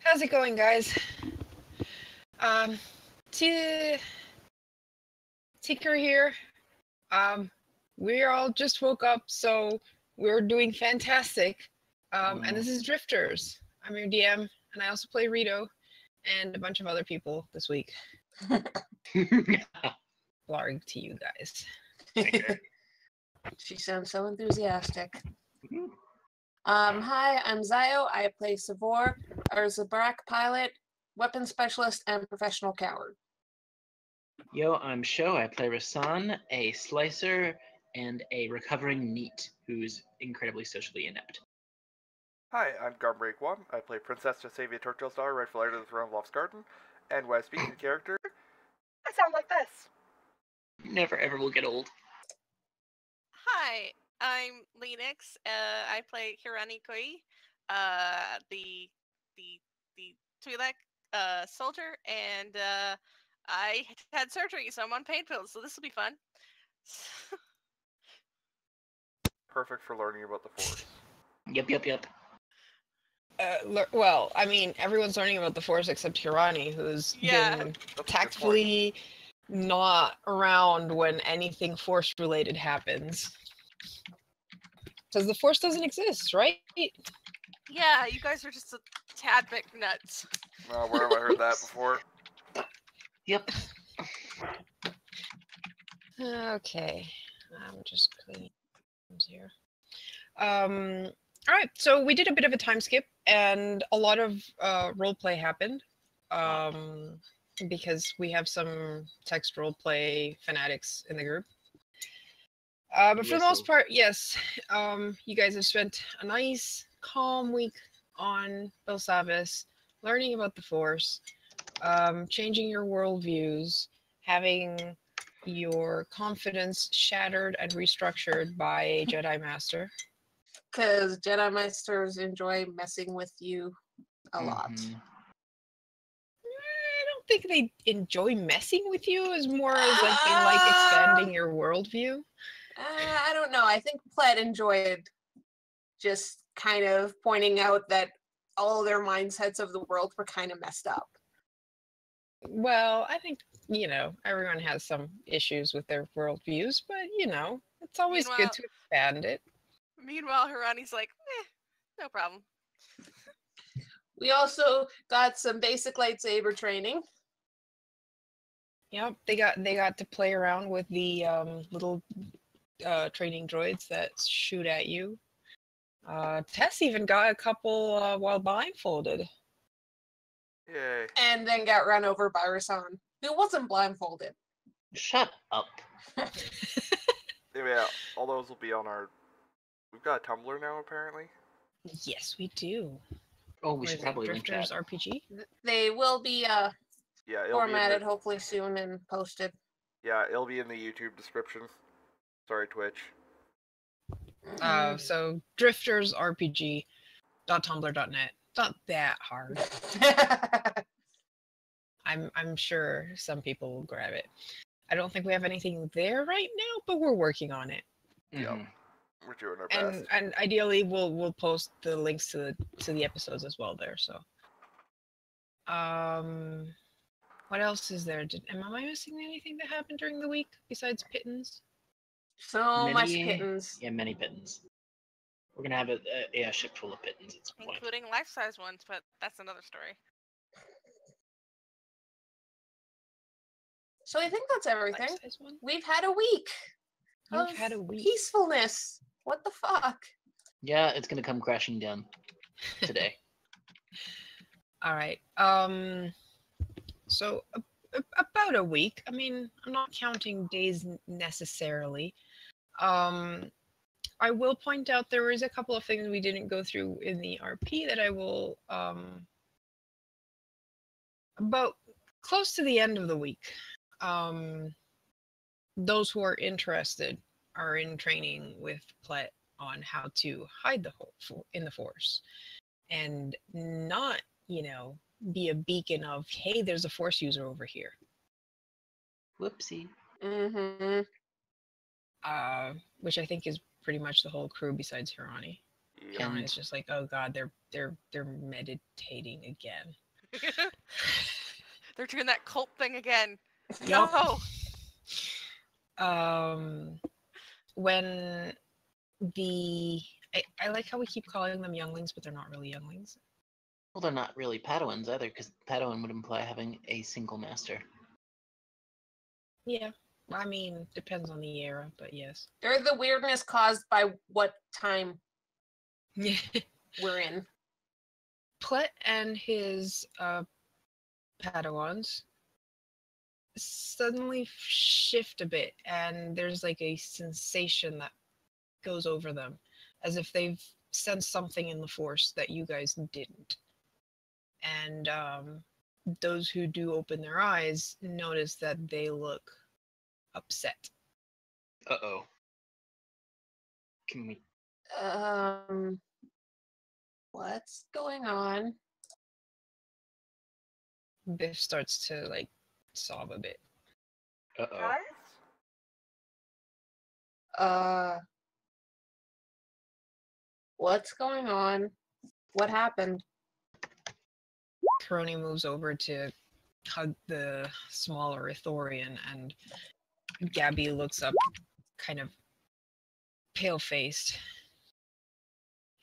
How's it going, guys? T- Tinker here. We all just woke up, so we're doing fantastic. And this is Drifters. I'm your DM, and I also play Rito and a bunch of other people this week. Blarg to you guys. Okay. She sounds so enthusiastic. Hi, I'm Zio. I play Savor, a Zabrak pilot, weapon specialist, and professional coward. Yo, I'm Sho. I play Rasan, a slicer and a recovering NEET who's incredibly socially inept. Hi, I'm Garmbreak One. I play Princess Jasavia Torchill's daughter, rightful heir to the throne of Loft's Garden. And when I speak in character, I sound like this. Never ever will get old. Hi, I'm Linux. I play Hirani Koi, the Twi'lek soldier, and I had surgery, so I'm on pain pills. So this will be fun. Perfect for learning about the Force. Yep. Well, I mean, everyone's learning about the Force except Hirani, who's been tactfully not around when anything Force-related happens. Because the Force doesn't exist, right? Yeah, you guys are just a tad bit nuts. Where have I heard that before? Yep. Okay. I'm just cleaning here. All right, so we did a bit of a time skip, and a lot of roleplay happened, because we have some text roleplay fanatics in the group. But for the most part, yes, you guys have spent a nice, calm week on Belsavis, learning about the Force, changing your worldviews, having your confidence shattered and restructured by a Jedi Master. Because Jedi Masters enjoy messing with you a lot. I don't think they enjoy messing with you as more as like they like expanding your worldview. I don't know. I think Pled enjoyed just kind of pointing out that all their mindsets of the world were kind of messed up. Well, I think, everyone has some issues with their worldviews, but, it's always good to expand it. Meanwhile, Hirani's like, no problem. We also got some basic lightsaber training. Yep, they got to play around with the little training droids that shoot at you. Tess even got a couple while blindfolded. Yay. And then got run over by Rasan, who wasn't blindfolded. Shut up. Yeah, all those will be on our... We've got a Tumblr now, apparently. Yes, we do. Oh, we should probably link Drifters that. RPG? They will be it'll formatted be hopefully soon and posted. Yeah, it'll be in the YouTube description. Sorry, Twitch. So driftersrpg.tumblr.net. Not that hard. I'm sure some people will grab it. I don't think we have anything there right now, but we're working on it. Yeah, we're doing our best. And ideally, we'll post the links to the episodes as well there. So, what else is there? Am I missing anything that happened during the week besides pittance? So much pittance. Yeah, many pittance. We're gonna have a ship full of pittance at some point. Including life-size ones, but that's another story. So I think that's everything. We've had a week. We've had a week. Peacefulness. What the fuck? Yeah, it's gonna come crashing down today. All right. So about a week. I mean, I'm not counting days necessarily. I will point out there is a couple of things we didn't go through in the RP that I will about close to the end of the week. Those who are interested are in training with Plet on how to hide in the Force and not, be a beacon of, hey, there's a Force user over here. Whoopsie. Mm-hmm. Which I think is pretty much the whole crew besides Hirani. Fiona is just like, oh god, they're meditating again. They're doing that cult thing again. Yup. No. When I like how we keep calling them younglings, but they're not really younglings. Well, they're not really Padawans either, because Padawan would imply having a single master. Yeah. I mean, depends on the era, but yes. They're the weirdness caused by what time we're in. Plet and his Padawans suddenly shift a bit, and there's like a sensation that goes over them, as if they've sensed something in the Force that you guys didn't. And those who do open their eyes notice that they look upset. Uh-oh. Can we... What's going on? Biff starts to like sob a bit. Uh-oh. What's going on? What happened? Karoni moves over to hug the smaller Ithorian, and Gabby looks up kind of pale-faced,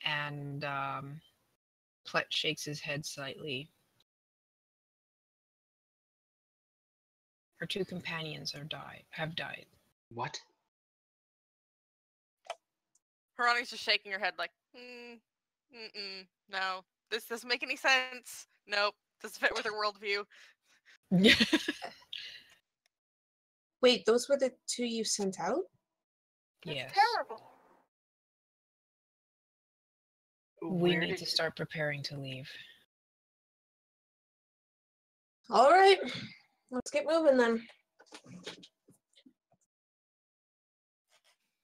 and Plet shakes his head slightly. Her two companions have died. What? Harani's just shaking her head like, no. This doesn't make any sense. Nope. Doesn't fit with her worldview. Wait, those were the two you sent out? Yes. Terrible. We need to start preparing to leave. All right, let's get moving then.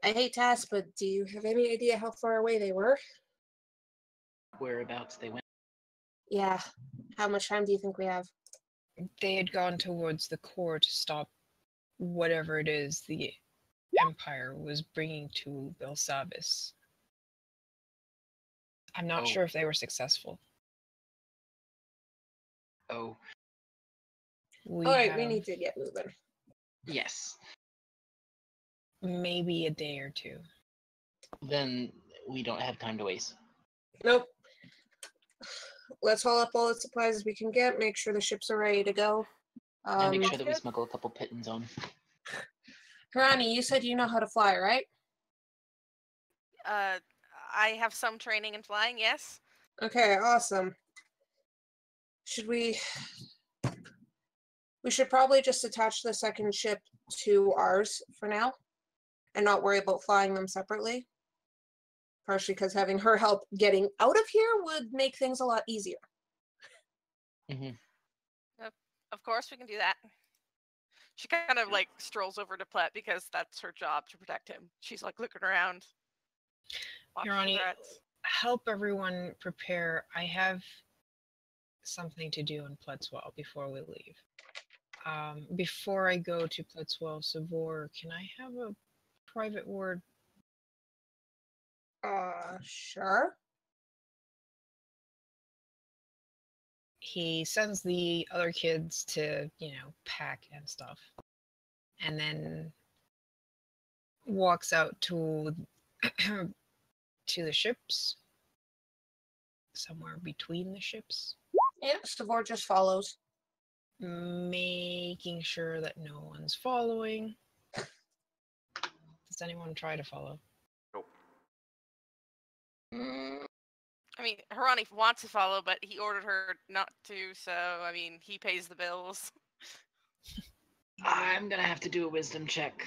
I hate to ask, but do you have any idea how far away they were? Whereabouts they went? Yeah. How much time do you think we have? They had gone towards the core to stop whatever it is the Empire was bringing to Belsavis. I'm not sure if they were successful. Oh. Alright, we need to get moving. Yes. Maybe a day or two. Then we don't have time to waste. Nope. Let's haul up all the supplies we can get, make sure the ships are ready to go. And make sure that we smuggle a couple pittons on. Harani, you said you know how to fly, right? I have some training in flying, yes. Okay, awesome. We should probably just attach the second ship to ours for now and not worry about flying them separately. Partially because having her help getting out of here would make things a lot easier. Mm-hmm. Of course, we can do that. She kind of like strolls over to Plet because that's her job, to protect him. She's like looking around. Hirani, help everyone prepare. I have something to do in Pletzwell before we leave. Before I go to Pletzwell, Savor, can I have a private word? Sure. He sends the other kids to, pack and stuff. And then walks out to to the ships. Somewhere between the ships. Yeah, Savor just follows. Making sure that no one's following. Does anyone try to follow? Nope. I mean, Harani wants to follow, but he ordered her not to, so, I mean, he pays the bills. I'm gonna have to do a wisdom check.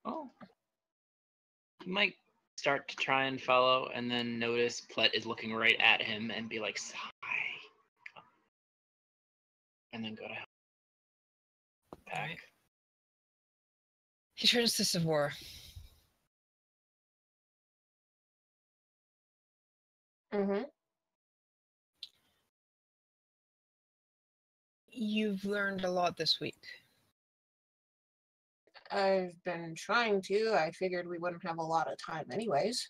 Oh. He might start to try and follow, and then notice Plet is looking right at him and be like, sigh. And then go to hell. Back. Right. He turns to Savor. Mm-hmm. You've learned a lot this week. I've been trying to. I figured we wouldn't have a lot of time anyways.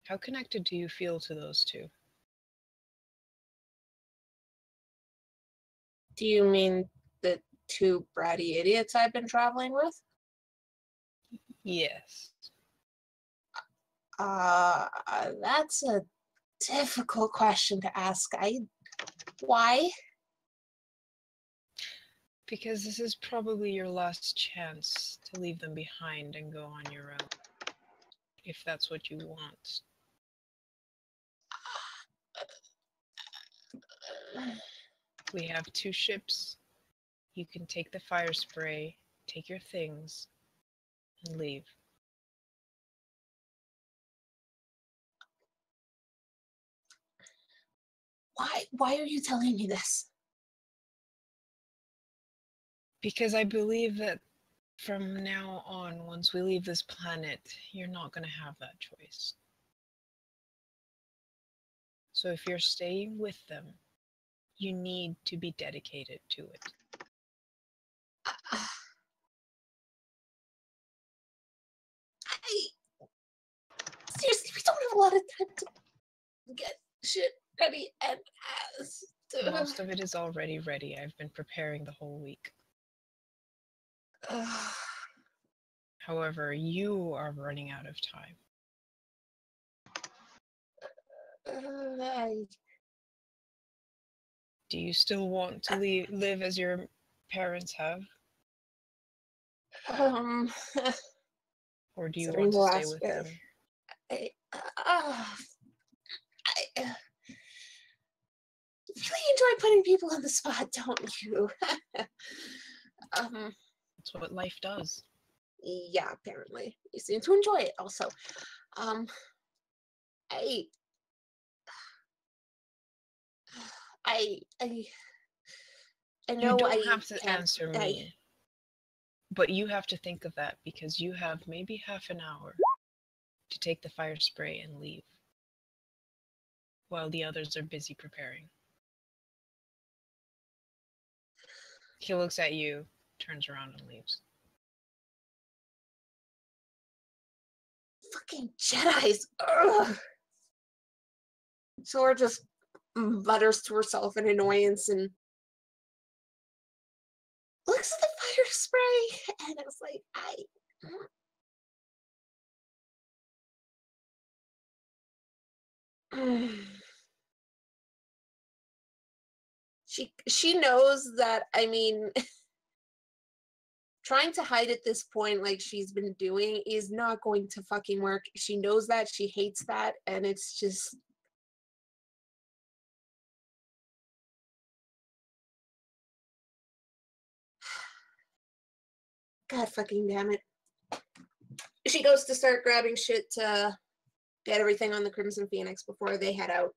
How connected do you feel to those two? Do you mean the two bratty idiots I've been traveling with? Yes. That's a difficult question to ask. Why? Because this is probably your last chance to leave them behind and go on your own. If that's what you want. We have 2 ships. You can take the fire spray, take your things, and leave. Why are you telling me this? Because I believe that from now on, once we leave this planet, you're not going to have that choice. So if you're staying with them, you need to be dedicated to it. Seriously, we don't have a lot of time to get shit ready and Most of it is already ready. I've been preparing the whole week. However, you are running out of time. Do you still want to live as your parents have? Or do you want to stay with them? I really enjoy putting people on the spot, don't you? That's what life does. Yeah, apparently. You seem to enjoy it also. I know you don't have to answer me. But you have to think of that because you have maybe half an hour to take the fire spray and leave while the others are busy preparing. He looks at you, turns around and leaves. Fucking Jedis! Ugh. Sora just mutters to herself in annoyance and looks at the fire spray and it's like, she knows that, I mean, trying to hide at this point like she's been doing is not going to fucking work. She knows that, she hates that, and it's just God fucking damn it. She goes to start grabbing shit to get everything on the Crimson Phoenix before they head out.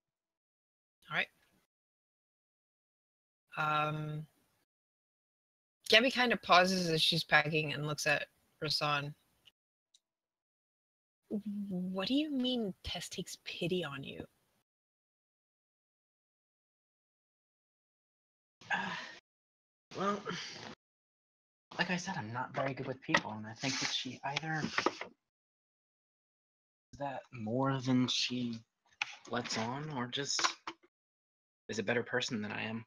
All right. Gabby kind of pauses as she's packing and looks at Rasan. What do you mean Tess takes pity on you? Well, like I said, I'm not very good with people, and I think that she either is that more than she lets on, or just is a better person than I am.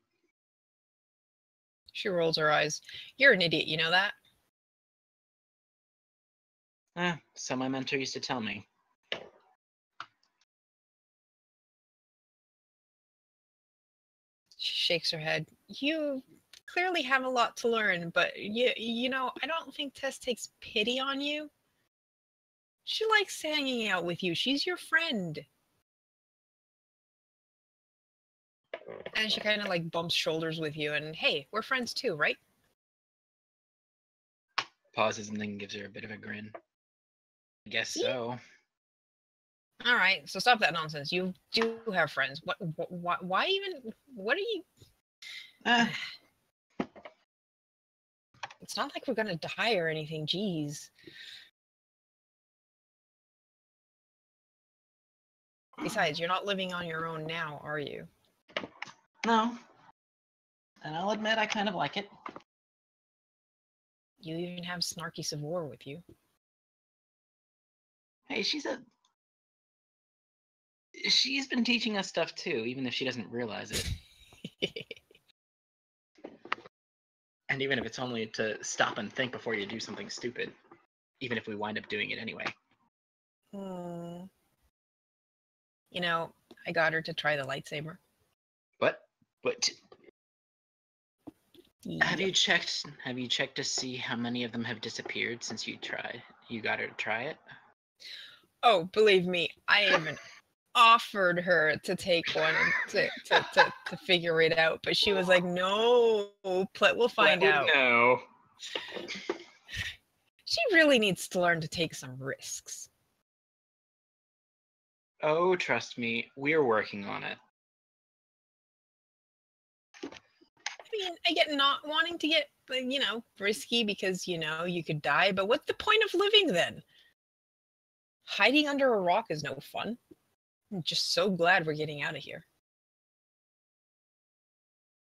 She rolls her eyes. You're an idiot, you know that? So my mentor used to tell me. She shakes her head. You clearly have a lot to learn, but you know, I don't think Tess takes pity on you. She likes hanging out with you. She's your friend. And she kind of like bumps shoulders with you and, hey, we're friends too, right? Pauses and then gives her a bit of a grin. I guess so. All right, so stop that nonsense. You do have friends. Why even? What are you? It's not like we're gonna die or anything. Jeez. Besides, you're not living on your own now, are you? No. And I'll admit I kind of like it. You even have Snarky Savor with you. Hey, she's been teaching us stuff too, even if she doesn't realize it. And even if it's only to stop and think before you do something stupid, even if we wind up doing it anyway. You know, I got her to try the lightsaber. What? But Yep. have you checked to see how many of them have disappeared since you got her to try it? Oh, believe me, I even offered her to take one and to figure it out, but she was like, "No, Plet will find out." No. She really needs to learn to take some risks. Oh, trust me, we're working on it. I mean, I get not wanting to get, risky because, you could die, but what's the point of living then? Hiding under a rock is no fun. I'm just so glad we're getting out of here.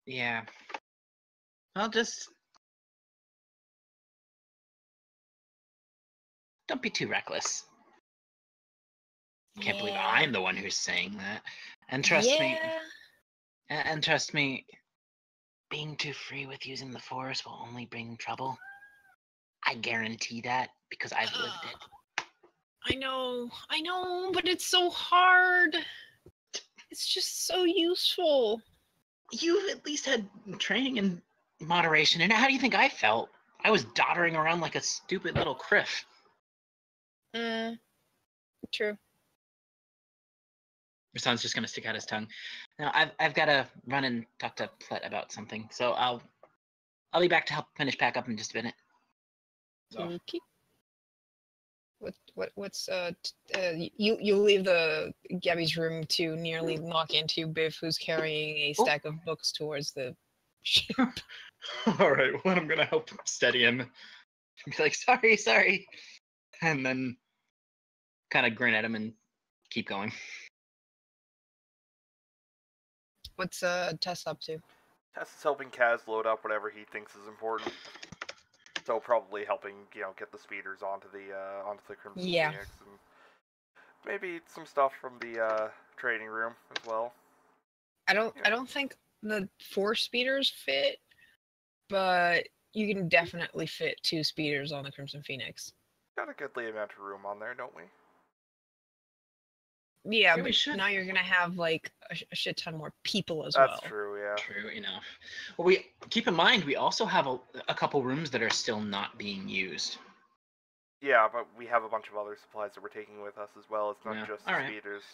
Yeah. I'll just... Don't be too reckless. Can't believe I'm the one who's saying that. And trust me... And trust me, being too free with using the Force will only bring trouble. I guarantee that, because I've lived it. I know, but it's so hard. It's just so useful. You've at least had training in moderation, and how do you think I felt? I was doddering around like a stupid little criff. True. Rasan's just gonna stick out his tongue. Now I've got to run and talk to Plet about something, so I'll be back to help finish pack up in just a minute. So. Okay. What's you leave the Gabby's room to nearly knock into Biff, who's carrying a stack of books towards the ship. All right, well, I'm gonna help steady him. Be like, sorry, and then kind of grin at him and keep going. What's Tess up to? Tess is helping Kaz load up whatever he thinks is important. So probably helping, get the speeders onto the Crimson Phoenix, and maybe some stuff from the trading room as well. I don't think the 4 speeders fit, but you can definitely fit 2 speeders on the Crimson Phoenix. Got a goodly amount of room on there, don't we? Yeah, but now you're gonna have like a shit ton more people as well. That's true, yeah. True enough. Well, we keep in mind we also have a couple rooms that are still not being used. Yeah, but we have a bunch of other supplies that we're taking with us as well. It's not just the speeders.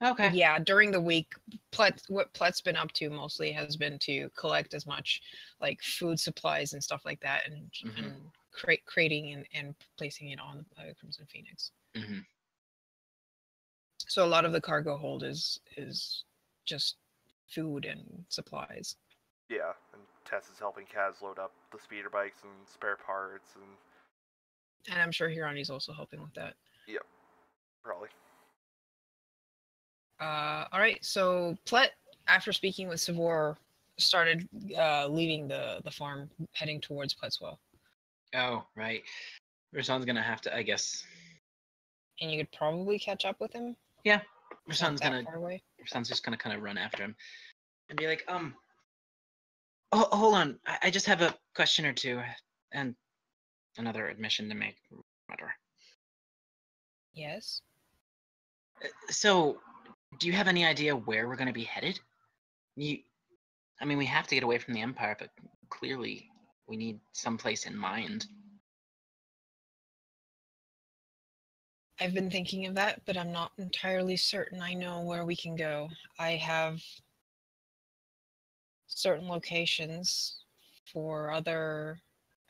Okay. Yeah, during the week, what Plet's been up to mostly has been to collect as much like food supplies and stuff like that, and crating and placing it on the Crimson Phoenix. Mm-hmm. So a lot of the cargo hold is just food and supplies. Yeah, and Tess is helping Kaz load up the speeder bikes and spare parts, and I'm sure Hirani's also helping with that. Yep, probably. All right, so Plet, after speaking with Savor, started leaving the farm, heading towards Pletswell. Oh, right. Rasan's gonna have to, I guess. And you could probably catch up with him. Yeah, Rasan's just gonna kind of run after him and be like, oh, hold on, I just have a question or two and another admission to make. Whatever. Yes. So, do you have any idea where we're gonna be headed? We have to get away from the Empire, but clearly we need some place in mind. I've been thinking of that, but I'm not entirely certain I know where we can go. I have certain locations for other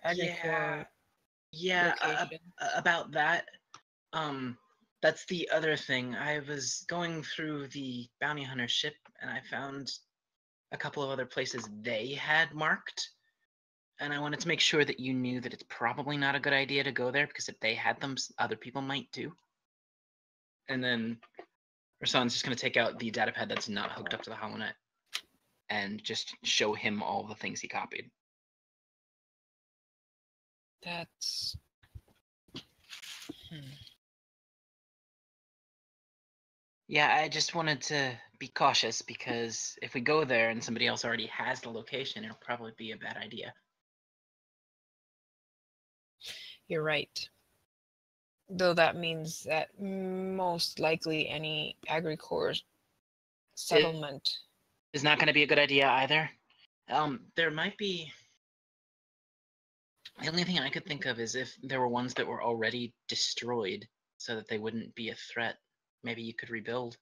agricore locations. About that. That's the other thing. I was going through the bounty hunter ship, and I found a couple of other places they had marked. And I wanted to make sure that you knew that it's probably not a good idea to go there, because if they had them, other people might too. And then Rasan's just going to take out the datapad that's not hooked up to the HoloNet and just show him all the things he copied. That's... Yeah, I just wanted to be cautious because if we go there and somebody else already has the location, it'll probably be a bad idea. You're right. Though that means that most likely any agricore settlement is not going to be a good idea either. There might be... The only thing I could think of is if there were ones that were already destroyed so that they wouldn't be a threat. Maybe you could rebuild.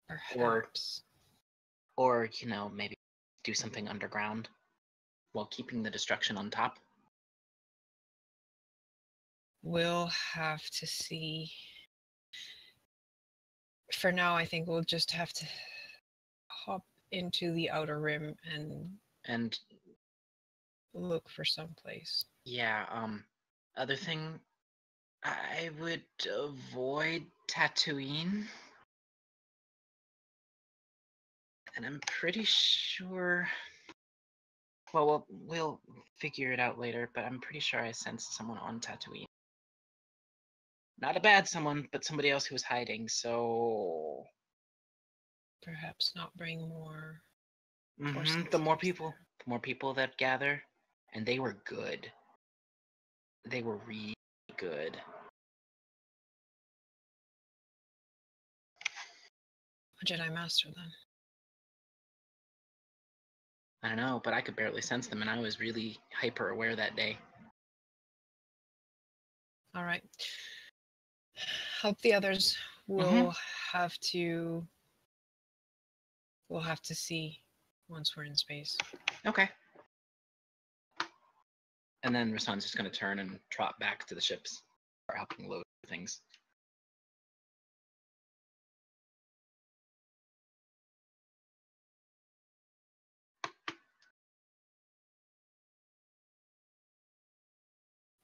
Perhaps. Or, you know, maybe do something underground while keeping the destruction on top. We'll have to see. For now, I think we'll just have to hop into the outer rim and look for someplace. Yeah, other thing, I would avoid Tatooine. And I'm pretty sure... Well, we'll figure it out later, but I'm pretty sure I sensed someone on Tatooine. Not a bad someone, but somebody else who was hiding, so... Perhaps not bring more... The more people that gather, and they were good. They were really good. A Jedi Master, then. I don't know, but I could barely sense them, and I was really hyper aware that day. All right. Help the others. We'll have to... We'll have to see once we're in space. Okay. And then Rasan's just going to turn and trot back to the ships, start helping load things.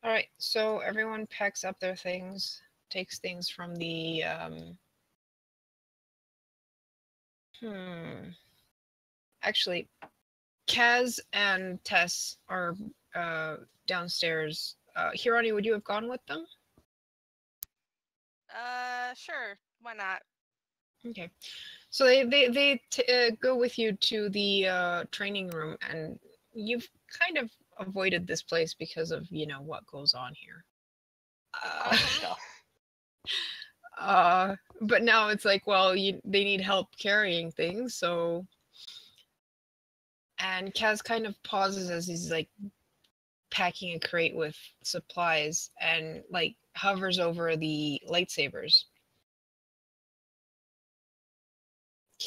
All right, so everyone packs up their things, takes things from the Actually, Kaz and Tess are downstairs. Hirani, would you have gone with them? Sure. Why not? Okay. So they go with you to the training room, and you've kind of avoided this place because of, you know, what goes on here. But now it's like, well, they need help carrying things, so... And Kaz kind of pauses as he's, like, packing a crate with supplies and, like, hovers over the lightsabers.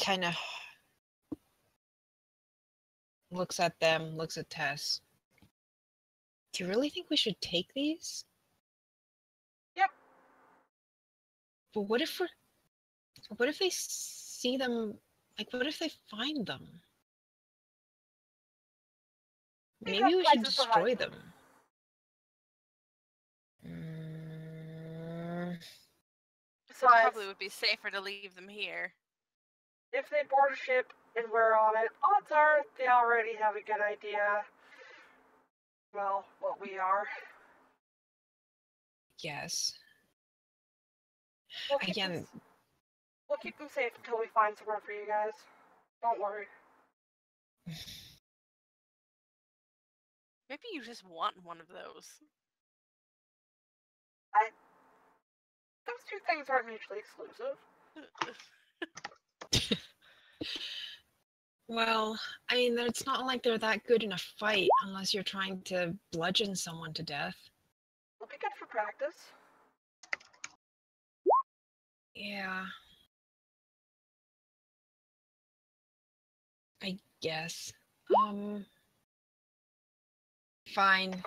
Kind of looks at them, looks at Tess. Do you really think we should take these? Yep. But what if they see them, like, what if they find them? Maybe we should destroy them. So it probably would be safer to leave them here. If they board a ship and we're on it, odds are they already have a good idea, well, what we are. Yes. We'll keep them safe until we find somewhere for you guys. Don't worry. Maybe you just want one of those. Those two things aren't mutually exclusive. Well, I mean, it's not like they're that good in a fight unless you're trying to bludgeon someone to death. It'll be good for practice. Yeah. I guess. Fine.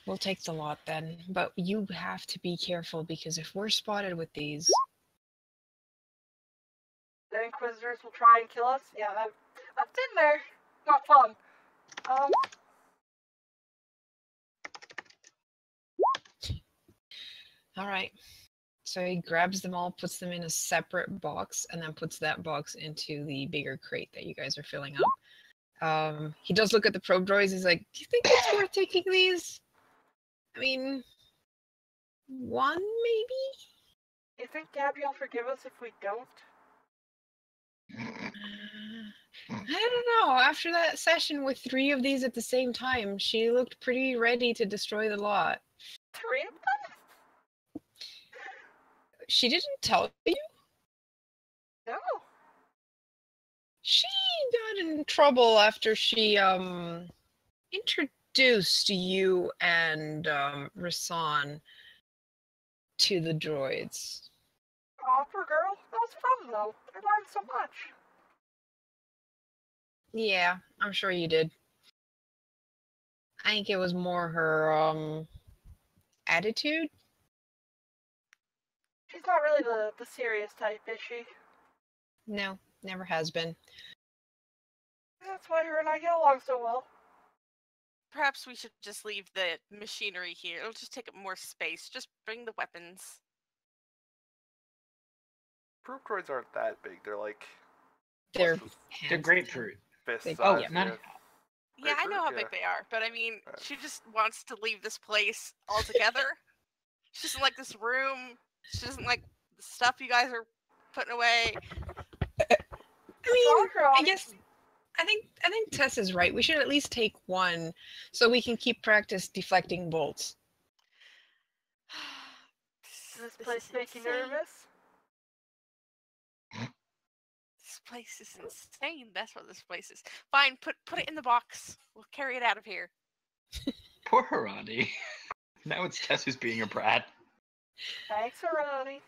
We'll take the lot then, but you have to be careful because if we're spotted with these... The Inquisitors will try and kill us? Yeah, I've been there. Not fun. Alright. So he grabs them all, puts them in a separate box, and then puts that box into the bigger crate that you guys are filling up. He does look at the probe droids. He's like, "Do you think it's worth taking these? I mean, one maybe." You think Gabby will forgive us if we don't? I don't know. After that session with 3 of these at the same time, she looked pretty ready to destroy the lot. 3 of them? She didn't tell you? No. She got in trouble after she introduced you and Rasan to the droids. Aw, poor girl. That was fun, though. I learned so much. Yeah, I'm sure you did. I think it was more her attitude. She's not really the serious type, is she? No, never has been. That's why her and I get along so well. Perhaps we should just leave the machinery here. It'll just take up more space. Just bring the weapons. Probe droids aren't that big. They're like... They're grapefruit. Fist size. Oh, yeah. Yeah, I know how big they are, but I mean, she just wants to leave this place altogether. She doesn't like this room. She doesn't like the stuff you guys are putting away. I guess I think Tess is right. We should at least take one so we can keep practice deflecting bolts. Does this place make you nervous? This place is insane. That's what this place is. Fine, put it in the box. We'll carry it out of here. Poor Harani. Now it's Tess who's being a brat. Thanks, Harani.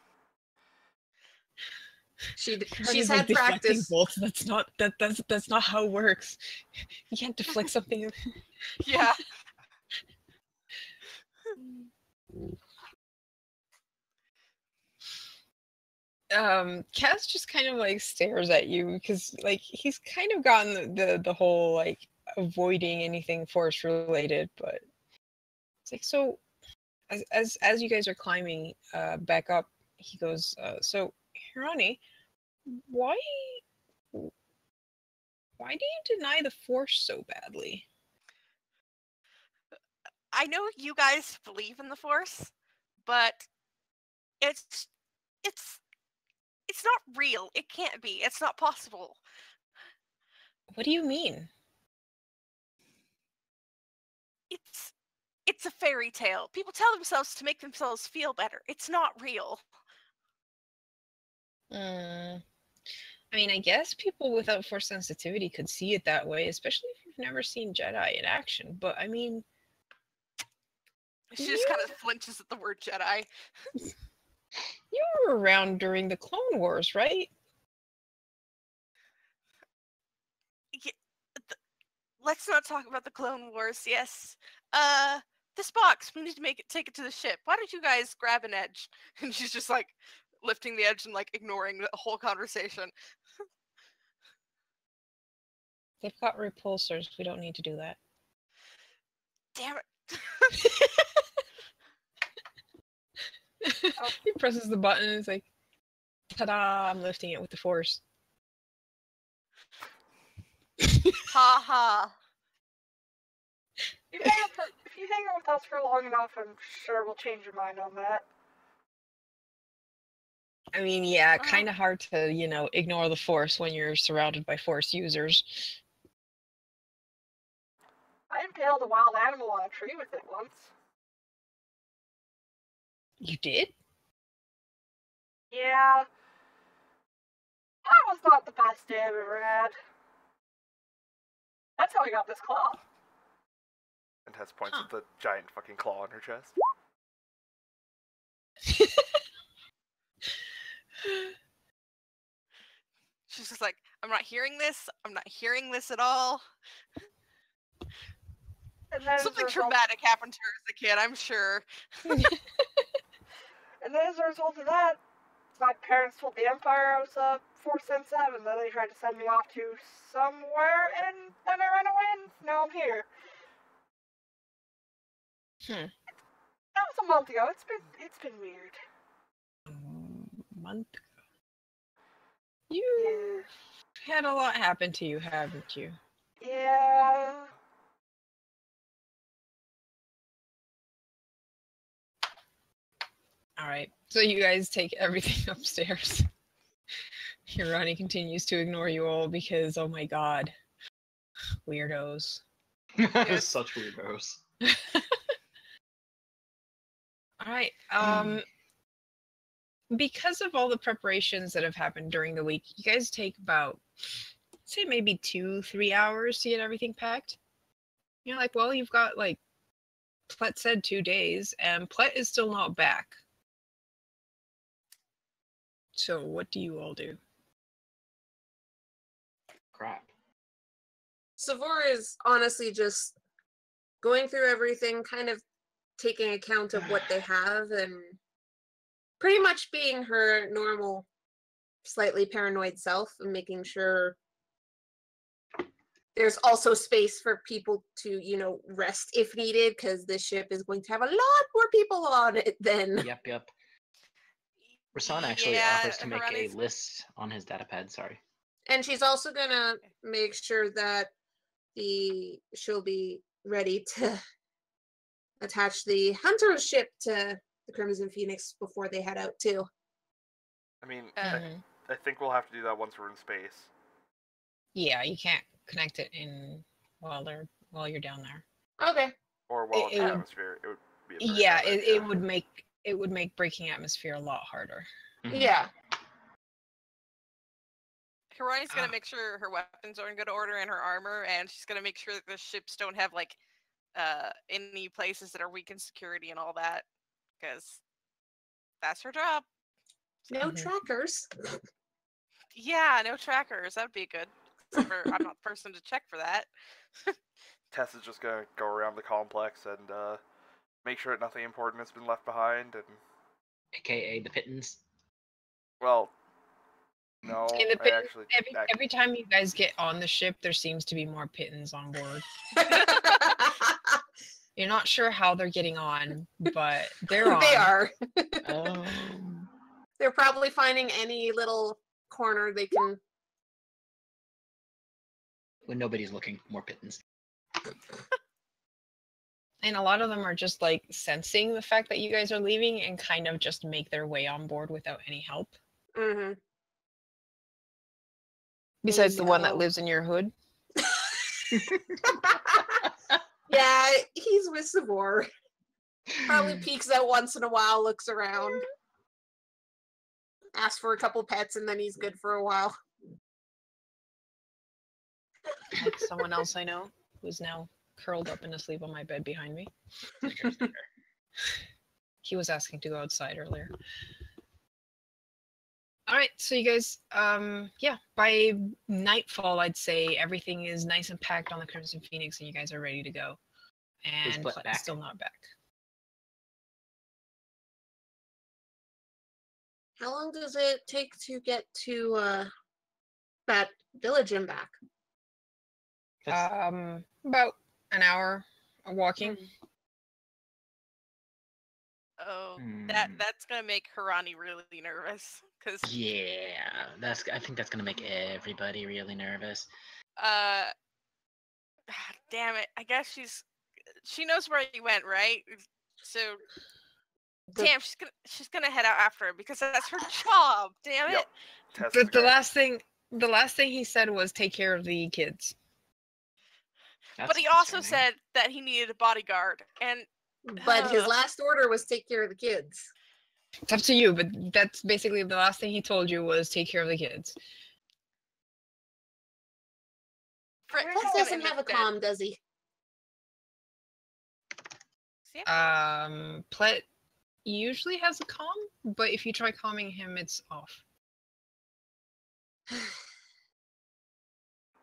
She's had practice. Bolts. That's not how it works. You can't deflect something. Yeah. Cass just kind of like stares at you because like he's kind of gotten the whole like avoiding anything force related, but it's like, so as you guys are climbing back up, he goes, so Hirani, why do you deny the force so badly? I know you guys believe in the force, but it's not real. It can't be. It's not possible. What do you mean? It's a fairy tale. People tell themselves to make themselves feel better. It's not real. I mean, I guess people without force sensitivity could see it that way, especially if you've never seen Jedi in action. But I mean, she just kind of flinches at the word Jedi. You were around during the Clone Wars, right? Yeah, let's not talk about the Clone Wars. Yes. This box, we need to take it to the ship. Why don't you guys grab an edge? And she's just like lifting the edge and like ignoring the whole conversation. They've got repulsors. We don't need to do that. Damn it. He presses the button and it's like, ta-da, I'm lifting it with the force. Ha ha. If you hang out with us for long enough, I'm sure we'll change your mind on that. I mean, yeah, kind of hard to, ignore the force when you're surrounded by force users. I impaled a wild animal on a tree with it once. You did? Yeah. That was not the best day I've ever had. That's how I got this claw. And Tess points at the giant fucking claw on her chest. She's just like, I'm not hearing this. I'm not hearing this at all. And then something traumatic happened to her as a kid, I'm sure. And then as a result of that, my parents told the Empire I was a Force Sensitive, and then they tried to send me off to somewhere, and then I ran away, and now I'm here. That was a month ago. It's been weird. A month ago. You had a lot happen to you, haven't you? Yeah. All right. So you guys take everything upstairs. Hirani continues to ignore you all because, oh my god, weirdos. Such weirdos. All right. Because of all the preparations that have happened during the week, you guys take about, say, maybe 2-3 hours to get everything packed. You're like, well, you've got, like, Plet said 2 days, and Plet is still not back. So what do you all do? Crap. Savor is honestly just going through everything, kind of taking account of what they have, and pretty much being her normal, slightly paranoid self, and making sure there's also space for people to, you know, rest if needed, because this ship is going to have a lot more people on it than... Yep. Rasan actually offers to make a list on his datapad, sorry. And she's also gonna make sure that she'll be ready to attach the Hunter's ship to the Crimson Phoenix before they head out too. I mean, I think we'll have to do that once we're in space. Yeah, you can't connect it in while you're down there. Okay. Or while in the atmosphere, it would be a very bad idea. it would make breaking atmosphere a lot harder. Yeah. Hirani's gonna make sure her weapons are in good order and her armor, and she's gonna make sure that the ships don't have like any places that are weak in security and all that, because that's her job. No trackers. Yeah, no trackers. That'd be good. I'm not the person to check for that. Tess is just gonna go around the complex and make sure that nothing important has been left behind, and AKA the pittance. Well, no. Every time you guys get on the ship, there seems to be more pittans on board. You're not sure how they're getting on, but they're on. They are. Oh. They're probably finding any little corner they can. When nobody's looking, more pittance. And a lot of them are just like sensing the fact that you guys are leaving and kind of just make their way on board without any help. Mm-hmm. Besides the one that lives in your hood. Yeah, he's with Savor. Probably peeks out once in a while, looks around, asks for a couple pets, and then he's good for a while. Like someone else I know who's now curled up and asleep on my bed behind me. He was asking to go outside earlier. All right, so you guys, by nightfall, I'd say everything is nice and packed on the Crimson Phoenix, and you guys are ready to go. And Plet's still not back. How long does it take to get to that village and back? About an hour of walking. Oh, that's gonna make Hirani really nervous. Cause I think that's gonna make everybody really nervous. Damn it! I guess she knows where you went, right? So, damn, she's gonna head out after him because that's her job. Damn it! But the last thing he said was take care of the kids. But he also said that he needed a bodyguard, but his last order was take care of the kids. It's up to you, but that's basically the last thing he told you was take care of the kids. Plet doesn't have a comm, does he? Plet usually has a comm, but if you try calming him, it's off.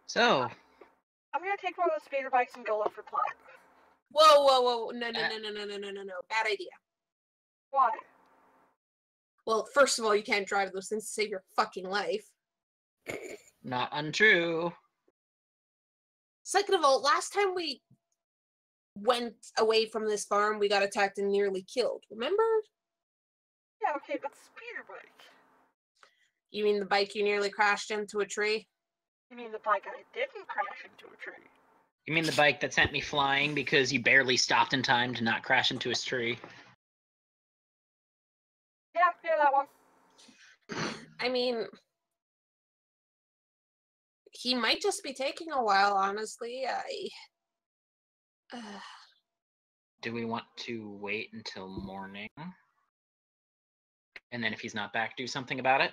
So, I'm gonna take one of those speeder bikes and go look for Plet. Whoa. No. Bad idea. Why? Well, first of all, you can't drive those things to save your fucking life. Not untrue. Second of all, last time we went away from this farm, we got attacked and nearly killed. Remember? Yeah, okay, but speeder bike. You mean the bike you nearly crashed into a tree? You mean the bike I didn't crash into a tree? You mean the bike that sent me flying because you barely stopped in time to not crash into his tree? Yeah, that one. I mean, he might just be taking a while, honestly. Do we want to wait until morning? And then if he's not back, do something about it?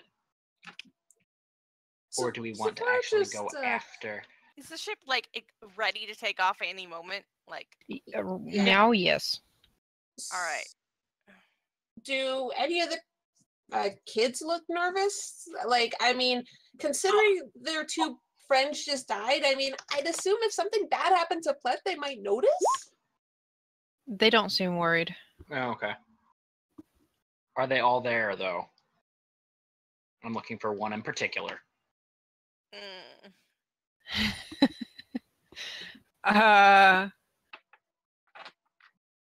Or do we want to actually go after? Is the ship, like, ready to take off at any moment? Like, now, yes. Alright. Do any of the kids look nervous? Like, I mean, considering their two friends just died, I mean, I'd assume if something bad happened to Plet, they might notice? They don't seem worried. Oh, okay. Are they all there, though? I'm looking for one in particular.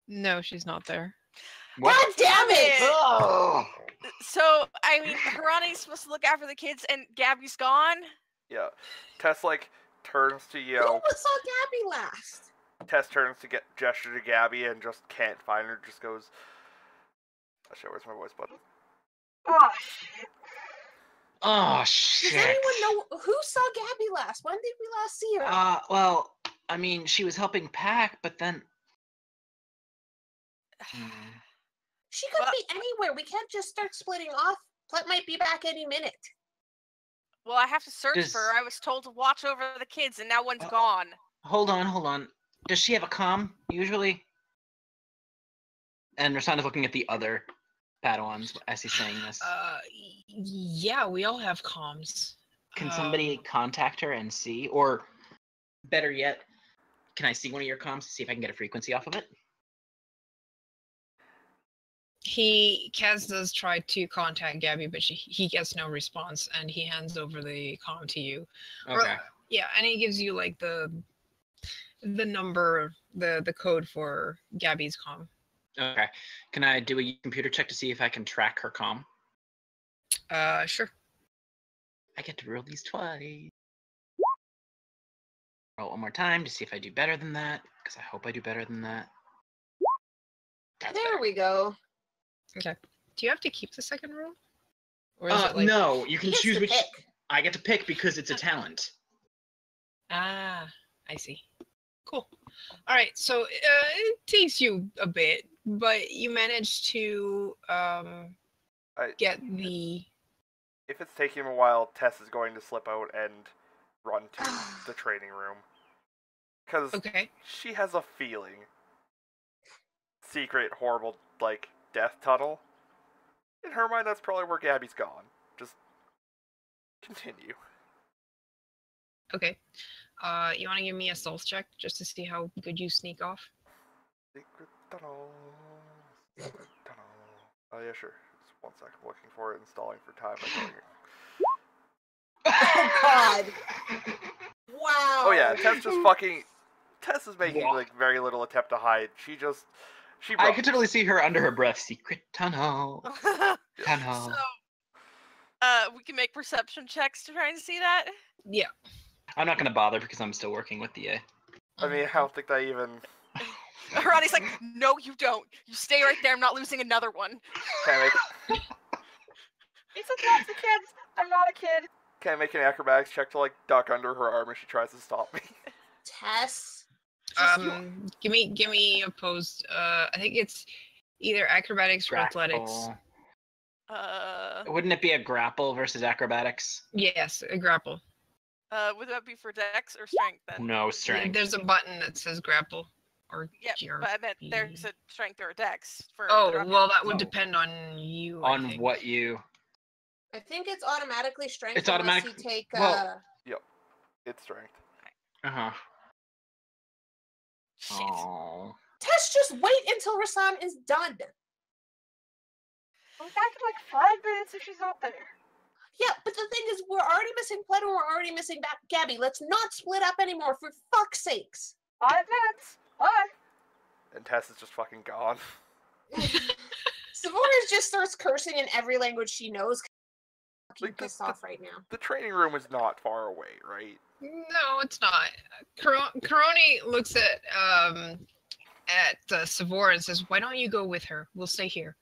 No, she's not there. What? God damn it! Oh! So, I mean, Harani's supposed to look after the kids and Gabby's gone? Yeah. Tess, like, turns to, you Who know... saw Gabby last? Tess turns to gesture to Gabby and just can't find her, just goes... Oh shit, where's my voice button? Oh, shit. Oh, shit. Does anyone know who saw Gabby last? When did we last see her? Well, I mean, she was helping pack, but then... She could be anywhere. We can't just start splitting off. Plet might be back any minute. Well, I have to search for her. I was told to watch over the kids, and now one's gone. Hold on. Does she have a comm, usually? And Rasan is looking at the other Padawans as he's saying this. Yeah, we all have comms. Can somebody contact her and see? Or, better yet, can I see one of your comms to see if I can get a frequency off of it? Kaz does try to contact Gabby, but he gets no response, and he hands over the comm to you. Okay. Yeah, and he gives you like the number, the code for Gabby's comm. Okay. Can I do a computer check to see if I can track her comm? Sure. I get to roll these twice. Roll one more time to see if I do better than that, because I hope I do better than that. There we go. Okay. Do you have to keep the second roll? Or is it no, you can choose which. Pick. I get to pick because it's a talent. Ah, I see. Cool. All right, so it takes you a bit, but you managed to get the... If it's taking him a while, Tess is going to slip out and run to the training room. Because she has a feeling. Secret, horrible, like, death tunnel. In her mind, that's probably where Gabby's gone. Just continue. Okay. You want to give me a stealth check just to see how good you sneak off? Secret tunnel. Secret tunnel. Oh, yeah, sure. Just 1 second. Looking for it, installing for time. Oh, God. Wow. Oh, yeah. Tess is making, like, very little attempt to hide. I could totally see her under her breath. Secret tunnel. Tunnel. So, we can make perception checks to try and see that? Yeah. I'm not going to bother because I'm still working with the... I mean, I don't think that even... Ronnie's like, no, you don't. You stay right there. I'm not losing another one. Can I make... It's okay, kids. I'm not a kid. Can I make an acrobatics check to, like, duck under her arm as she tries to stop me? Tess. Give me opposed. I think it's either acrobatics or athletics. Wouldn't it be a grapple versus acrobatics? Yes, a grapple. Would that be for dex or strength then? No, strength. There's a button that says grapple. Or yeah, but I meant there's a strength or a dex. Well, that would depend on you. On what you... I think it's automatically strength. It's automatic. You take, Yep. It's strength. Uh-huh. Shit. Aww. Tess, just wait until Rasan is done. We'll be back in like 5 minutes if she's not there. Yeah, but the thing is, we're already missing Plet and we're already missing Gabby. Let's not split up anymore, for fuck's sakes. 5 minutes. Bye. And Tess is just fucking gone. Savora just starts cursing in every language she knows. pissed off right now. The training room is not far away, right? No, it's not. Karoni looks at Savor and says, "Why don't you go with her? We'll stay here."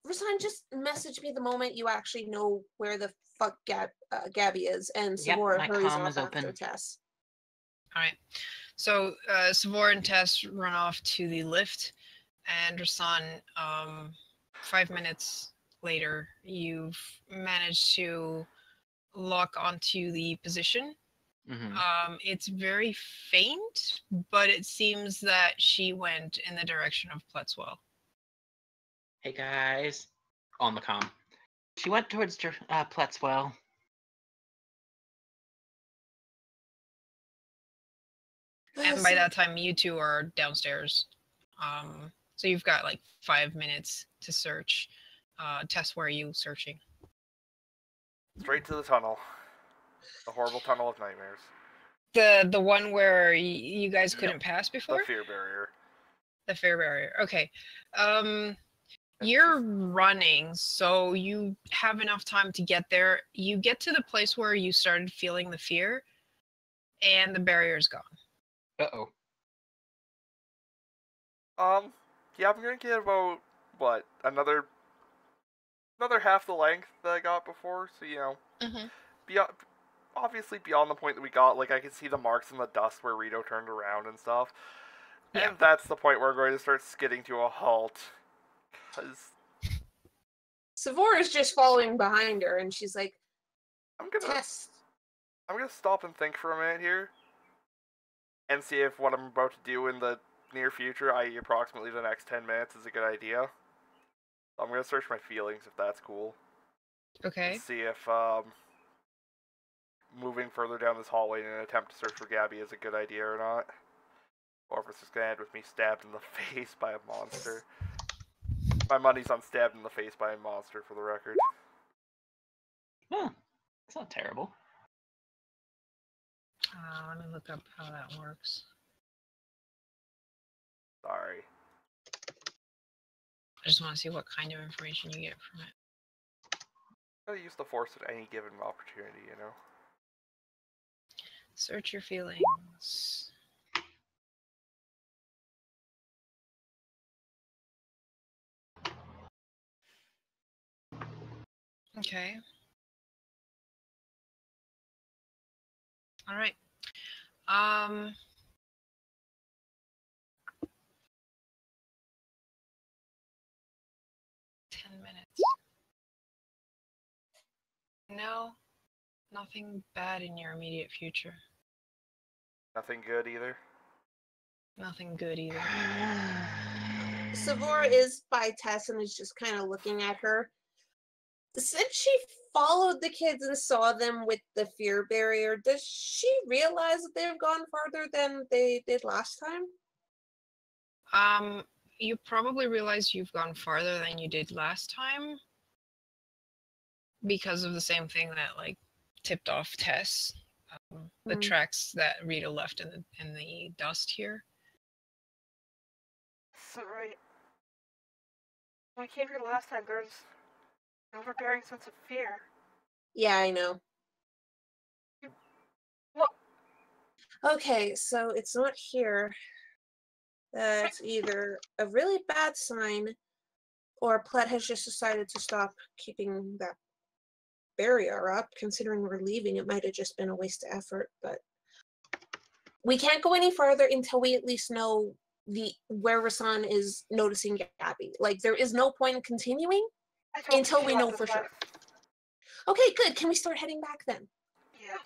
Rasan, just message me the moment you actually know where the fuck Gabby is, and Savor hurries off after Tess. All right. So Savor and Tess run off to the lift, and Rasan, 5 minutes later, you've managed to lock onto the position. Mm-hmm. It's very faint, but it seems that she went in the direction of Pletzwell. Hey guys, on the comm. She went towards Pletzwell. And by that time, you two are downstairs. So you've got like 5 minutes to search. Tess, where are you searching? Straight to the tunnel. The horrible tunnel of nightmares. The one where you guys couldn't pass before? The fear barrier. The fear barrier. Okay. You're running, so you have enough time to get there. You get to the place where you started feeling the fear, and the barrier's gone. Uh-oh. Yeah, I'm gonna get about, what, another half the length that I got before, so, you know, obviously beyond the point that we got, like, I can see the marks in the dust where Rito turned around and stuff. Yeah. And that's the point where I'm going to start skidding to a halt. Savor is just following behind her, and she's like, I'm gonna stop and think for a minute here, and see if what I'm about to do in the near future, i.e. approximately the next 10 minutes, is a good idea. I'm gonna search my feelings, if that's cool. Okay. And see if, moving further down this hallway in an attempt to search for Gabby is a good idea or not. Or if it's just gonna end with me stabbed in the face by a monster. My money's on stabbed in the face by a monster, for the record. Huh. It's not terrible. Let me look up how that works. Sorry. I just want to see what kind of information you get from it. I use the force at any given opportunity, you know? Search your feelings. Okay. All right. 10 minutes. No, nothing bad in your immediate future. Nothing good either? Nothing good either. Savor is by Tess and is just kind of looking at her. Since she followed the kids and saw them with the fear barrier, does she realize that they've gone farther than they did last time? You probably realize you've gone farther than you did last time because of the same thing that like tipped off Tess. The tracks that Rita left in the dust here. So right. When I came here last time, there was an overbearing sense of fear. Yeah, I know. What? Okay, so it's not here. That's either a really bad sign, or Pled has just decided to stop keeping that barrier up. Considering we're leaving, it might have just been a waste of effort, but we can't go any farther until we at least know where Rasan is noticing Gabby. Like, there is no point in continuing until we know for sure. Okay, good. Can we start heading back then? Yeah.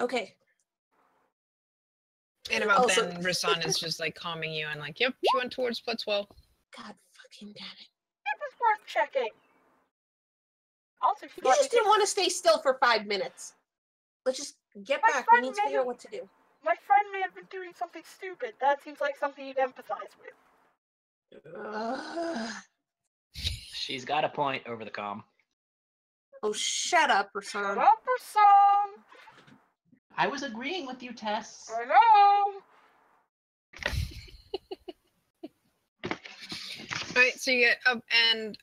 Okay. And about then, Rasan is just like calming you and like, yep, she went towards Pletzwell. God fucking damn it. It was worth checking. Also, you just didn't want to stay still for 5 minutes. Let's just get back. We need to figure out what to do. My friend may have been doing something stupid. That seems like something you'd empathize with. She's got a point over the comm. Oh, shut up, Rasan. Shut up, Rasan! I was agreeing with you, Tess. I know! So you get up, and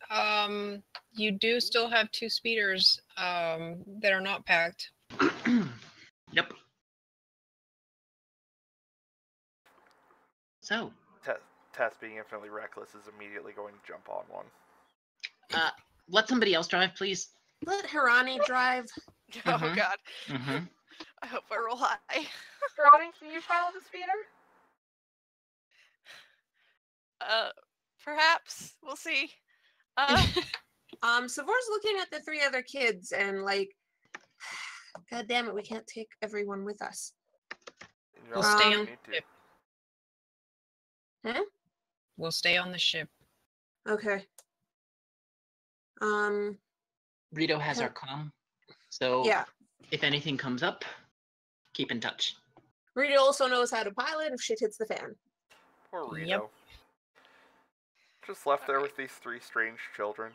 you do still have 2 speeders that are not packed. Yep. So, Tess, being infinitely reckless, is immediately going to jump on one. let somebody else drive, please. Let Hirani drive. Oh Mhm. God. Mm-hmm. I hope I roll high. Ronnie, can you follow the speeder? Perhaps we'll see. Savor's looking at the 3 other kids and like, God damn it, we can't take everyone with us. You We'll stay on need the to. ship. Huh? We'll stay on the ship. Okay. Rito has our comm, so Yeah. if anything comes up, keep in touch. Rita also knows how to pilot if shit hits the fan. Poor Rito. Yep. Just left there with these 3 strange children.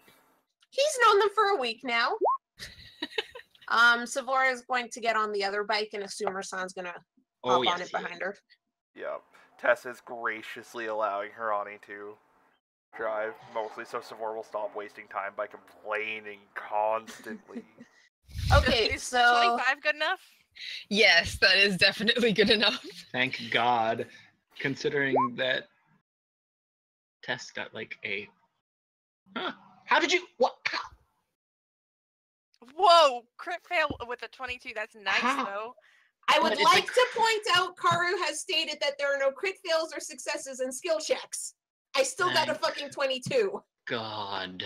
He's known them for a week now. Savor is going to get on the other bike and assume her son's gonna hop on it behind her. Yep. Tess is graciously allowing Hirani to drive, mostly so Savor will stop wasting time by complaining constantly. Okay, Is so 25 good enough? Yes, that is definitely good enough. Thank God, considering that Tess got like a... Huh? How did you... What? How? Whoa! Crit fail with a 22. That's nice, How? though. I would But it's like like- to point out Karu has stated that there are no crit fails or successes in skill checks. I still got a Thank fucking 22. God.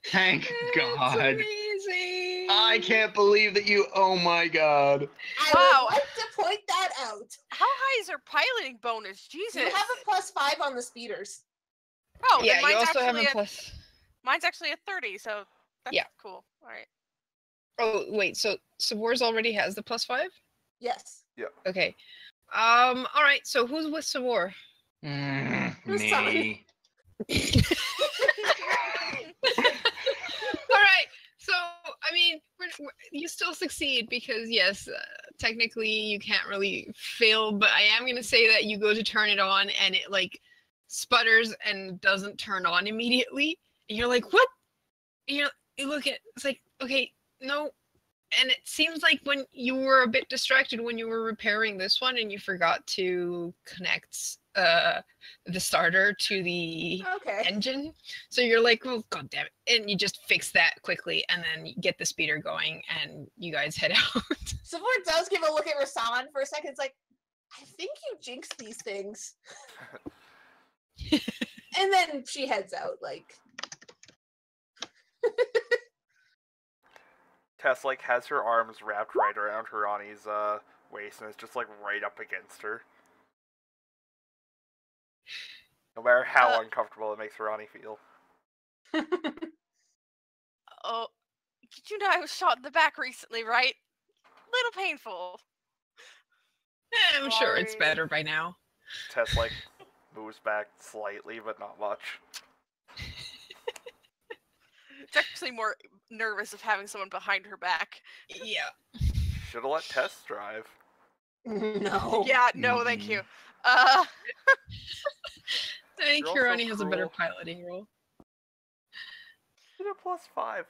Thank It's God. amazing. I can't believe that you... Oh my God. I Wow. would like to point that out. How high is her piloting bonus? Jesus. You have a +5 on the speeders. Oh, Yeah, then you mine's also have actually a a plus. mine's actually a 30. So that's Yeah. cool. All right. Oh wait, so Savor's already has the +5? Yes. Okay. All right. So who's with Savor? Who's telling Me. All right. So I mean, you still succeed because yes, technically you can't really fail, but I am gonna say that you go to turn it on and it like sputters and doesn't turn on immediately, and you're like, what? And you look at it's like, okay, no. And it seems like when you were a bit distracted when you were repairing this one and you forgot to connect the starter to the Okay. engine. So you're like, oh, God damn it. And you just fix that quickly and then you get the speeder going and you guys head out. Savor does give a look at Rasan for a second. It's like, I think you jinxed these things. And then she heads out, like... Tess like has her arms wrapped right around Hirani's waist and is just like right up against her. No matter how uncomfortable it makes Hirani feel. Oh, did you know I was shot in the back recently, right? Little painful. I'm sure it's Sorry. better by now. Tess like moves back slightly, but not much. It's actually more nervous of having someone behind her back. Yeah. Should have let Tess drive. No. Yeah, no, thank you. I think You're also Hirani has a better cruel. piloting role. Did a +5.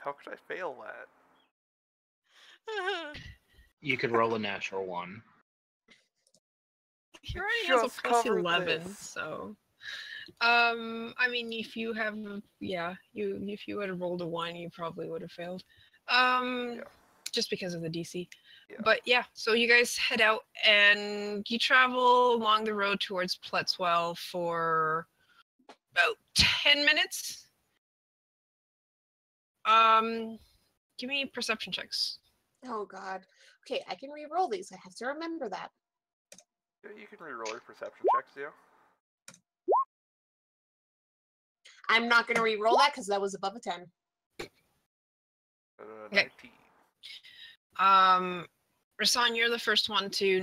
How could I fail that? You could roll a natural one. Hirani has a Just covered +11, this. so I mean if you have if you had rolled a 1 you probably would have failed. Just because of the DC. Yeah. But yeah, so you guys head out and you travel along the road towards Pletzwell for about 10 minutes. Give me perception checks. Oh, God. Okay, I can re-roll these. I have to remember that. Yeah, you can reroll your perception checks, yeah. I'm not going to re-roll that because that was above a 10. 19. Rasan, you're the first one to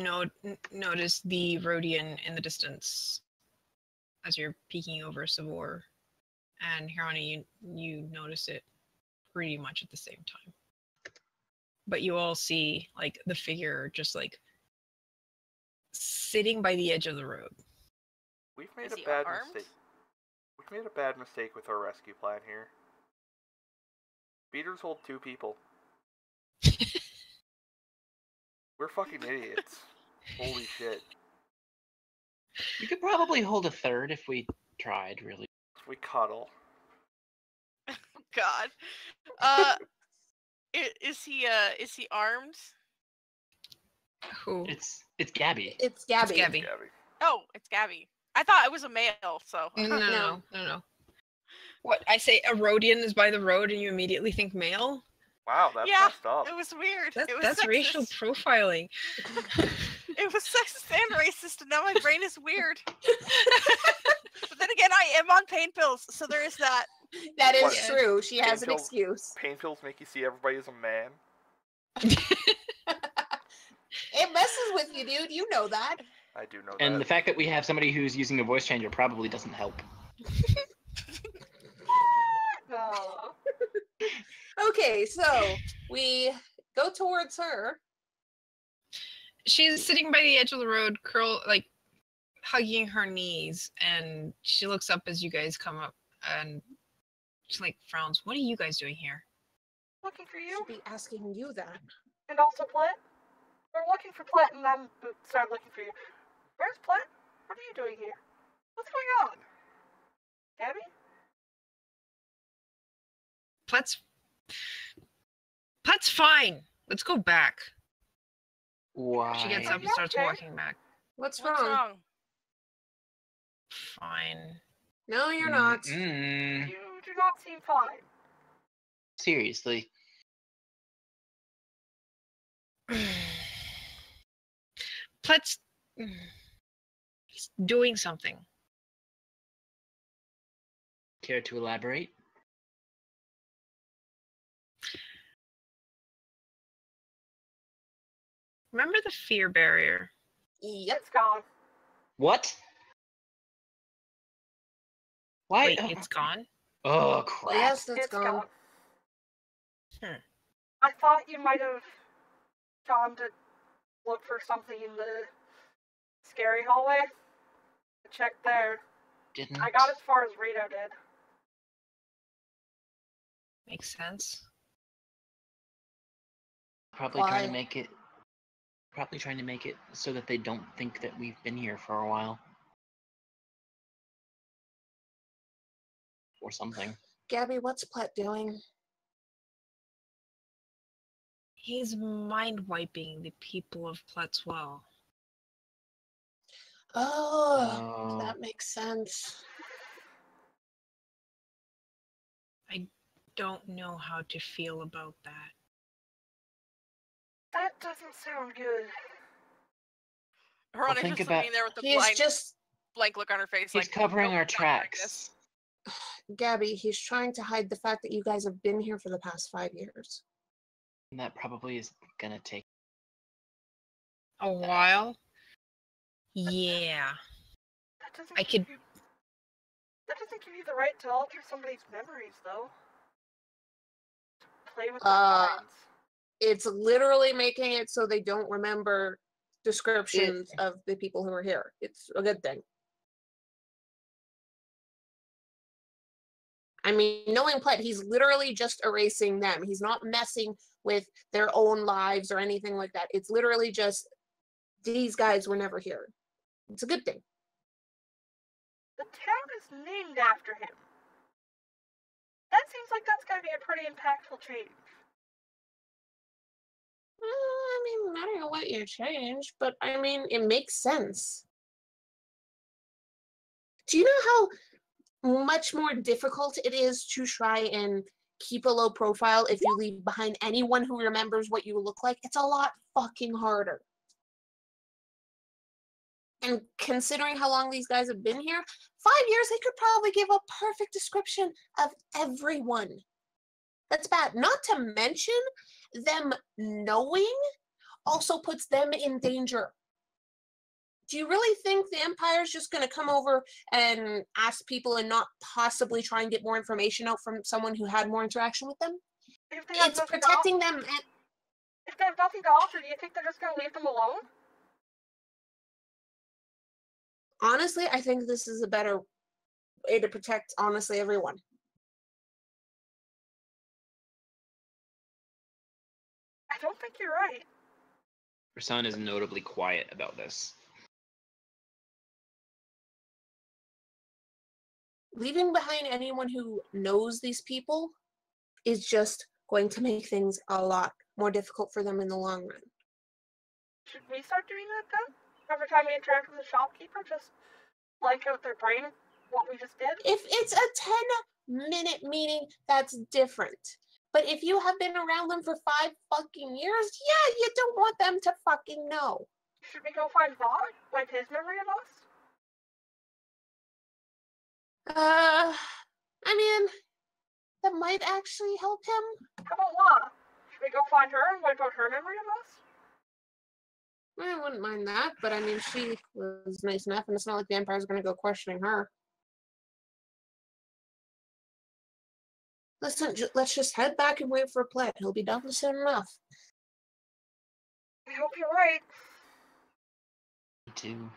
notice the Rhodian in the distance as you're peeking over Savor. And Hirani, you notice it pretty much at the same time. But you all see like the figure just like sitting by the edge of the road. We've made Is a he bad armed? mistake. We made a bad mistake with our rescue plan here. Speeders hold 2 people. We're fucking idiots. Holy shit. We could probably hold a third if we tried, really. We cuddle. God. Is he armed? Who? It's Gabby. It's Gabby. It's Gabby. Gabby. Oh, it's Gabby. I thought it was a male, so. No. What, I say a Rhodian is by the road and you immediately think male? Wow, that's Yeah, messed up. it was weird. That's, it was that's sexist. racial profiling. It was sexist and racist, and now my brain is weird. But then again, I am on pain pills, so there is that. That is What? true. She has an pills- excuse. Pain pills make you see everybody as a man. It messes with you, dude. You know that. I do know that. And the fact that we have somebody who's using a voice changer probably doesn't help. Oh. Okay, so we go towards her. She's sitting by the edge of the road, hugging her knees, and she looks up as you guys come up, and she frowns. What are you guys doing here? Looking for you, Should be asking you that. and also Plet. We're looking for Plet, and I'm started looking for you. Where's Plet? What are you doing here? What's going on? Gabby? Plet's fine. Let's go back. Why? She gets up and starts walking back. What's What's wrong? wrong? Fine. No, you're not. Mm-mm. You do not seem fine. Seriously. Plet's he's doing something. Care to elaborate? Remember the fear barrier? Yep. It's gone. What? Why? Wait, it's gone? Oh, crap. Yes, it's gone. gone. Hmm. I thought you might have gone to look for something in the scary hallway. I checked there. Didn't. I got as far as Rito did. Makes sense. Probably trying Why? to make it. Probably trying to make it so that they don't think that we've been here for a while. Or something. Gabby, what's Plet doing? He's mind wiping the people of Pletswell. Oh, that makes sense. I don't know how to feel about that. That doesn't sound good. Veronica's think just about- sitting there with the He's just, blank look on her face. He's covering nope, our not doing tracks. this. Gabby, he's trying to hide the fact that you guys have been here for the past 5 years. And that probably is gonna take. A while? Yeah. That doesn't I give could- you, that doesn't give you the right to alter somebody's memories, though. To play with their minds. It's literally making it so they don't remember descriptions of the people who are here. It's a good thing. I mean, knowing Plet, he's literally just erasing them. He's not messing with their own lives or anything like that. It's literally just, these guys were never here. It's a good thing. The town is named after him. That seems like that's gotta be a pretty impactful change. I mean, I don't know what you changed, but I mean, it makes sense. Do you know how much more difficult it is to try and keep a low profile if you leave behind anyone who remembers what you look like? It's a lot fucking harder. And considering how long these guys have been here, 5 years, they could probably give a perfect description of everyone. That's bad. Not to mention, them knowing also puts them in danger. Do you really think the Empire's just going to come over and ask people and not possibly try and get more information out from someone who had more interaction with them? If they have It's nothing protecting them. if they have nothing to offer, do you think they're just gonna leave them alone? Honestly, I think this is a better way to protect, honestly, everyone. I don't think you're right. Rasan is notably quiet about this. Leaving behind anyone who knows these people is just going to make things a lot more difficult for them in the long run. Should we start doing that then? Every time we interact with a shopkeeper, just blank out their brain what we just did? If it's a 10-minute meeting, that's different. But if you have been around them for 5 fucking years, yeah, you don't want them to fucking know. Should we go find Bob? Wipe his memory of us? I mean, that might actually help him. How about Law? Should we go find her and wipe out her memory of us? I wouldn't mind that, but I mean, she was nice enough, and it's not like the Empire's going to go questioning her. Listen, let's just head back and wait for Platt. He'll be done soon enough. I hope you're right. Me too.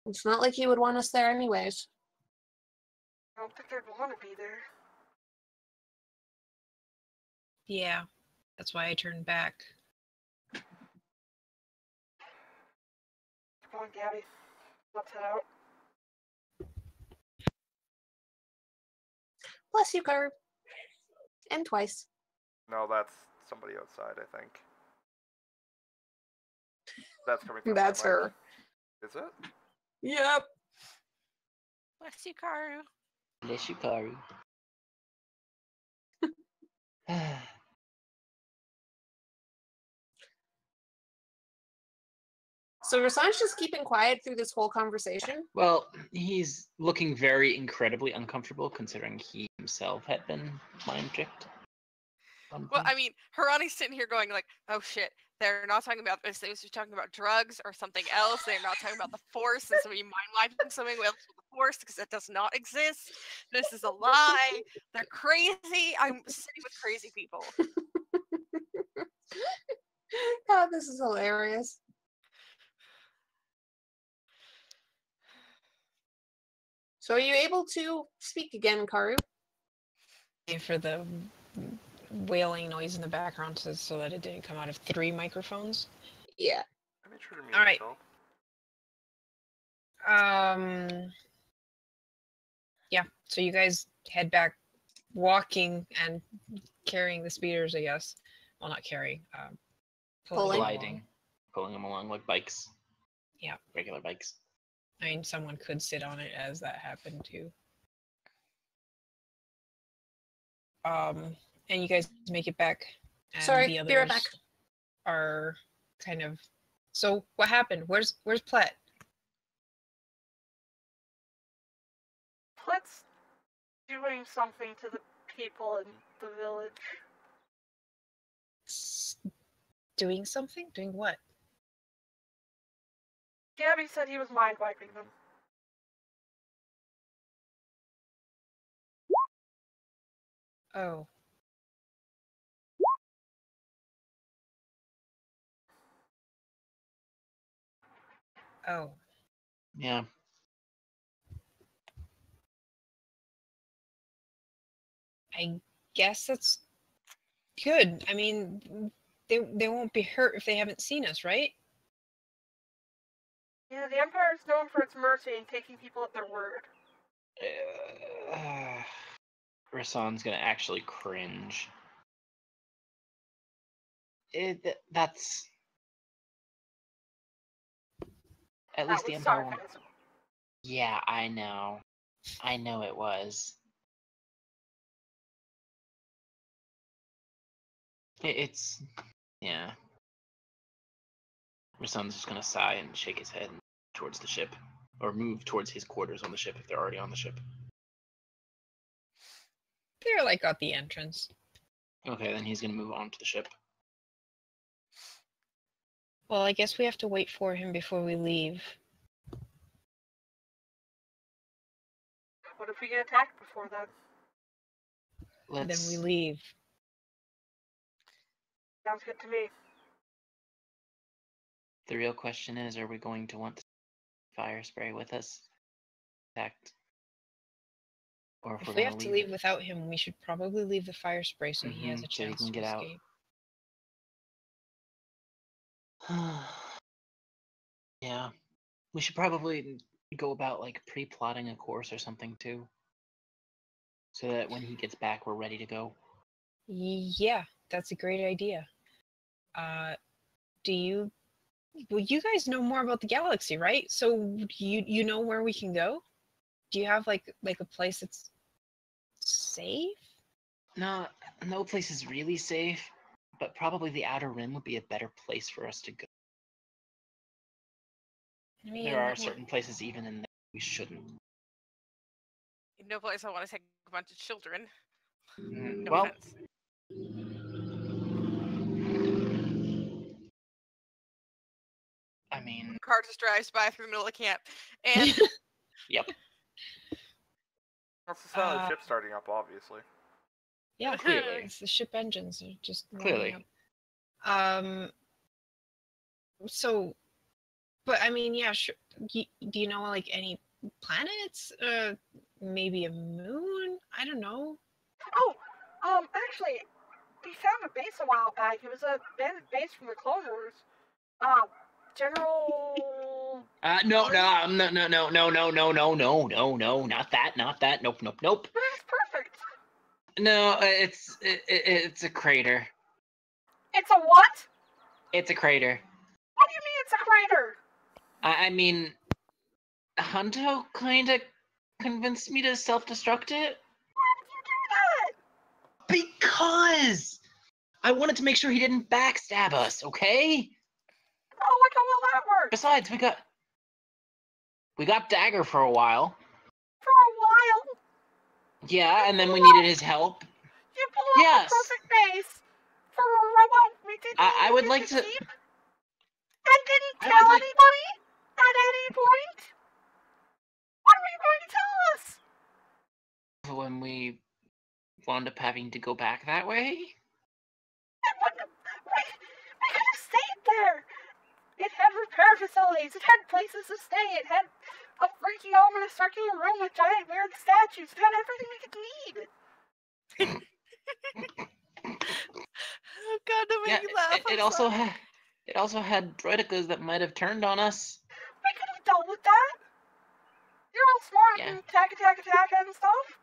It's not like he would want us there anyways. I don't think they'd want to be there. Yeah, that's why I turned back. Come on, Gabby. Let's head out. Bless you, Carb. And twice. No, that's somebody outside, I think. That's coming from That's my mic. her. Is it? Yep. Bless you, Karu. Bless you, Karu. So Rasan's just keeping quiet through this whole conversation? Well, he's looking very incredibly uncomfortable considering he himself had been mind tricked. Well, I mean, Harani's sitting here going like, oh shit, they're not talking about this. They're talking about drugs or something else. They're not talking about the Force, and somebody mind wiping something else with the Force because it does not exist. This is a lie. They're crazy. I'm sitting with crazy people. Oh, this is hilarious. So are you able to speak again, Karu? For the wailing noise in the background so that it didn't come out of 3 microphones. Yeah. I made sure to mute All right. myself. Yeah, so you guys head back walking and carrying the speeders, I guess. Well, not carrying. Pulling. Gliding. Pulling them along like bikes. Yeah. Regular bikes. I mean, someone could sit on it as that happened too. And you guys make it back. And Sorry, the be right others back. are kind of. So what happened? Where's Platt? Let's doing something to the people in the village. Doing something? Doing what? Gabby said he was mind wiping them. Oh. Oh. Yeah. I guess that's good. I mean, they won't be hurt if they haven't seen us, right? Yeah, the Empire is known for its mercy and taking people at their word. Rasan's gonna actually cringe. That's at That least the was Empire won't. sarcasm. Yeah, I know. I know it was. It's yeah. Rasan's just gonna sigh and shake his head towards the ship, or move towards his quarters on the ship if they're already on the ship. They're like at the entrance. Okay, then he's gonna move on to the ship. Well, I guess we have to wait for him before we leave. What if we get attacked before then? Then we leave. Sounds good to me. The real question is, are we going to want fire spray with us? protect. Or If we're we gonna have to leave without him, we should probably leave the fire spray so he has a so he chance can to get out. escape. Yeah. We should probably go about like pre-plotting a course or something too. So that when he gets back, we're ready to go. Yeah, that's a great idea. Well, you guys know more about the galaxy, right? So you know where we can go? Do you have like a place that's safe? No place is really safe, but probably the Outer Rim would be a better place for us to go. I mean, There are certain places even in there we shouldn't. No place I want to take a bunch of children. No Well, offense. I mean, Car just drives by through the middle of camp, and yep. That's the sound of the ship starting up, obviously. yeah, Clearly. it's the ship engines are just Clearly. up. So, but I mean, yeah, sure. Do you know like any planets? Maybe a moon? I don't know. Oh, actually, we found a base a while back. It was a abandoned base from the Clone Wars. General. No, not that. Nope. But it's perfect. No, it's a crater. It's a what? It's a crater. What do you mean it's a crater? I mean, Hunto kind of convinced me to self-destruct it. Why would you do that? Because I wanted to make sure he didn't backstab us, okay? Oh, like how will that work? Besides, we got Dagger for a while. For a while? Yeah, and then we needed his help. You blew up a perfect base for a robot we didn't I would like to keep? And didn't tell anybody at any point? What were you going to tell us? When we wound up having to go back that way? We could have stayed there. It had repair facilities. It had places to stay. It had a freaky ominous circular room with giant weird statues. It had everything we could need. Oh God, don't make me laugh. It also had droidicas that might have turned on us. We could have dealt with that. You're all smart and attack and stuff.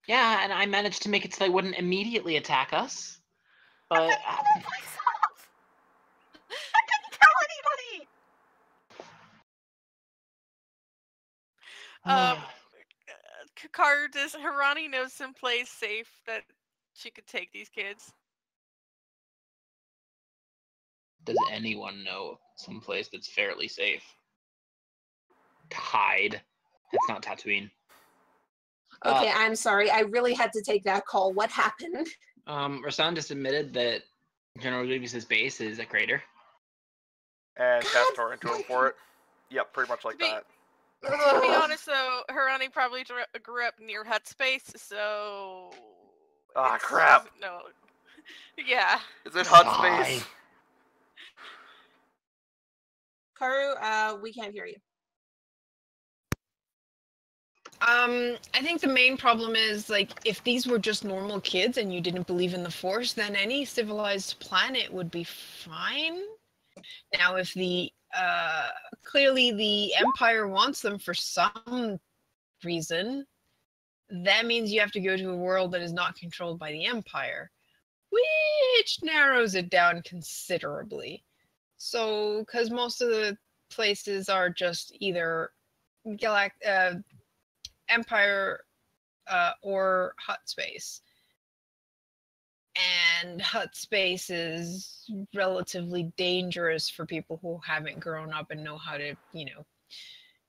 Yeah, and I managed to make it so they wouldn't immediately attack us. But I didn't tell anybody. Car, does Hirani know someplace safe that she could take these kids? Does anyone know someplace that's fairly safe to hide? It's not Tatooine. Okay, I'm sorry. I really had to take that call. What happened? Rasan just admitted that General Grievous' base is a crater. And Castor into him for it. Yep, pretty much like that. To be honest, though, Hirani probably grew up near Hut space, so... Ah, crap! No. Yeah. Is it Hut space? Karu, we can't hear you. I think the main problem is, like, if these were just normal kids and you didn't believe in the Force, then any civilized planet would be fine. Now, if the, clearly the Empire wants them for some reason, that means you have to go to a world that is not controlled by the Empire, which narrows it down considerably. So, because most of the places are just either Empire or Hut space. And Hut space is relatively dangerous for people who haven't grown up and know how to,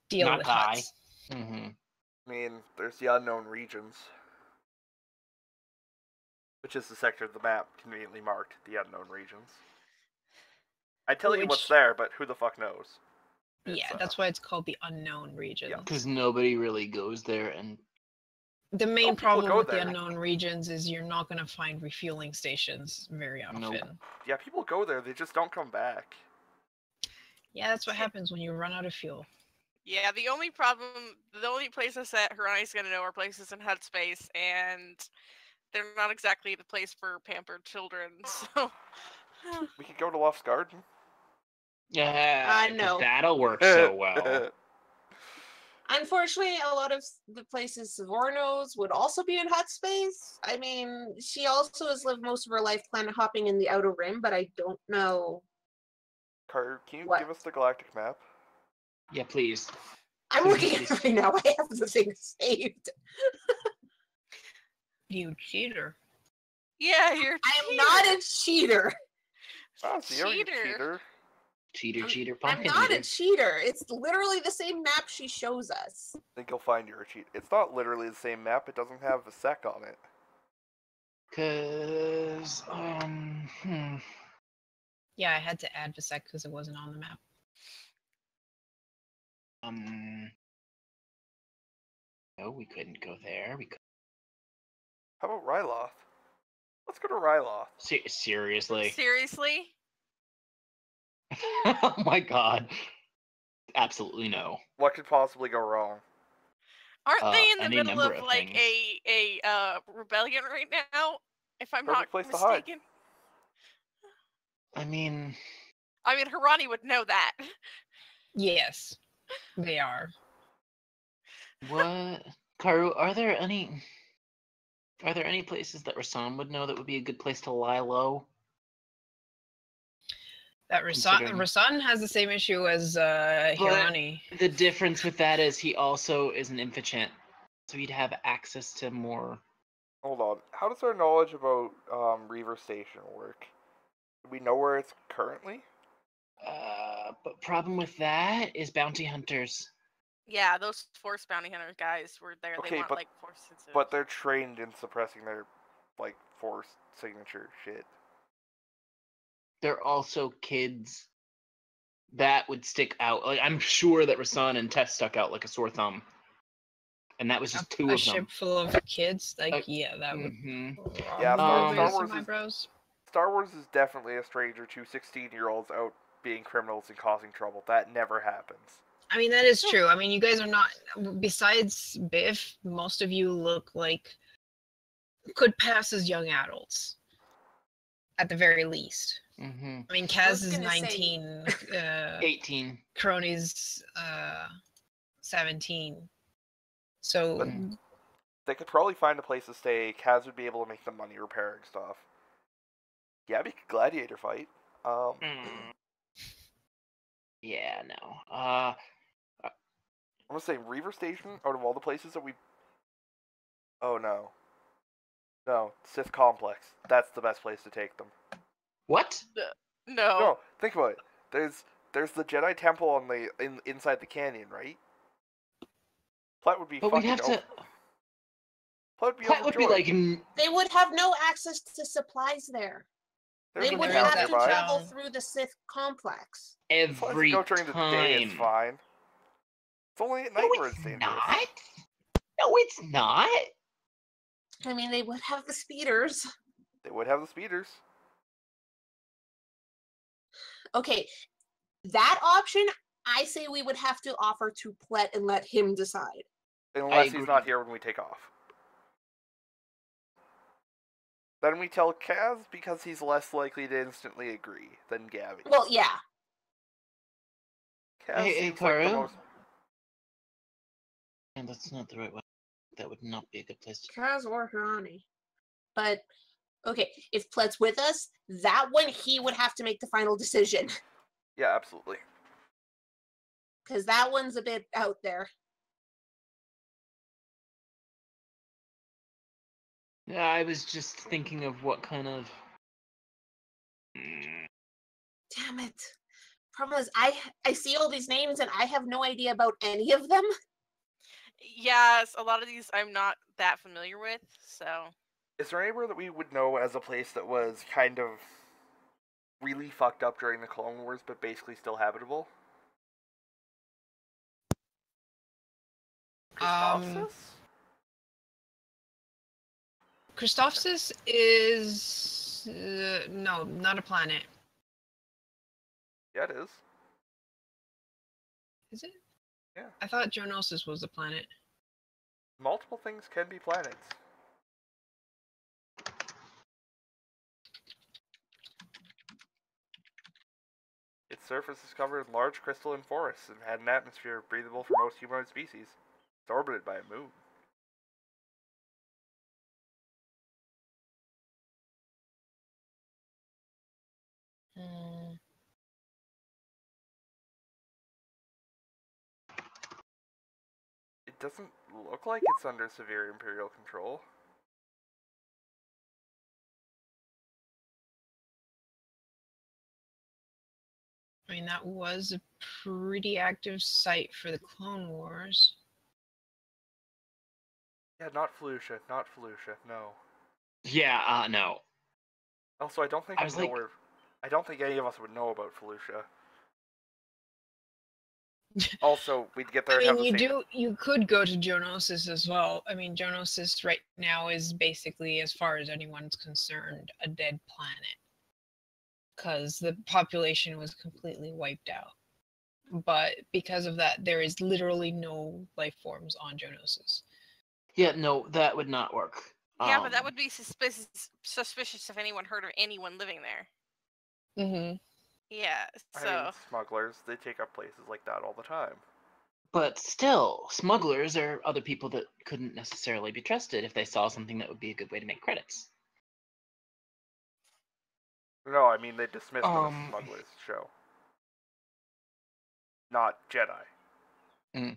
deal with Huts. Mm-hmm. I mean, there's the unknown regions, which is the sector of the map conveniently marked the unknown regions. I tell you what's there, but who the fuck knows? That's why it's called the unknown regions. Because nobody really goes there, and the main problem with the unknown regions is you're not going to find refueling stations very often. Nope. Yeah, people go there, they just don't come back. Yeah, that's what happens when you run out of fuel. Yeah, the only places that Harani's gonna know are places in Hut Space, and they're not exactly the place for pampered children, so... We could go to Loft's Garden. I know. That'll work so well. Unfortunately, a lot of the places Savor knows would also be in Hut Space. I mean, she also has lived most of her life planet hopping in the Outer Rim, but I don't know. Carter, can you What? give us the galactic map? Yeah, please. I'm looking at it right now. I have the thing saved. You cheater. Yeah, you're a I am not a cheater. Oh, Zero, you cheater. Cheater, I'm not a cheater. It's literally the same map she shows us. I think you'll find you're a cheat. It's not literally the same map. It doesn't have a sec on it. Cause, Yeah, I had to add Visek because it wasn't on the map. No, we couldn't go there. We could. How about Ryloth? Let's go to Ryloth. Seriously? Seriously? Oh my god. Absolutely no. What could possibly go wrong? Aren't they in the any middle number of of like things. a rebellion right now? If I'm Perfect not place to hide. mistaken. I mean, Harani would know that. Yes, they are. what? Karu, are there any places that Rasan would know that would be a good place to lie low? That Rasan has the same issue as Hirani. The difference with that is he also is an infant, so he'd have access to more. Hold on. How does our knowledge about Reaver Station work? Do we know where it's currently? But problem with that is bounty hunters. Yeah, those Force bounty hunter guys were there. Okay, they want but- like Force sensitive. But they're trained in suppressing their, like, force signature shit. They're also kids that would stick out. Like, I'm sure that Rasan and Tess stuck out like a sore thumb. And that was just two A of ship them. full of kids, like Yeah, that would. Yeah, Star raise Wars some is- eyebrows. Star Wars is definitely a stranger to 16-year-olds out being criminals and causing trouble. That never happens. I mean, that is true. I mean, you guys are not. Besides Biff, most of you look like could pass as young adults, at the very least. Mm-hmm. I mean, I Kaz was is gonna say- 19. 18. Crony's 17. So But- They could probably find a place to stay. Kaz would be able to make the money repairing stuff. Yeah, we could gladiator fight. Yeah, no. I'm gonna say Reaver Station, out of all the places that we... Oh, no. No, Sith Complex. That's the best place to take them. What? No. No, think about it. There's the Jedi Temple on the inside the canyon, right? Plet would be But fucking we'd have to. Plet would be Plet would be overjoyed. like They would have no access to supplies there. There's They a would town have to nearby. travel through the Sith complex. As long as every you go during the day, it's time. fine. It's only at night No, where it's it's dangerous. not. No, it's not. I mean, they would have the speeders. They would have the speeders. Okay, that option, I say we would have to offer to Plet and let him decide. Unless he's agree. not here when we take off. Then we tell Kaz because he's less likely to instantly agree than Gabby. Well, yeah. Kaz Hey, seems like the Karu? most... And that's not the right way. That would not be a good place to. Kaz or Hirani. But, okay, if Plet's with us, that one he would have to make the final decision. Yeah, absolutely. Because that one's a bit out there. Yeah, I was just thinking of what kind of. Damn it. Problem is, I see all these names and I have no idea about any of them. Yes, a lot of these I'm not that familiar with, so... Is there anywhere that we would know as a place that was kind of really fucked up during the Clone Wars, but basically still habitable? Christophsis? Christophsis is no, not a planet. Yeah, it is. Is it? Yeah. I thought Geonosis was a planet. Multiple things can be planets. Its surface is covered in large crystalline forests and had an atmosphere breathable for most humanoid species. It's orbited by a moon. It doesn't look like it's under severe Imperial control. I mean, that was a pretty active site for the Clone Wars. Yeah, not Felucia, no. Yeah, no. Also, I don't think I don't think any of us would know about Felucia. Also, we'd get there. I and mean, have the same... you could go to Geonosis as well. I mean, Geonosis right now is basically, as far as anyone's concerned, a dead planet, because the population was completely wiped out. But because of that, there is literally no life forms on Geonosis. Yeah, no, that would not work. Yeah, but that would be suspicious if anyone heard of anyone living there. Mm-hmm. Yeah, so... I mean, smugglers, they take up places like that all the time. But still, smugglers are other people that couldn't necessarily be trusted if they saw something that would be a good way to make credits. No, I mean, they dismiss them as smugglers, show. Not Jedi.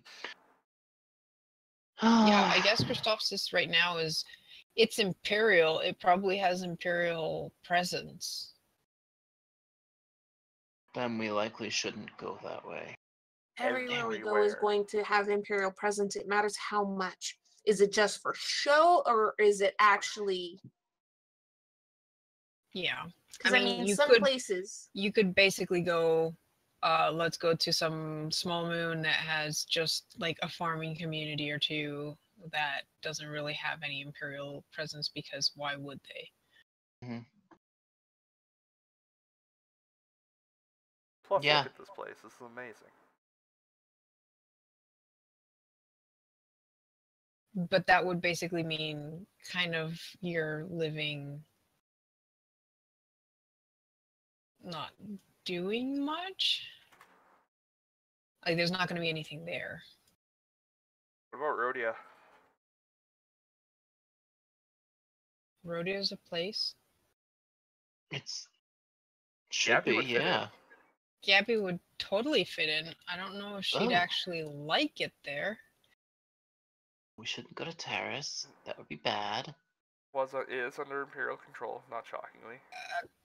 Yeah, I guess Christophsis right now it's Imperial. It probably has Imperial presence. Then we likely shouldn't go that way. Everywhere we go is going to have Imperial presence. It matters how much. Is it just for show, or is it actually... Yeah. Because I mean, some places... You could basically go, let's go to some small moon that has just like a farming community or two that doesn't really have any Imperial presence, because why would they? Mm-hmm. Plus, look at this place. This is amazing. But that would basically mean kind of you're living not doing much. Like, there's not going to be anything there. What about Rhodia? Rhodia's a place? Should be, yeah. Gabby would totally fit in. I don't know if she'd actually like it there. We shouldn't go to Terrace. That would be bad. Is under Imperial control, not shockingly.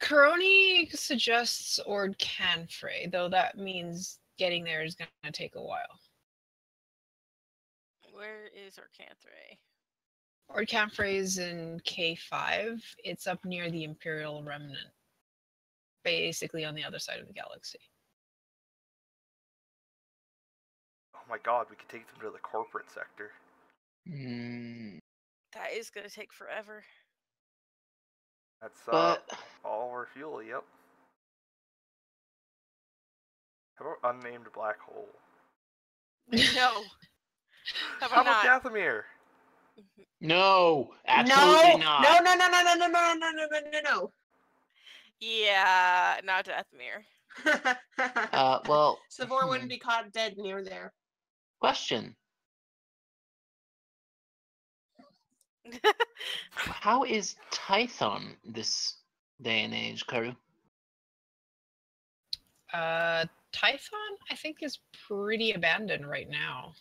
Karoni suggests Ord Canfrey, though that means getting there is going to take a while. Where is Orcanthray? Ord Canfrey is in K5. It's up near the Imperial Remnant. Basically on the other side of the galaxy. Oh my god, we could take them to the corporate sector. That is going to take forever. That's all our fuel, yep. How about unnamed black hole? No. How about Dathomir? No, absolutely not. No. Yeah, not Dathomir. Well, Savor wouldn't be caught dead near there. Question. How is Tython this day and age, Karu? Tython, I think, is pretty abandoned right now.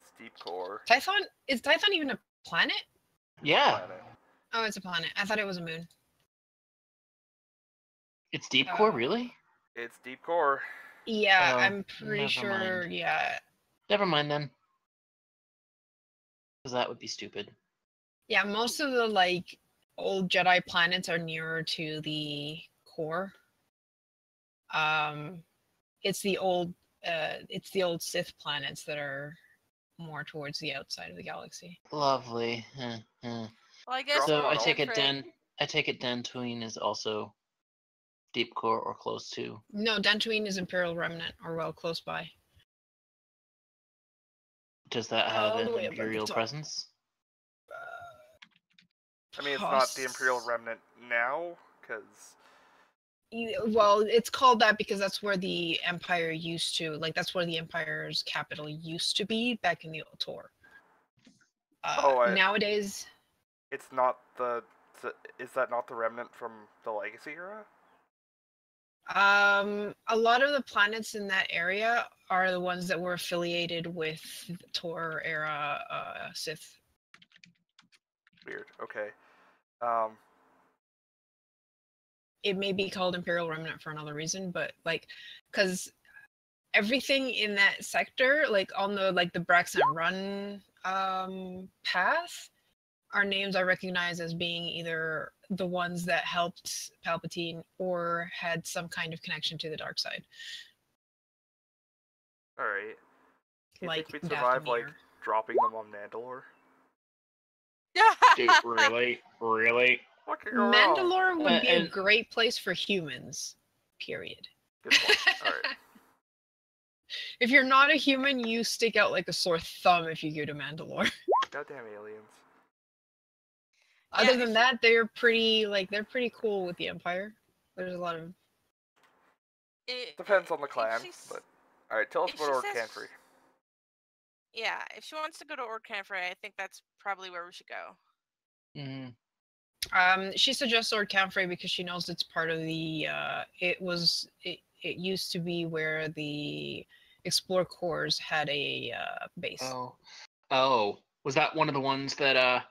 It's deep core. Is Tython even a planet? Yeah. Oh, it's a planet. I thought it was a moon. It's deep core, really? It's deep core. Yeah, I'm pretty sure. Mind. Yeah. Never mind then. Because that would be stupid. Yeah, most of the old Jedi planets are nearer to the core. It's the old Sith planets that are more towards the outside of the galaxy. Lovely. Well, I guess so. I take it Dantooine is also deep core or close to. No, Dantooine is Imperial Remnant, or close by. Does that have All the an way up at the Imperial top. presence? I mean, it's not the Imperial Remnant now, because... Well, it's called that because that's where the Empire used to, like, that's where the Empire's capital used to be back in the old tour. Nowadays... It's not the... Is that not the Remnant from the Legacy era? A lot of the planets in that area are the ones that were affiliated with Tor era Sith. Weird. Okay. It may be called Imperial Remnant for another reason, but like, because everything in that sector, like on the Braxton Run path, are names I recognize as being either the ones that helped Palpatine or had some kind of connection to the dark side. All right. Do you Like think we'd survive, Dathomir. like, dropping them on Mandalore? Dude, really? Really? What could go wrong? Mandalore would be a great place for humans, period. Good point. All right. If you're not a human, you stick out like a sore thumb if you go to Mandalore. Goddamn aliens. Other than that, they're pretty cool with the Empire. There's a lot of... Depends on the clan, but... Alright, tell us about Ord Canfrey. Yeah, if she wants to go to Ord Canfrey, I think that's probably where we should go. Mm-hmm. She suggests Ord Canfrey because she knows it's part of the... It used to be where the Explore Corps had a base. Oh. Was that one of the ones that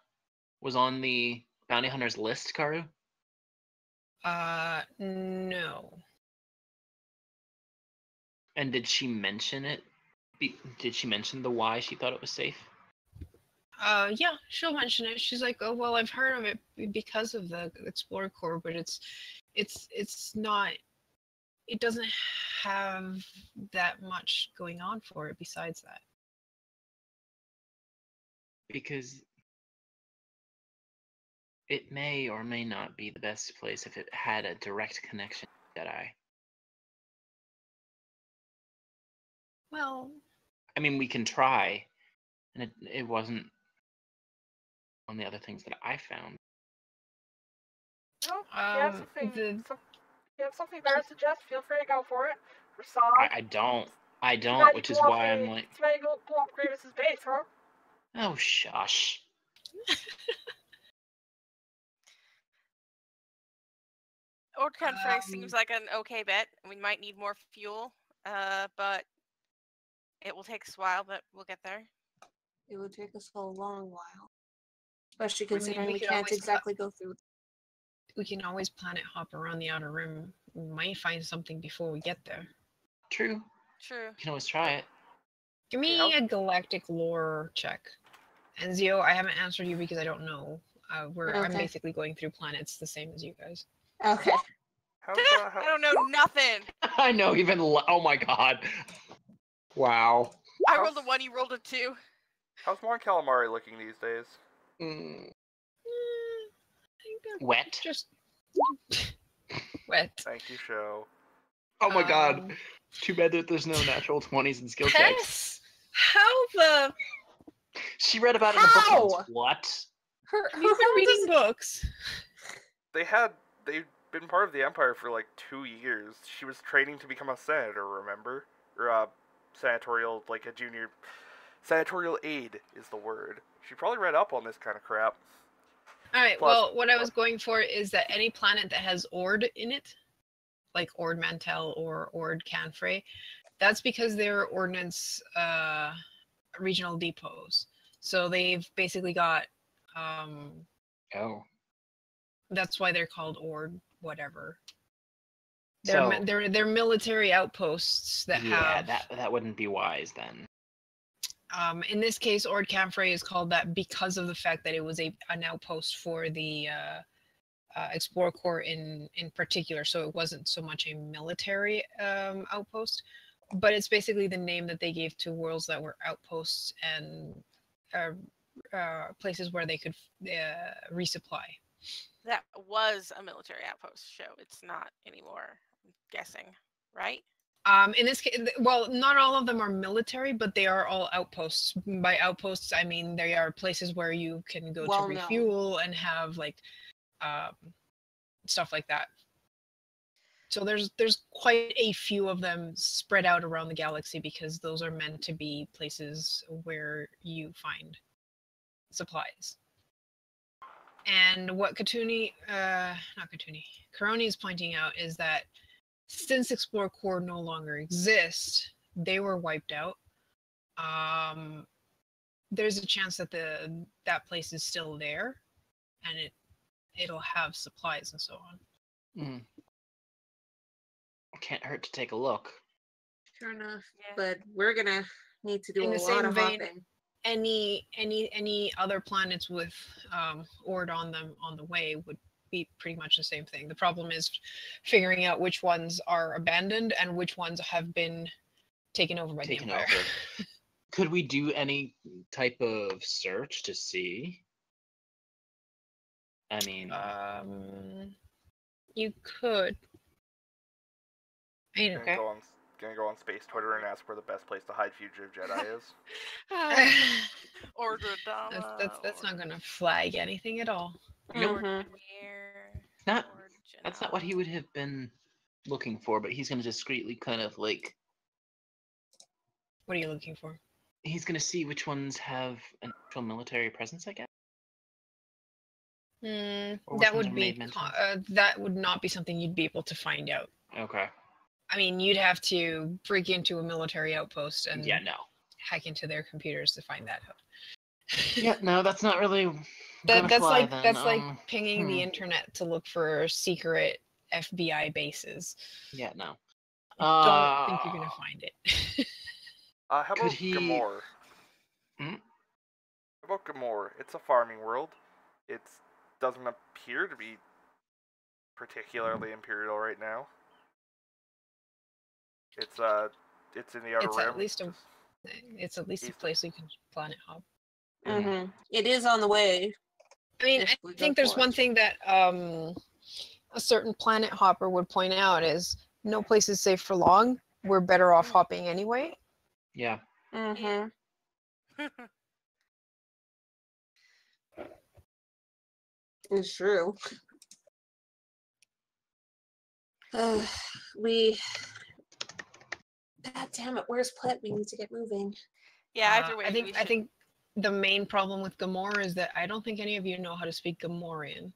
was on the bounty hunters list, Karu? No. And did she mention it? Did she mention the why she thought it was safe? Yeah, she'll mention it. She's like, oh, well, I've heard of it because of the Explorer Corps, but it's not, it doesn't have that much going on for it besides that. Because it may or may not be the best place if it had a direct connection to Jedi. Well, I mean, we can try, and it wasn't one of the other things that I found. Well, if you have something better to suggest, feel free to go for it. Rasad. I don't, which is why I'm like... That's why you go blow up Grievous' base, huh? Oh, shush. Ord Canfrey seems like an okay bet. We might need more fuel, but it will take us a while, but we'll get there. It would take us a long while. Especially considering we can't always exactly go through. We can always planet hop around the Outer Rim. We might find something before we get there. True. True. You can always try it. Give me a galactic lore check. And Zio, I haven't answered you because I don't know. I'm basically going through planets the same as you guys. Okay. I don't know nothing. I know, even... Oh my god. Wow. I rolled a 1, you rolled a 2. How's Mon Calamari looking these days? Wet? Just wet. Thank you, show. Oh my god. Too bad that there's no natural 20s and skill checks. Tess! How the... She read about it in the book once. What? You've been reading books. They've been part of the Empire for like 2 years. She was training to become a senator, remember? Or senatorial, like a junior... Senatorial aide is the word. She probably read up on this kind of crap. Alright, well, what I was going for is that any planet that has Ord in it, like Ord Mantell or Ord Canfrey, that's because they're ordnance regional depots. So they've basically got... That's why they're called Ord whatever. They're military outposts that have... Yeah, that wouldn't be wise then. In this case, Ord Canfrey is called that because of the fact that it was an outpost for the Explorer Corps in particular, so it wasn't so much a military outpost, but it's basically the name that they gave to worlds that were outposts and places where they could resupply. That was a military outpost show. It's not anymore, I'm guessing, right? In this case, well, not all of them are military, but they are all outposts. By outposts, I mean they are places where you can go to refuel and have like stuff like that. So there's quite a few of them spread out around the galaxy because those are meant to be places where you find supplies. And what Karoni is pointing out is that since Explore Core no longer exists, they were wiped out. There's a chance that that place is still there, and it'll have supplies and so on. Mm. Can't hurt to take a look. Sure enough, but we're gonna need to do a lot of hopping. Any other planets with Ord on them on the way would be pretty much the same thing. The problem is figuring out which ones are abandoned and which ones have been taken over by the Empire. Could we do any type of search to see? I mean, you could. I mean, okay. Gonna go on space Twitter and ask where the best place to hide fugitive Jedi is. Order Dama. That's not gonna flag anything at all. That's not what he would have been looking for, but he's gonna discreetly kind of like. What are you looking for? He's gonna see which ones have an actual military presence, I guess. That would not be something you'd be able to find out. Okay. I mean, you'd have to break into a military outpost and hack into their computers to find that out. Yeah, no, that's not really. That's like pinging the internet to look for secret FBI bases. Yeah, no. Don't think you're gonna find it. How about Gamor? How about Gamor? It's a farming world. It doesn't appear to be particularly imperial right now. It's in the outer rim. It's at least a place you can planet hop. Mm-hmm. It is on the way. I mean, I think there's one thing that a certain planet hopper would point out is no place is safe for long. We're better off hopping anyway. Yeah. Mm-hmm. It's true. God damn it! Where's Plet? We need to get moving. Yeah, either way. I think the main problem with Gamor is that I don't think any of you know how to speak Gamorrean.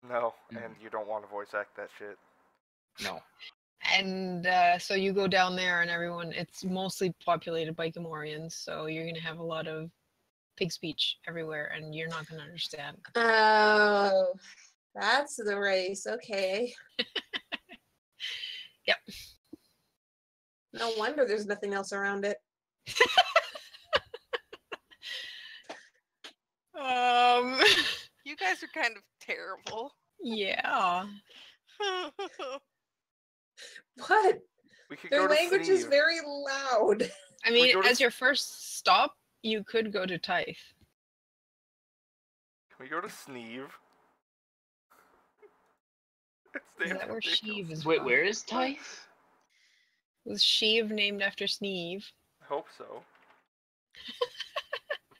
No, and you don't want to voice act that shit. No. And so you go down there, and it's mostly populated by Gamorreans, so you're gonna have a lot of pig speech everywhere, and you're not gonna understand. Oh, that's the race. Okay. Yep. No wonder there's nothing else around it. You guys are kind of terrible. Yeah. What? Their language is Sneeve. very loud. I mean, as your first stop, you could go to Tithe. Can we go to Sneeve? Is that where Sheev is Wait, from? where is Tithe? Was Sheev named after Sneeve? I hope so.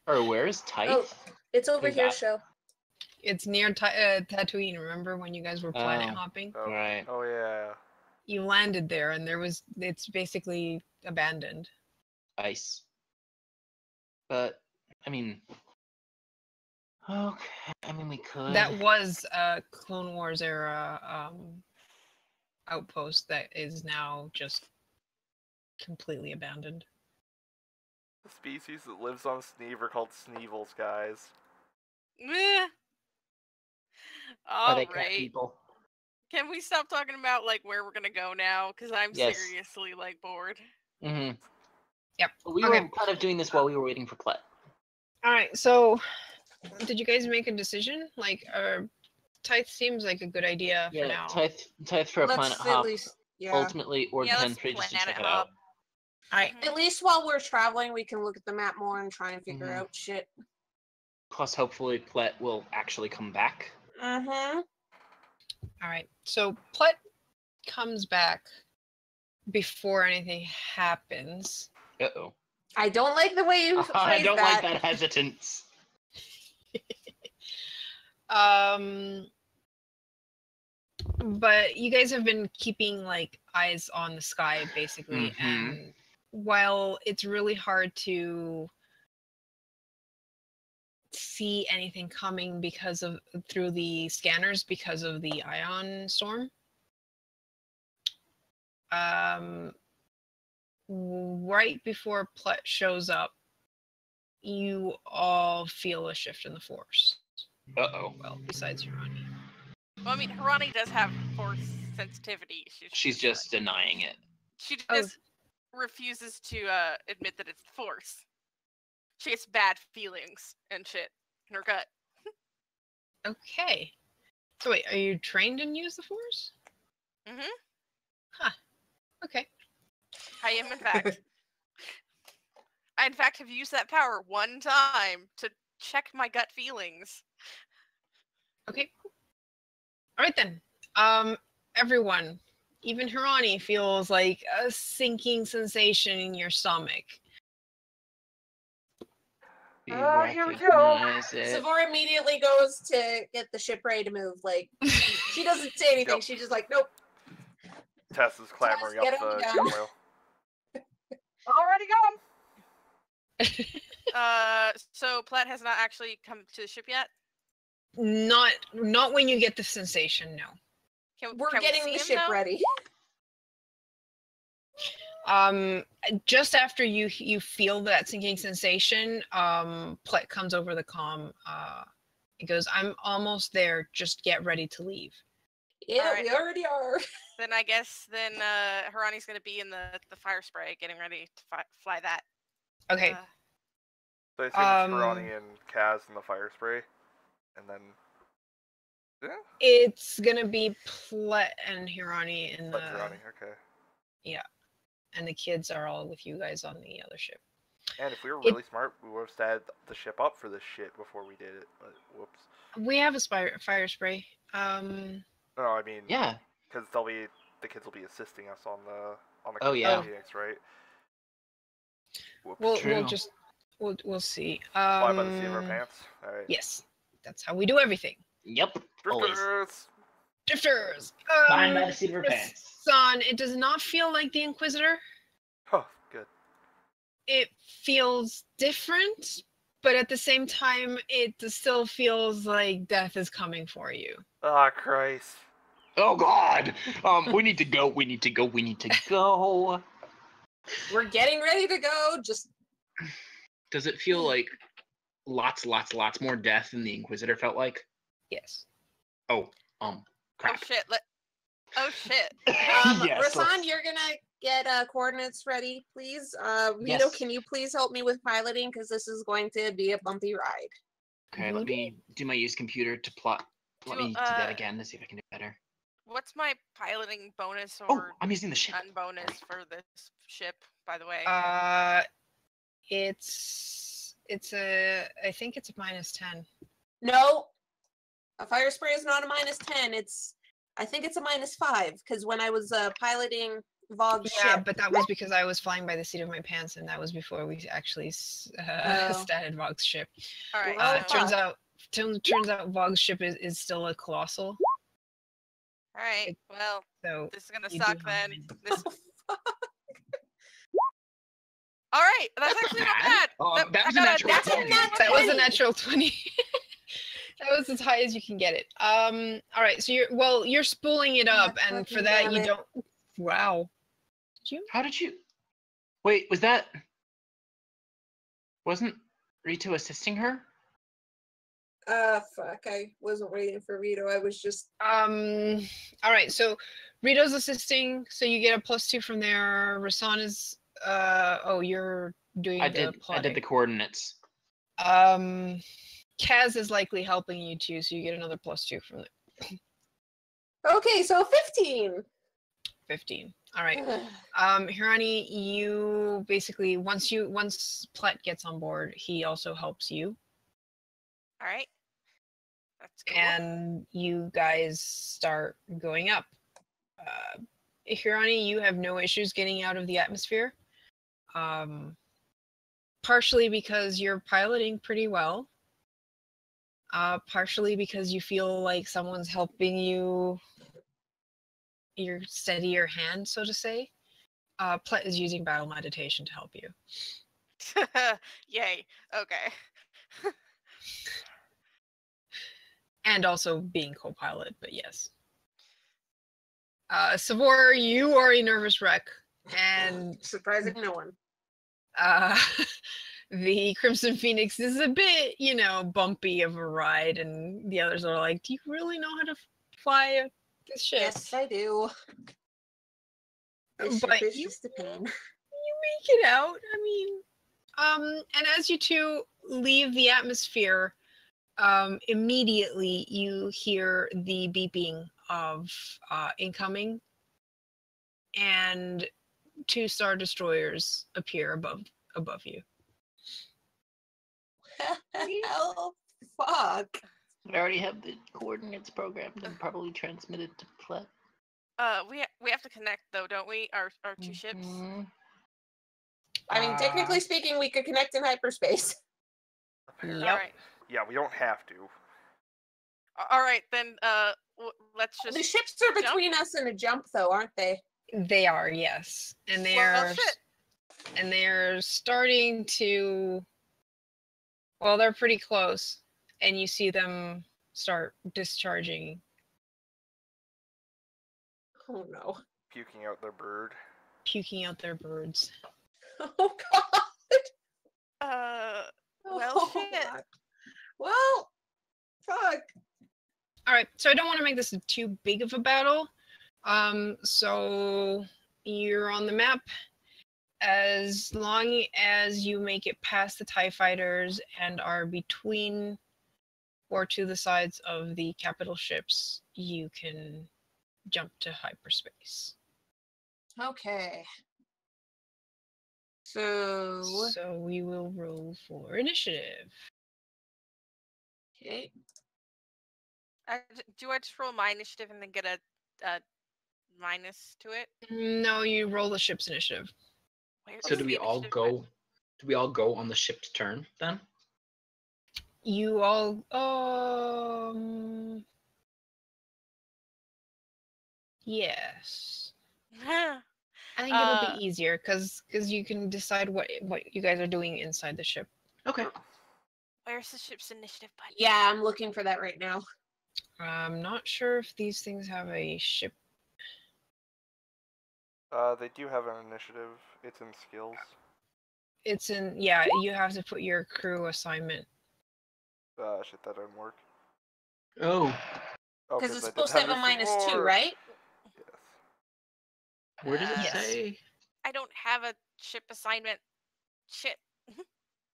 Or where is Tithe? Oh, it's over here, show. It's near Tatooine. Remember when you guys were planet hopping? Oh, right. Oh yeah. You landed there, and it's basically abandoned. Ice. But I mean, okay. I mean, we could. That was a Clone Wars era outpost that is now just completely abandoned. The species that lives on Sneeve are called Sneevils, guys. Are they cat Alright. people? Can we stop talking about like where we're gonna go now? Because I'm seriously like bored. Mm-hmm. Yep. We were kind of doing this while we were waiting for Plet. All right. So, did you guys make a decision? Like, Tithe seems like a good idea for now. Tithe for a planet hop. Ultimately, or let's 10-3 just to planet check it hop. out. All right. At least while we're traveling, we can look at the map more and try and figure out shit. Plus, hopefully, Plet will actually come back. Mm-hmm. All right. So Plet comes back before anything happens. Uh-oh. I don't like the way you I phrased don't that. like that hesitance. But you guys have been keeping like eyes on the sky basically, and while it's really hard to see anything coming because of through the scanners because of the ion storm, right before Plet shows up, you all feel a shift in the force. Uh-oh. Well, besides Hirani. Well, I mean, Hirani does have force sensitivity. She's just denying it. She just refuses to admit that it's the force. She gets bad feelings and shit in her gut. Okay. So wait, are you trained in use the force? Mm-hmm. Huh. Okay. I am, in fact. I, in fact, have used that power one time to check my gut feelings. Okay. All right then. Everyone, even Hirani feels like a sinking sensation in your stomach. Here we go. Savor immediately goes to get the ship ready to move. Like, she doesn't say anything. Yep. She's just like, nope. Tess is clambering Get up on the the gun. gunwale. Already going. So Platt has not actually come to the ship yet? Not when you get the sensation, no. We're can getting we the see ship him, though? ready. Just after you feel that sinking sensation, Plet comes over the comm. It goes, "I'm almost there. Just get ready to leave." Yeah, Alright. we already are. Then I guess Hirani's going to be in the fire spray, getting ready to fly that. Okay. So I assume it's Hirani and Kaz in the fire spray, and then It's gonna be Plet and Hirani in the. Hirani, okay. Yeah, and the kids are all with you guys on the other ship. And if we were really smart, we would have set the ship up for this shit before we did it. But whoops. We have a fire spray. No, I mean, Yeah. because the kids will be assisting us on the Oh, yeah. Phoenix, right? Whoops. We'll see. Fly by the seat of our pants. All right. Yes, that's how we do everything. Yep. Always. Drifters. Flying by the seat of our pants. Son, it does not feel like the Inquisitor. Oh, good. It feels different, but at the same time, it still feels like death is coming for you. Ah, Christ. Oh God. We need to go. We need to go. We need to go. We're getting ready to go. Just. Does it feel like lots more death than the Inquisitor felt like? Yes. Oh, crap. Oh shit. Yes, Rasan, you're gonna get coordinates ready, please. Vito, Yes. can you please help me with piloting? Because this is going to be a bumpy ride. Okay, let me do my use computer to plot. Let me do that again to see if I can do better. What's my piloting bonus Oh, or I'm using the ship. unbonus for this ship, by the way? I think it's a -10. No, a fire spray is not a -10. I think it's a -5 because when I was piloting Vogg's ship. But that was because I was flying by the seat of my pants, and that was before we actually statted Vogg's ship. All right. Turns out Vogg's ship is still a colossal. All right. Well, so this is gonna suck then. All right, that's actually not bad. That was a natural 20. That was a natural 20. That was as high as you can get it. All right, so you're spooling it up, and for that you don't. Wow. Did you? How did you? Wait, wasn't Rito assisting her? Fuck, I wasn't waiting for Rito. I was just. All right, so Rito's assisting, so you get a +2 from there. Rasan is. You're doing the plotting. I did the coordinates. Kaz is likely helping you too, so you get another +2 from there. Okay, so 15. 15. All right. Hirani, you basically once Plet gets on board, he also helps you. All right. That's cool. And you guys start going up. Hirani, you have no issues getting out of the atmosphere. Partially because you're piloting pretty well. Partially because you feel like someone's helping you. You're steady your hand, so to say. Plet is using battle meditation to help you. Yay. Okay. And also being co-pilot, but yes. Savor, you are a nervous wreck, and surprising no one. The Crimson Phoenix is a bit, bumpy of a ride, and the others are like, "Do you really know how to fly this ship?" Yes, I do. This But ship is you just a pain. make it out. I mean, and as you two leave the atmosphere, immediately you hear the beeping of incoming, and 2 Star Destroyers appear above you. Oh, fuck. I already have the coordinates programmed and probably transmitted to Plet. We have to connect though, don't we? Our 2 ships. I mean, technically speaking, we could connect in hyperspace. Yep. All right. Yeah, we don't have to. All right, then. Let's just. The ships are between us and a jump, though, aren't they? They are, yes, and they're starting to. Well, they're pretty close, and you see them start discharging. Oh no! Puking out their bird. Puking out their birds. Oh god! Well, shit. God. Well, fuck. All right, so I don't want to make this too big of a battle. So you're on the map. As long as you make it past the TIE fighters and are between or to the sides of the capital ships, you can jump to hyperspace. Okay. So we will roll for initiative. Okay. Do I just roll my initiative and then get a minus to it? No, you roll the ship's initiative. So do we all go? Do we all go on the ship's turn then? You all yes. I think it'll be easier because you can decide what you guys are doing inside the ship. Okay. Where's the ship's initiative button? Yeah, I'm looking for that right now. I'm not sure if these things have a ship. They do have an initiative. It's in skills. It's in, you have to put your crew assignment. Shit, that didn't work. Oh. Because it's supposed to have a -2, right? Yes. Where does it say? I don't have a ship assignment. Shit.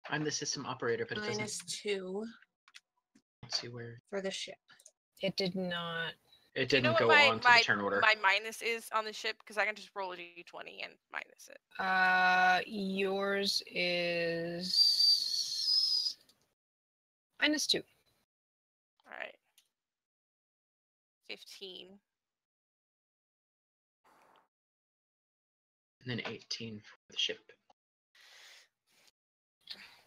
I'm the system operator, but it doesn't. -2. Let's see where. For the ship. It did not. It didn't go on to the turn order. My minus is on the ship because I can just roll a d20 and minus it. Yours is -2. All right. 15. And then 18 for the ship.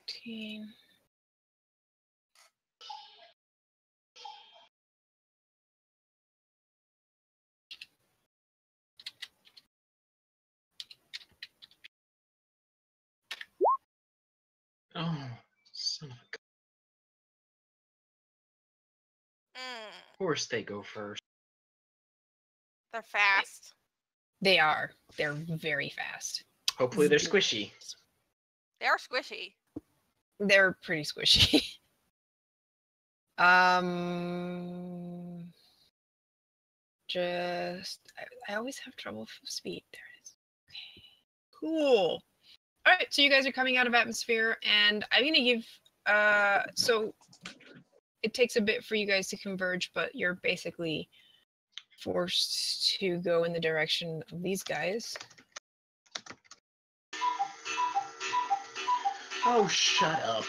18. Oh, son of a gun. Of course they go first. They're fast. They are. They're very fast. Hopefully they're squishy. They are squishy. They're pretty squishy. I always have trouble with speed. There it is. Okay. Cool. All right, so you guys are coming out of atmosphere, and I'm gonna give. So it takes a bit for you guys to converge, but you're basically forced to go in the direction of these guys. Oh, shut up.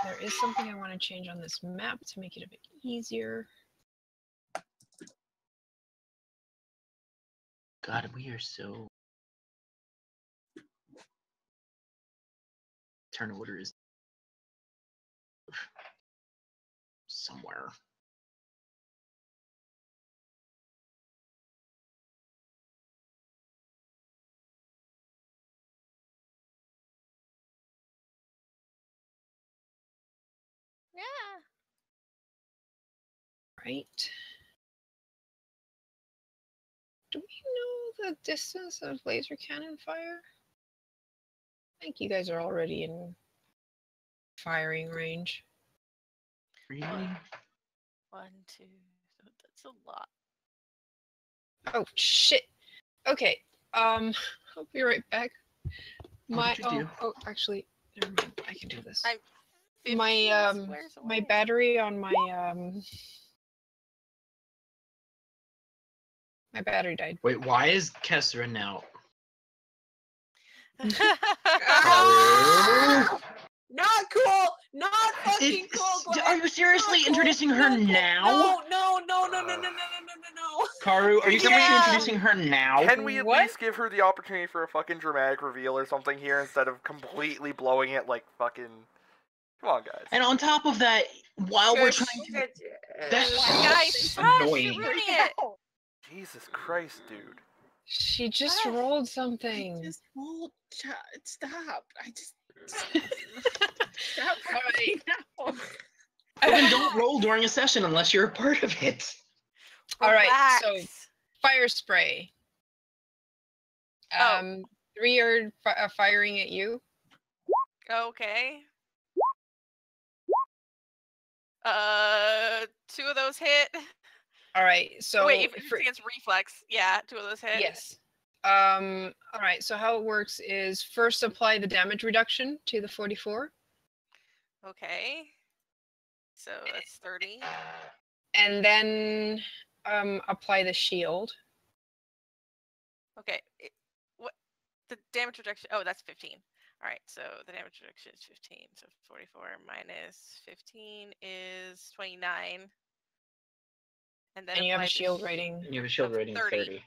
There is something I want to change on this map to make it a bit easier. God, we are so. Turn order is somewhere. Yeah. Right. Do we know the distance of laser cannon fire? I think you guys are already in firing range. Really? 1, 2. That's a lot. Oh shit. Okay. I'll be right back. What did you do? Oh, actually, never mind. I can do this. I'm 15 My squares my away. battery on my battery died. Wait, why is Kessra now? Ah! Not cool! Not fucking cool, Glenn! Are you seriously Not cool, introducing her not cool. now? No. Karu, are you seriously Yeah. introducing her now? Can we at What? least give her the opportunity for a fucking dramatic reveal or something here instead of completely blowing it like fucking... Come on, guys. And on top of that, while we're trying to... That's Guys, so hush, annoying. you're ruining it. Jesus Christ, dude. She just rolled something. Just roll. Stop. I just. All right. Now. Well, then don't roll during a session unless you're a part of it. All right, so Relax. fire spray. Oh. 3 are firing at you. Okay. 2 of those hit. All right, so Wait, if it's against reflex, yeah, 2 of those hit. yes. All right, so how it works is first apply the damage reduction to the 44, Okay. So that's 30. and then apply the shield. Okay. What the damage reduction? Oh, that's 15. All right. So the damage reduction is 15. So 44 minus 15 is 29. And then And you have a apply the shield rating. You have a shield of rating of 30. 30.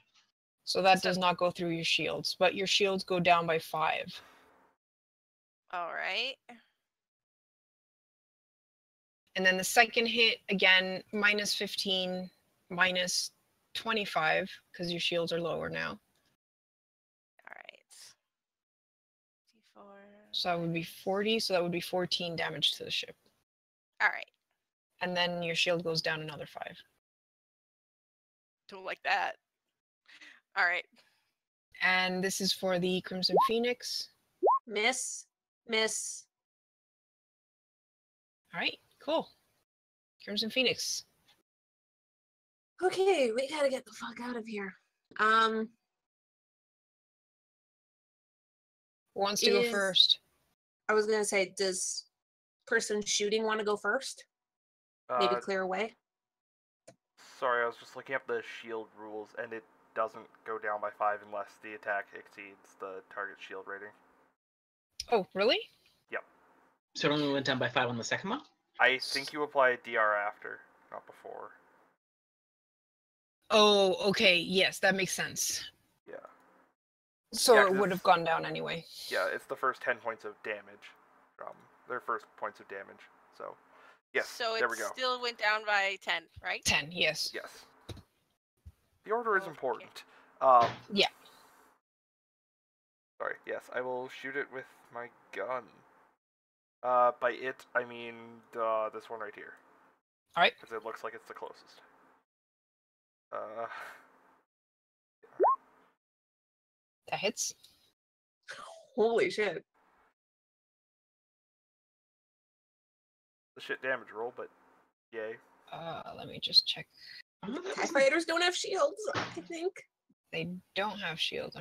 So that So- does not go through your shields, but your shields go down by 5. All right. And then the second hit, again, minus 15, minus 25, because your shields are lower now. All right. D4. So that would be 40, so that would be 14 damage to the ship. All right. And then your shield goes down another 5. Don't like that. All right. And this is for the Crimson Phoenix. Miss. All right, cool. Crimson Phoenix. Okay, we gotta get the fuck out of here. Who wants to go first? I was gonna say, does person shooting want to go first? Maybe clear away? Sorry, I was just looking up the shield rules, and it doesn't go down by 5 unless the attack exceeds the target shield rating. Oh, really? Yep. So it only went down by 5 on the second one? I think you apply a DR after, not before. Oh, okay. Yes, that makes sense. Yeah. So Yeah, it 'cause would have it's- gone down anyway. Yeah, it's the first 10 points of damage. Their first points of damage. So, yes, So there it we go. still went down by 10, right? 10, yes. Yes. The order is Okay. important. Yeah. Sorry, yes, I will shoot it with my gun. By it, I mean this one right here. Alright. Because it looks like it's the closest. That hits. Holy shit. The shit damage roll, but yay. Let me just check. TIE fighters don't have shields, I think. They don't have shields.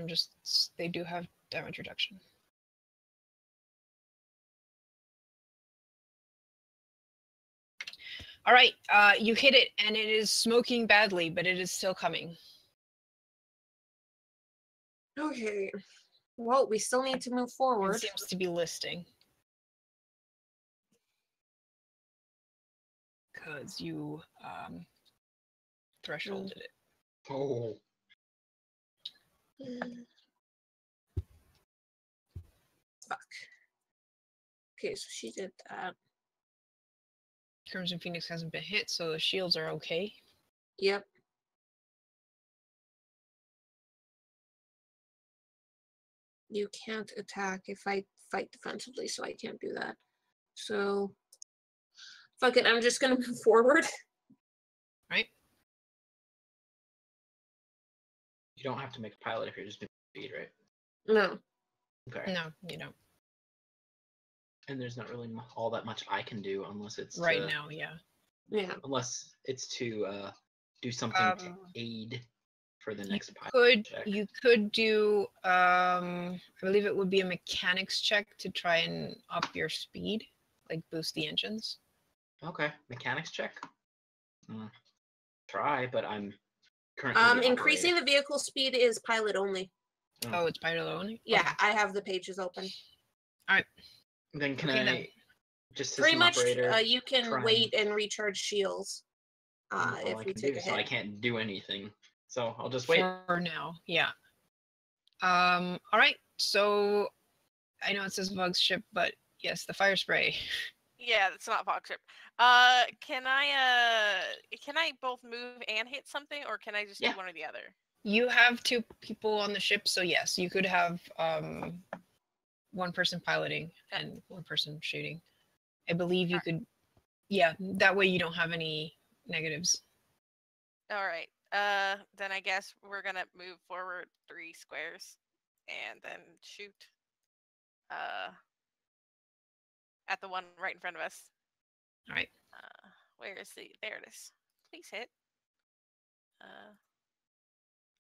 They do have damage reduction. All right, you hit it, and it is smoking badly, but it is still coming. Okay. Well, we still need to move It forward. seems to be listing. Because you thresholded it. Oh. Fuck. Okay, so she did that. Crimson Phoenix hasn't been hit, so the shields are okay. Yep. You can't attack if I fight defensively, so I can't do that. So, fuck it, I'm just gonna move forward. Right? You don't have to make a pilot if you're just doing speed, right? No. Okay. No, you don't. And there's not really all that much I can do unless it's Right now, yeah. Yeah. Unless it's to do something to aid for the next pilot check. You could do I believe it would be a mechanics check to try and up your speed, like boost the engines. Okay, mechanics check. Try, but I'm currently the increasing operator. the vehicle speed is pilot only. Oh, it's pilot only? Yeah, Okay. I have the pages open. Alright. Then can Okay, I then. just Pretty system much, operator? you can wait and recharge shields if we take a hit. So I can't do anything. So I'll just wait. For now, yeah. Alright, so I know it says Vox ship, but yes, the fire spray. Yeah, it's not Vox ship. Can I both move and hit something, or can I just do one or the other? You have 2 people on the ship, so yes, you could have 1 person piloting and 1 person shooting. I believe you could, yeah, that way you don't have any negatives. All right. Then I guess we're gonna move forward 3 squares, and then shoot. At the one right in front of us. All right. Where is the? There it is. Please hit.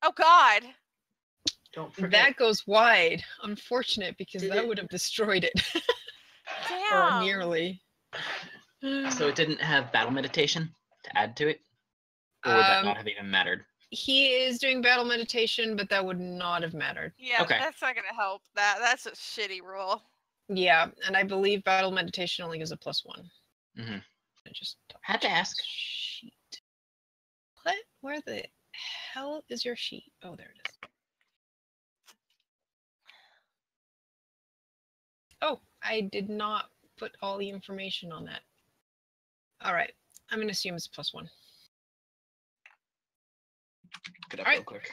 Oh God! Don't forget. That goes wide. Unfortunate, because that would have destroyed it. Damn. Or nearly. So it didn't have battle meditation to add to it? Or would that not have even mattered? He is doing battle meditation, but that would not have mattered. Yeah, that's not gonna help. That's a shitty rule. Yeah, and I believe battle meditation only gives a +1. Mm-hmm. I just had to ask. Sheet. What? Where the hell is your sheet? Oh, there it is. Oh, I did not put all the information on that. All right, I'm gonna assume it's +1. Get up real quick.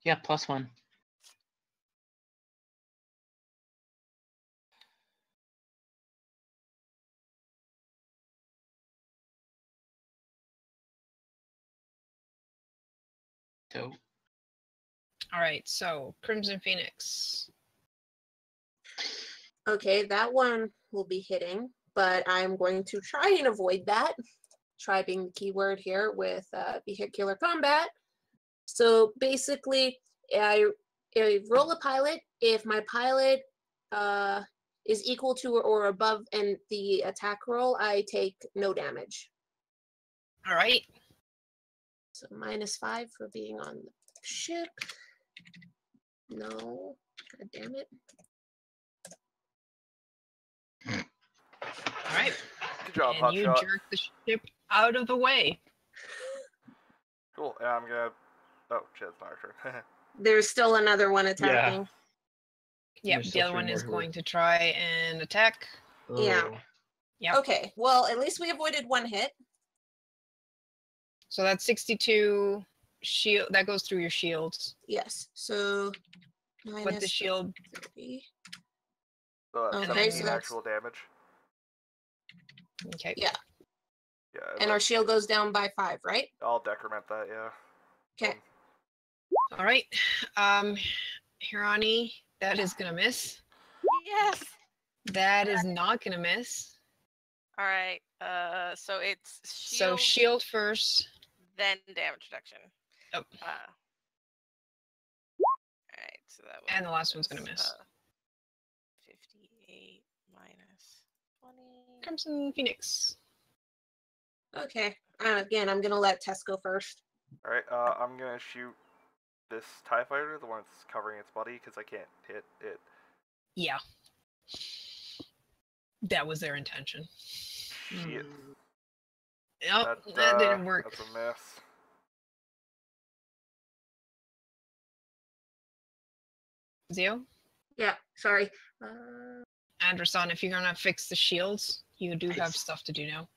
Yeah, +1. Dope. All right, so Crimson Phoenix. Okay, that one will be hitting, but I'm going to try and avoid that. Try being the keyword here with vehicular combat. So basically, I roll a pilot. If my pilot is equal to or above in the attack roll, I take no damage. All right. So -5 for being on the ship. No. God damn it. All right. Good job, and you Hotshot. jerk the ship out of the way. Cool. Yeah, I'm gonna. Oh shit, it's not our turn. There's still another one attacking. Yeah, the other one is going to try and attack. Yeah. Yeah. Okay. Well, at least we avoided 1 hit. So that's 62 shield. That goes through your shields. Yes. So With the shield. 30. So that's Okay, 17 actual damage. Okay. Yeah. Yeah. And our shield goes down by 5, right? I'll decrement that. Yeah. Okay. All right. Hirani, that is gonna miss. Yes. That is not gonna miss. All right. So it's shield. So shield first. Then damage reduction. Oh. All right. So that was. And the last one's gonna miss. 58 minus 20. Crimson Phoenix. Okay. Again, I'm gonna let Tess go first. All right. I'm gonna shoot this TIE fighter, the one that's covering its body, because I can't hit it. Yeah. that was their intention. Shit. Nope, that didn't work. That's a mess. Zio? Yeah, sorry. Anderson, if you're gonna fix the shields, you do have stuff to do now.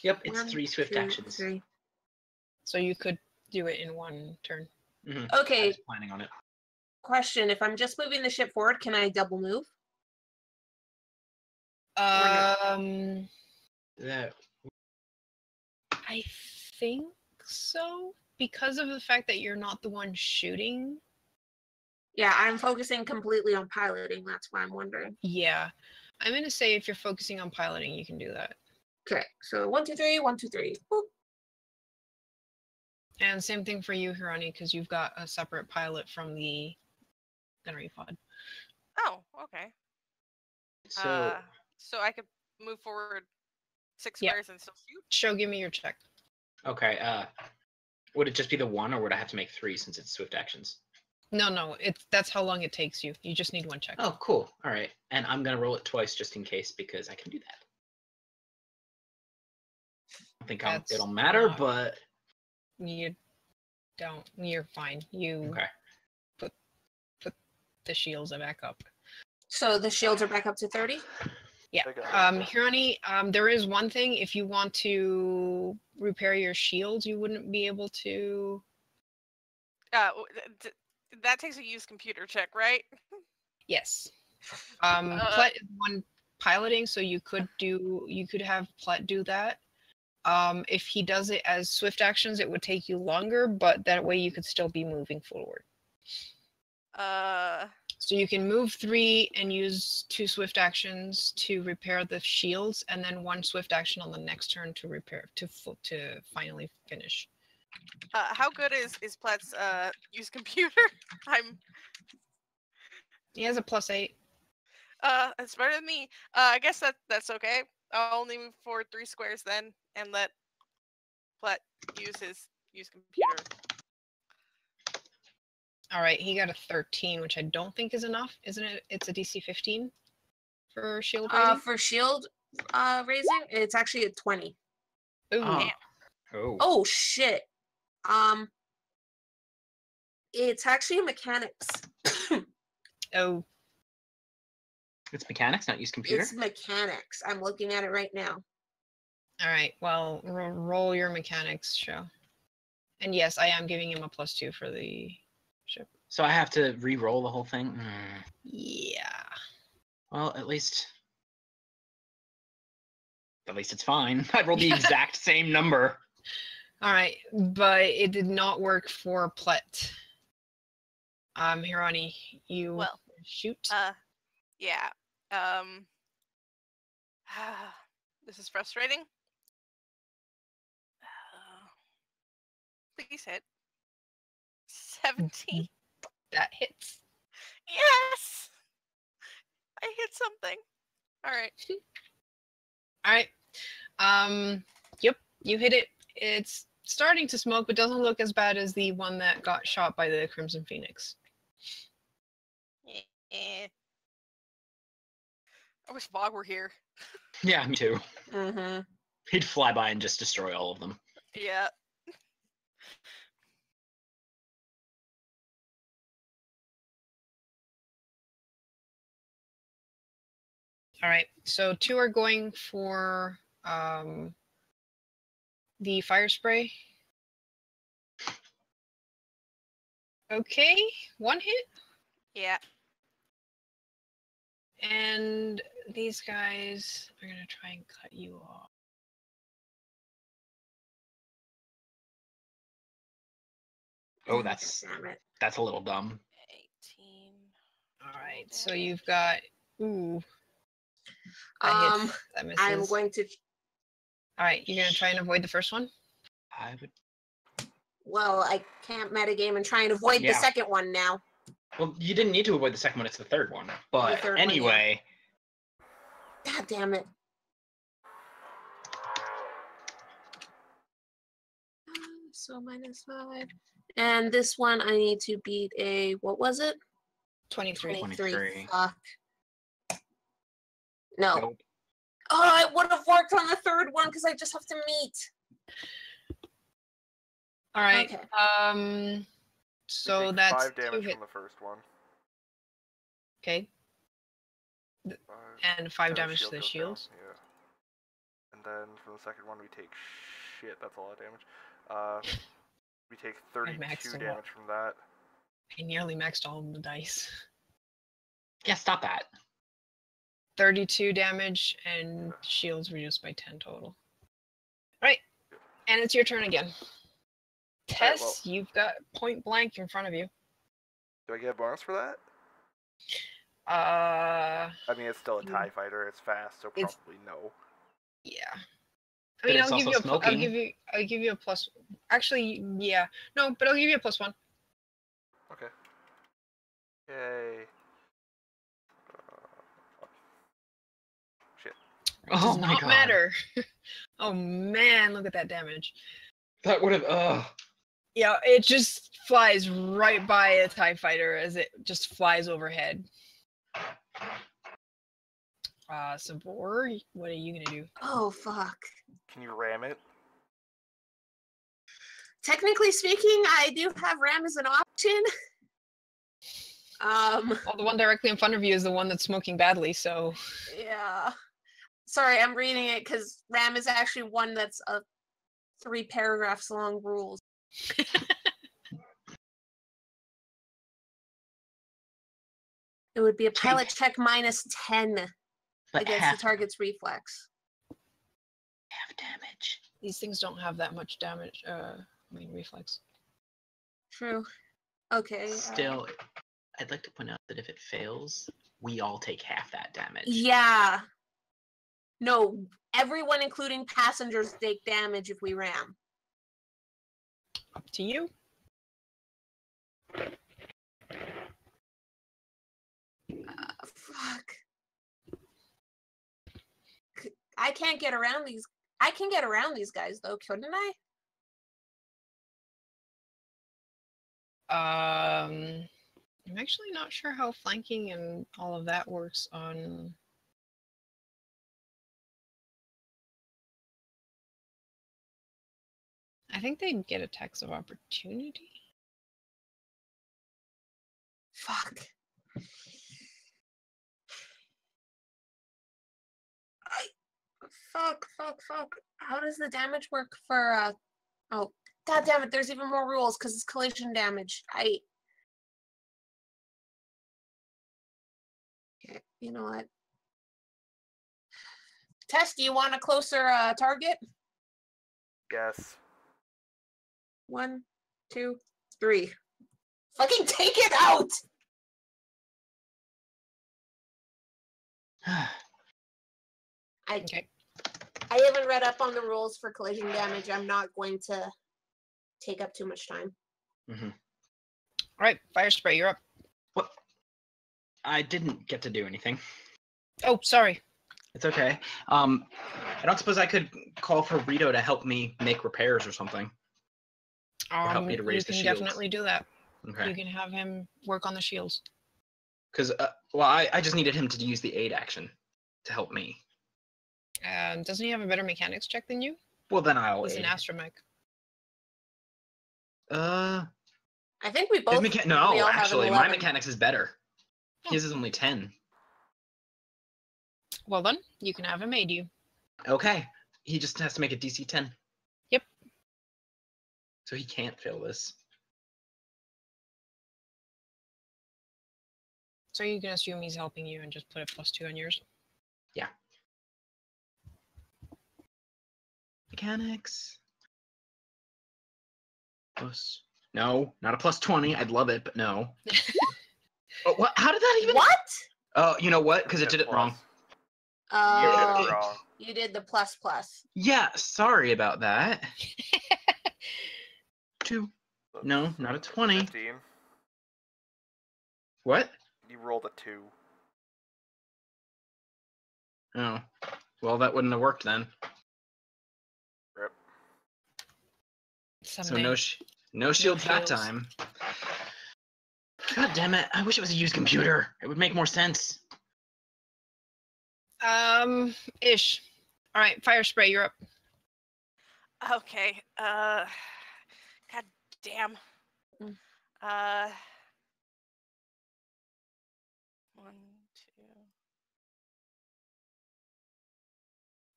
Yep, it's 1, 3 swift 2, actions. 3. So you could do it in one turn. Mm-hmm. I Okay, was planning on it. question. If I'm just moving the ship forward, can I double move? That I think so. Because of the fact that you're not the one shooting. Yeah, I'm focusing completely on piloting. That's why I'm wondering. Yeah. I'm gonna say if you're focusing on piloting, you can do that. Okay, so 1, 2, 3, 1, 2, 3. Boop. And same thing for you, Hirani, because you've got a separate pilot from the gunnery pod. Oh, okay. so So I could move forward 6 Yeah. squares and still shoot? Show, give me your check. okay. Would it just be the 1, or would I have to make 3 since it's swift actions? No, that's how long it takes you. You just need one check. Oh, cool. All right, and I'm gonna roll it twice just in case because I can do that. I don't think That's it'll matter, not- but You don't. You're fine. You okay. put the shields back up. So the shields are back up to 30? Yeah. Okay. Hirani, there is one thing. If you want to repair your shields, you wouldn't be able to. That takes a used computer check, right? Yes. Plet is one piloting, so you could have Plet do that. If he does it as swift actions, it would take you longer, but that way you could still be moving forward. So you can move 3 and use 2 swift actions to repair the shields, and then 1 swift action on the next turn to repair to finally finish. How good is Plet's used computer? He has a +8. It's better than me. I guess that's okay. I'll only move forward 3 squares then, and let Plet use his used computer. All right, he got a 13, which I don't think is enough, isn't it? It's a DC 15 for shield rating. For shield raising, it's actually a 20. Ooh. Oh shit. It's actually mechanics. Oh. It's mechanics, not use computer. It's mechanics. I'm looking at it right now. All right. Well, roll your mechanics, show. And yes, I am giving him a +2 for the ship. So I have to re-roll the whole thing. Yeah. Well, at least it's fine. I rolled the exact same number. All right, but it did not work for Plet. Hirani, you shoot. Yeah. This is frustrating. Please hit. 17. That hits. Yes! I hit something. All right. All right. Yep, you hit it. It's starting to smoke, but doesn't look as bad as the one that got shot by the Crimson Phoenix. Yeah. I wish Vog were here. Yeah, me too. Mm-hmm. He'd fly by and just destroy all of them. Yeah. All right, so 2 are going for the fire spray. Okay, 1 hit. Yeah. And these guys are going to try and cut you off. Oh, that's a little dumb. 18. All right, so you've got that misses. I'm going to. All right, you're gonna try and avoid the first one. I would. Well, I can't metagame and try and avoid the second one now. Well, you didn't need to avoid the second one. It's the third one. But anyway. God damn it. So -5. And this one I need to beat a, what was it? 23. 23. Fuck. No. Nope. Oh, it would have worked on the third one because I just have to meet. All right. Okay. So You take that's 5 damage 2 hit. from the first one. Okay. 5, And 5 and damage to the goes down, shields. Yeah. And then from the second one we take shit. That's a lot of damage. We take 32 damage from that. I nearly maxed all of the dice. Yeah, stop that. 32 damage and shields reduced by 10 total. Right. And it's your turn again. Tess, well, you've got point blank in front of you. Do I get a bonus for that? I mean, it's still a TIE fighter. It's fast, so probably no. Yeah. But it's also I'll smoking. give you a plus. Actually, yeah. No, but I'll give you a +1. Okay. Yay. Shit. Does not matter. Oh man, look at that damage. That would have. Yeah, it just flies right by a TIE fighter as it just flies overhead. Sabor, what are you gonna do? Oh, fuck. Can you ram it? Technically speaking, I do have ram as an option. Well, the one directly in front of you is the one that's smoking badly, so. Yeah. Sorry, I'm reading it because ram is actually one that's 3 paragraphs long rules. It would be a pilot check -10 against the target's reflex. Half damage. These things don't have that much damage. Reflex. True. Okay. Still, I'd like to point out that if it fails, we all take half that damage. Yeah. No, everyone, including passengers, take damage if we ram. Up to you. Fuck. I can't get around these. I can get around these guys, though, couldn't I? I'm actually not sure how flanking and all of that works on. I think they'd get attacks of opportunity. Fuck. Fuck. How does the damage work for, oh, god damn it, there's even more rules because it's collision damage. Okay, you know what? Tess, do you want a closer target? Yes. 1, 2, 3. Fucking take it out! Okay. I haven't read up on the rules for collision damage. I'm not going to take up too much time. Mm-hmm. All right, fire spray, you're up. What? I didn't get to do anything. Oh, sorry. It's okay. I don't suppose I could call for Rito to help me make repairs or something. Or help me to raise the shields. You can definitely do that. Okay. You can have him work on the shields. Because, I just needed him to use the aid action to help me. Doesn't he have a better mechanics check than you? Well, then I'll He's aid. an astromech. I think we both. No, actually, my mechanics is better. Oh. His is only 10. Well then, you can have him aid you. Okay. He just has to make a DC 10. Yep. So he can't fail this. So you can assume he's helping you and just put a +2 on yours. Yeah. Mechanics. Plus. No, not a +20. I'd love it, but no. Oh, what? How did that even? What? Oh, you know what? Because it did it wrong. You did it wrong. You did the ++. Yeah, sorry about that. 2. No, not a 20. 15. What? You rolled a 2. Oh. Well, that wouldn't have worked then. Rip. Someday. So no shields that time. God damn it. I wish it was a used computer. It would make more sense. Ish. All right, fire spray. You're up. Okay. God damn. Mm. 1,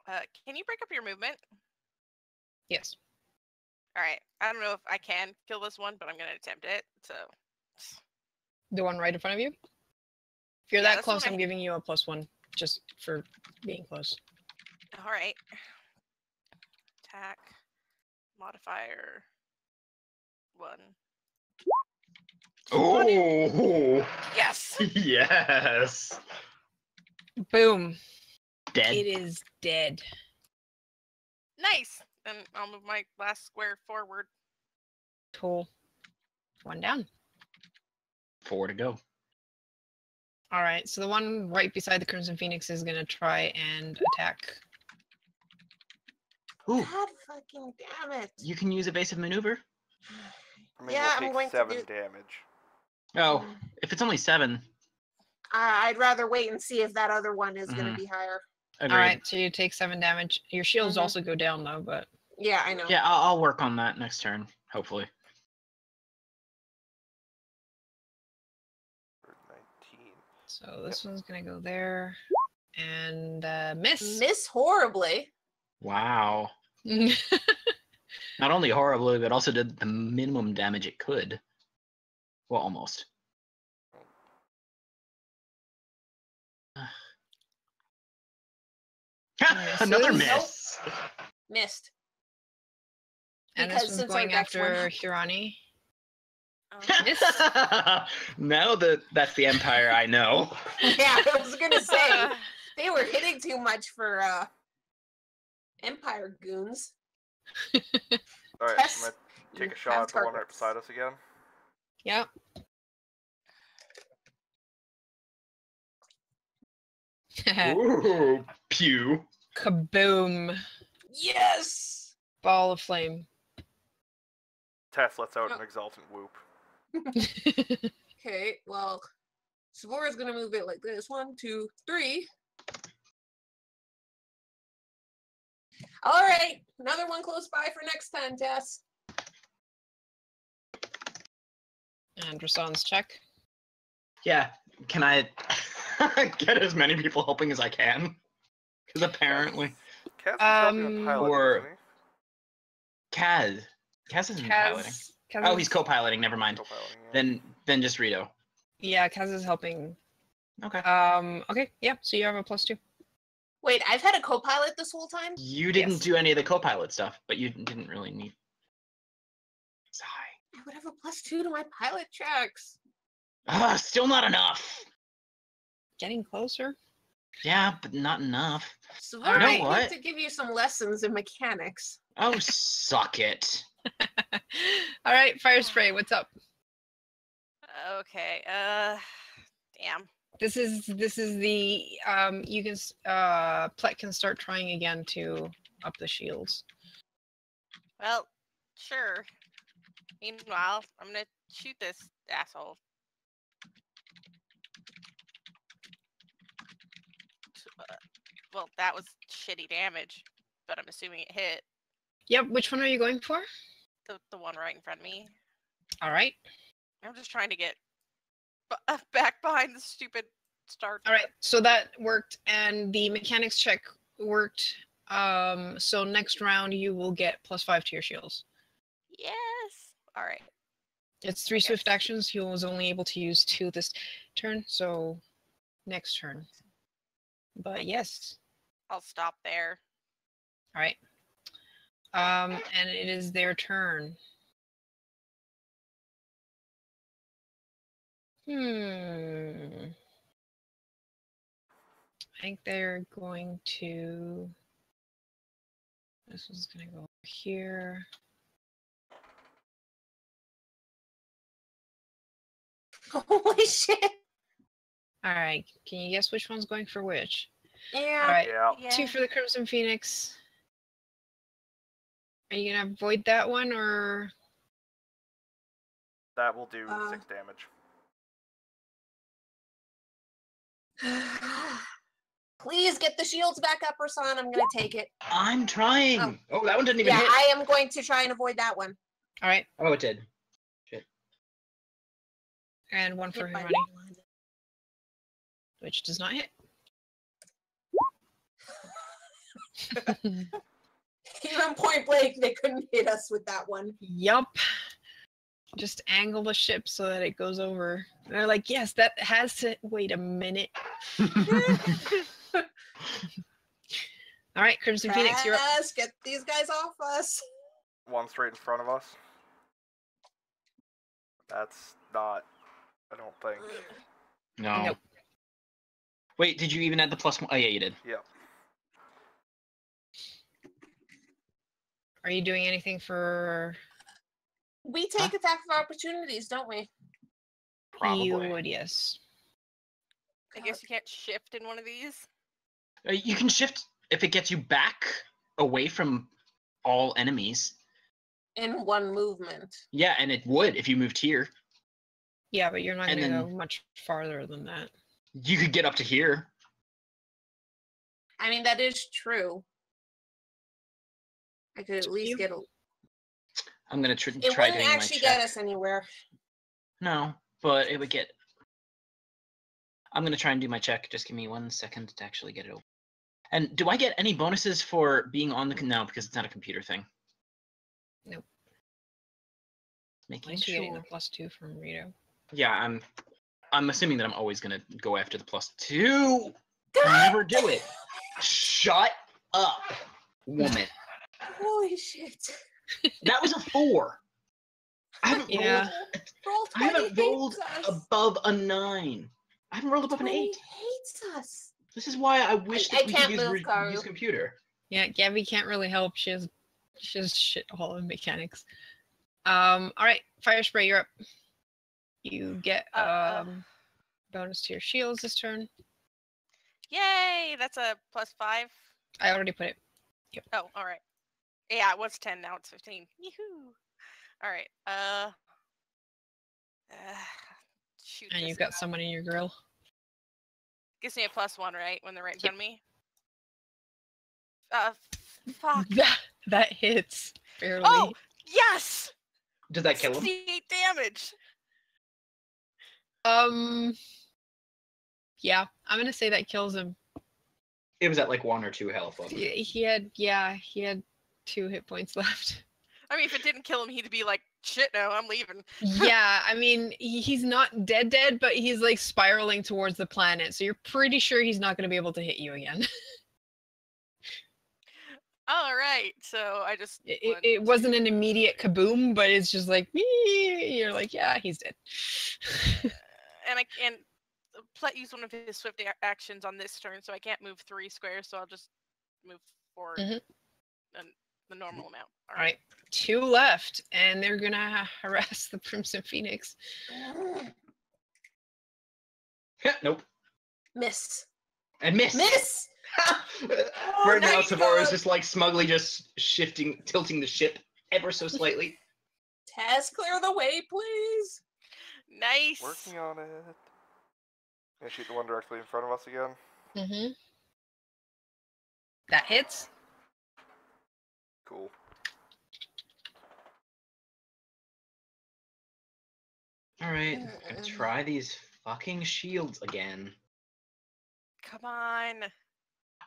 2. Can you break up your movement? Yes. All right. I don't know if I can kill this one, but I'm gonna attempt it. So. The one right in front of you. If you're Yeah, that that's the close, one I'm giving you a +1 just for being close. All right. Attack. Modifier. 1. Oh, Yes. yes. Boom. Dead. It is dead. Nice. And I'll move my last square forward. Cool. One down. 4 to go. All right, so the one right beside the Crimson Phoenix is gonna try and attack. Ooh, God fucking damn it. you can use evasive maneuver. I mean, Yeah, we'll I'm take going to 7 do- damage. Oh, if it's only 7. I'd rather wait and see if that other one is going to be higher. Agreed. All right, so you take 7 damage. Your shields Mhm. also go down though, but Yeah, I know. Yeah, I'll work on that next turn, hopefully. 19. so this one's gonna go there and miss. Miss horribly. Wow. Not only horribly, but also did the minimum damage it could. Well, almost. Another Misses. miss. Missed. And Because this one's since our going decks went after up. Hirani. Miss. Now that's the empire I know. Yeah, I was going to say. They were hitting too much for Empire goons. Alright, Tess, I'm gonna take you a shot have at the one right targets. beside us again. Yep. Ooh, pew. Kaboom. Yes! Ball of flame. Tess lets out an exultant whoop. Okay, well, Savora's going to move it like this. 1, 2, 3. All right, another one close by for next time, Tess. And Rasan's check. Yeah, can I get as many people helping as I can? Because apparently, Kaz is helping with piloting, or- isn't he? Kaz isn't piloting. Kaz Oh, is- he's co-piloting. Never mind. Co-piloting, yeah. Then just Rito. Yeah, Kaz is helping. Okay. Okay, yeah, so you have a +2. Wait, I've had a co-pilot this whole time? You didn't Yes. do any of the co-pilot stuff, but you didn't really need. Sigh. I would have a +2 to my pilot checks. Still not enough. Getting closer. Yeah, but not enough. Savora, You know I need what? to give you some lessons in mechanics. Oh, suck it. All right, fire spray. What's up? Okay. Damn. This is the you can Plek can start trying again to up the shields. Well, sure. Meanwhile, I'm gonna shoot this asshole. Well, that was shitty damage, but I'm assuming it hit Yep. Which one are you going for? the one right in front of me. All right. I'm just trying to get back behind the stupid start. All right. So that worked, and the mechanics check worked. So next round you will get +5 to your shields. Yes. All right. It's 3 Yes. swift actions. He was only able to use 2 this turn, so next turn. But yes. I'll stop there. All right. And it is their turn. I think they're going to. This one's going to go here. Holy shit. All right. Can you guess which one's going for which? Yeah. All right. Yeah. Yeah. 2 for the Crimson Phoenix. Are you going to avoid that one or? That will do 6 damage. Please get the shields back up, Rasan. I'm going to take it. I'm trying. Oh, that one didn't even Yeah, hit. I am going to try and avoid that one. All right. Oh, it did. Shit. And one for Hit by Hermione, which does not hit. Even point blank, they couldn't hit us with that one. Yup. Just angle the ship so that it goes over. And they're like, yes, that has to wait a minute. All right, Crimson Phoenix, you're up. Yes, get these guys off us. One straight in front of us. That's not, I don't think. No. Nope. Wait, did you even add the +1? Oh, yeah, you did. Yep. Are you doing anything for... We take attack of opportunities, don't we? Probably. You would, yes. I guess you can't shift in one of these. You can shift if it gets you back away from all enemies. In one movement. Yeah, and it would if you moved here. Yeah, but you're not And going to then- go much farther than that. You could get up to here. I mean, that is true. I could at least get a... I'm gonna try It doing wouldn't my actually check. get us anywhere. No, but it would get. I'm gonna try and do my check. Just give me 1 second to actually get it open. And do I get any bonuses for being on the no, because it's not a computer thing. Nope. At Making least you're getting sure. the +2 from Rito. Yeah, I'm assuming that I'm always gonna go after the +2. I never do it. Shut up, woman. Holy shit. That was a 4. I haven't Yeah. Roll I haven't 20 rolled hates us. above a 9. I haven't rolled above an 20 8. hates us. This is why I wish I that we can't could use, move, Karu. use computer. Yeah, Gabby can't really help. She has shit all in mechanics. All right, Fire Spray, you're up. You get bonus to your shields this turn. Yay! That's a +5. I already put it. Oh, all right. Yeah, it was 10. Now it's 15. Yoo-hoo! All right. Shoot. And this you've got out. someone in your grill. Gives me a +1, right? When they're right in Yep. front of me. Fuck. That hits barely. Oh, yes! Does that kill him? 68 damage. Yeah, I'm gonna say that kills him. It was at like 1 or 2 health. Wasn't it? He had 2 hit points left. I mean, if it didn't kill him, he'd be like, shit, no, I'm leaving. Yeah, I mean, he's not dead, but he's like spiraling towards the planet, so you're pretty sure he's not gonna be able to hit you again. All right, so I just... It wasn't an immediate kaboom, but it's just like, you're like, yeah, he's dead. And I can use one of his swift actions on this turn, so I can't move 3 squares, so I'll just move forward the normal amount. All right, 2 left, and they're gonna harass the Crimson Phoenix. Nope. Miss. And miss. Miss! Right now, nice Tavor is job. just like smugly just tilting the ship ever so slightly. Tess, clear the way, please. Nice. Working on it. Gonna shoot the one directly in front of us again. Mm-hmm. That hits. Cool. All right, I'm gonna try these fucking shields again. Come on.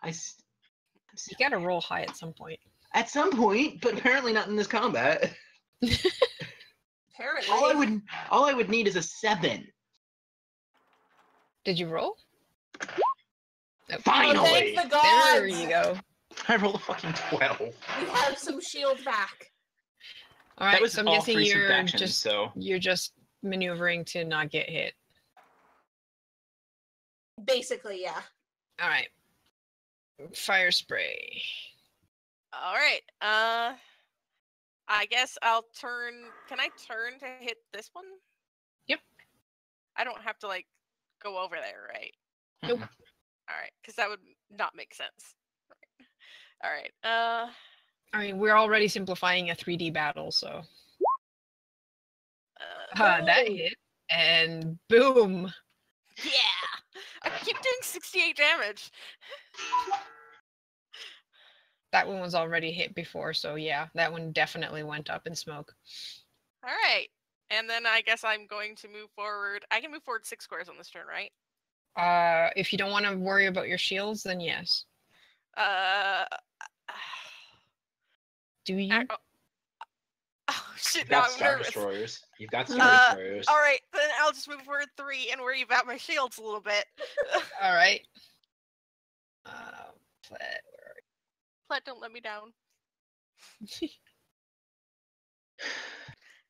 You gotta roll high at some point. At some point, but apparently not in this combat. Apparently. All I would need is a 7. Did you roll? Nope. Finally! Oh, thank the gods. There you go. I rolled a fucking 12. We have some shield back. All right, That was so I'm all guessing 3 you're subtractions, you're just maneuvering to not get hit. Basically, yeah. All right. Fire Spray. All right. I guess I'll turn. Can I turn to hit this one? Yep. I don't have to like go over there, right? Nope. All right, because that would not make sense. All right. I mean, we're already simplifying a 3D battle, so Uh, that hit, and boom. yeah. I keep doing 68 damage. That one was already hit before, so yeah, that one definitely went up in smoke. All right. And then I guess I'm going to move forward. I can move forward 6 squares on this turn, right? If you don't want to worry about your shields, then yes. Do you? Oh shit! You've Now got I'm Star nervous. Destroyers. You've got Star Destroyers. All right, then I'll just move forward 3 and worry about my shields a little bit. All right. Plet, don't let me down.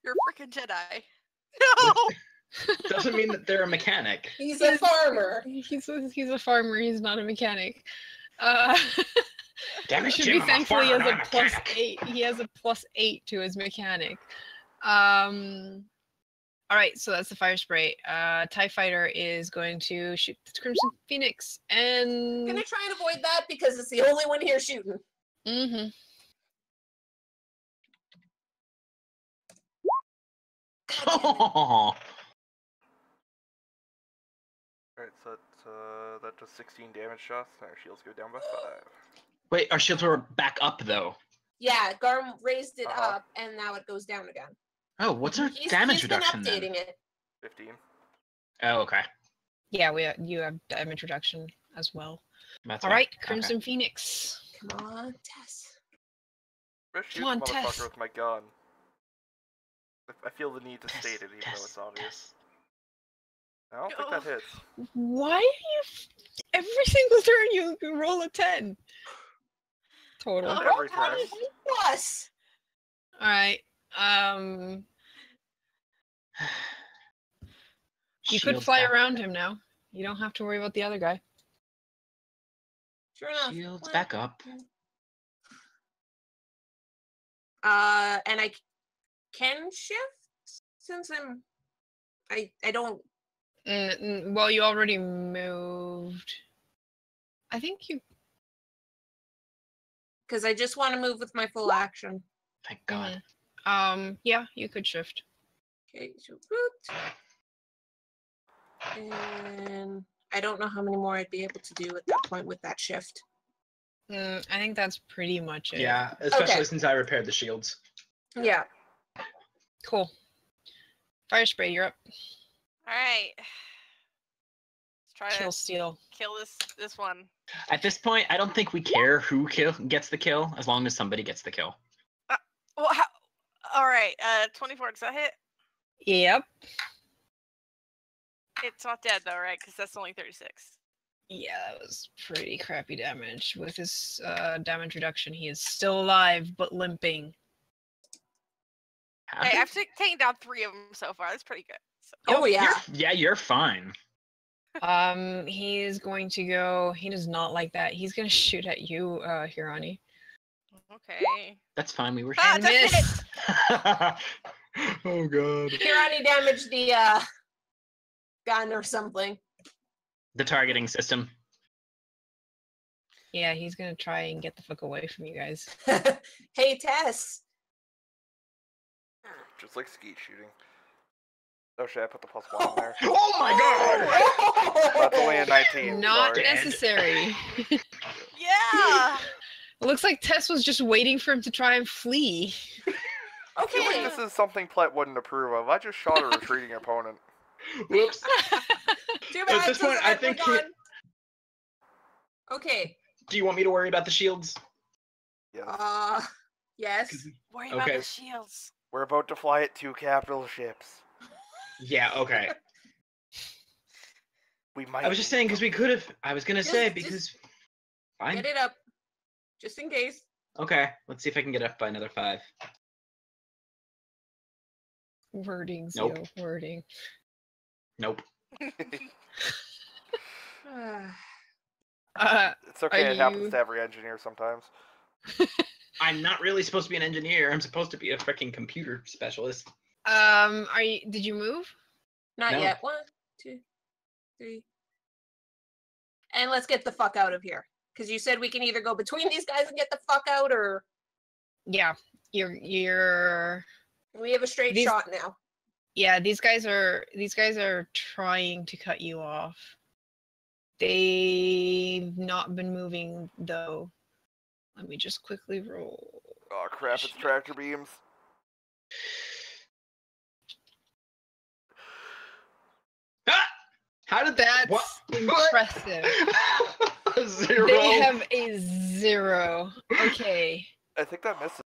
You're a freaking Jedi. No. Doesn't mean that they're a mechanic. He's a farmer. He's a farmer. He's not a mechanic. Damn He it, should Jim, be I'm a thankful he farmer, has not a a mechanic. +8. He has a +8 to his mechanic. All right, so that's the fire spray. TIE Fighter is going to shoot the Crimson Phoenix, and I'm gonna try and avoid that because it's the only one here shooting. Mm-hmm. Oh, Alright, so that does 16 damage shots, and our shields go down by 5. wait, our shields were back up though. Yeah, Garm raised it Uh-huh. up, and now it goes down again. Oh, what's our damage reduction been updating then? it. 15. Oh, okay. Yeah, you have damage reduction as well. That's All fine. right, Okay. Crimson Phoenix. Come on, Tess. I'm shoot Come on, the Tess. motherfucker with my gun. I feel the need to state it, even though it's obvious. I don't think that hits. Why are you? Every single turn you roll a 10. Total. Oh. Every turn. Plus. All right. You could Shields fly back. around him now. You don't have to worry about the other guy. Sure enough. Shields What? back up. And I can shift since I don't. Well, you already moved. I think you. Because I just want to move with my full action. Thank God. Yeah, you could shift. Okay, so root. And I don't know how many more I'd be able to do at that point with that shift. I think that's pretty much it. Yeah, especially Okay. since I repaired the shields. Yeah. Cool. Fire spray, you're up. All right. Let's try Kill to steal. kill this one. At this point, I don't think we care who gets the kill, as long as somebody gets the kill. Well, all right. 24. Does that hit? Yep. It's not dead though, right? Because that's only 36. Yeah, that was pretty crappy damage. With his damage reduction, he is still alive, but limping. Hey, I've taken down 3 of them so far. That's pretty good. So. Oh yeah. You're fine. He is going to go. He does not like that. He's going to shoot at you, Hirani. Okay. That's fine. We were. Ah, And that's miss. Oh God. Hirani damaged the gun or something. The targeting system. Yeah, he's going to try and get the fuck away from you guys. Hey Tess. Just like skeet shooting. Oh shit, I put the +1 in there. Oh my God. That's only a 19. Not sorry. necessary. Yeah. It looks like Tess was just waiting for him to try and flee. I feel like Okay. this is something Plet wouldn't approve of. I just shot a retreating opponent. Whoops. Too At bad. this point, I think we're gone. Okay. Do you want me to worry about the shields? Yes. Yes. Worry about Okay. the shields. We're about to fly at 2 capital ships. Yeah. Okay. We might. I was just saying because we could have. I was gonna say Just- because. Fine. Get it up. Just in case. Okay. Let's see if I can get up by another 5. Wording, Nope. Zio, wording. Nope. It's okay. Are It happens you- to every engineer sometimes. I'm not really supposed to be an engineer. I'm supposed to be a freaking computer specialist. Did you move? Not No. yet. 1, 2, 3. And let's get the fuck out of here. Because you said we can either go between these guys and get the fuck out, or Yeah, you're. we have a straight These- shot now. Yeah, these guys are trying to cut you off. They've not been moving, though. Let me just quickly roll. Oh crap, it's tractor beams. Ah! How did that? That's What? impressive. 0. They have a 0. Okay. I think that misses.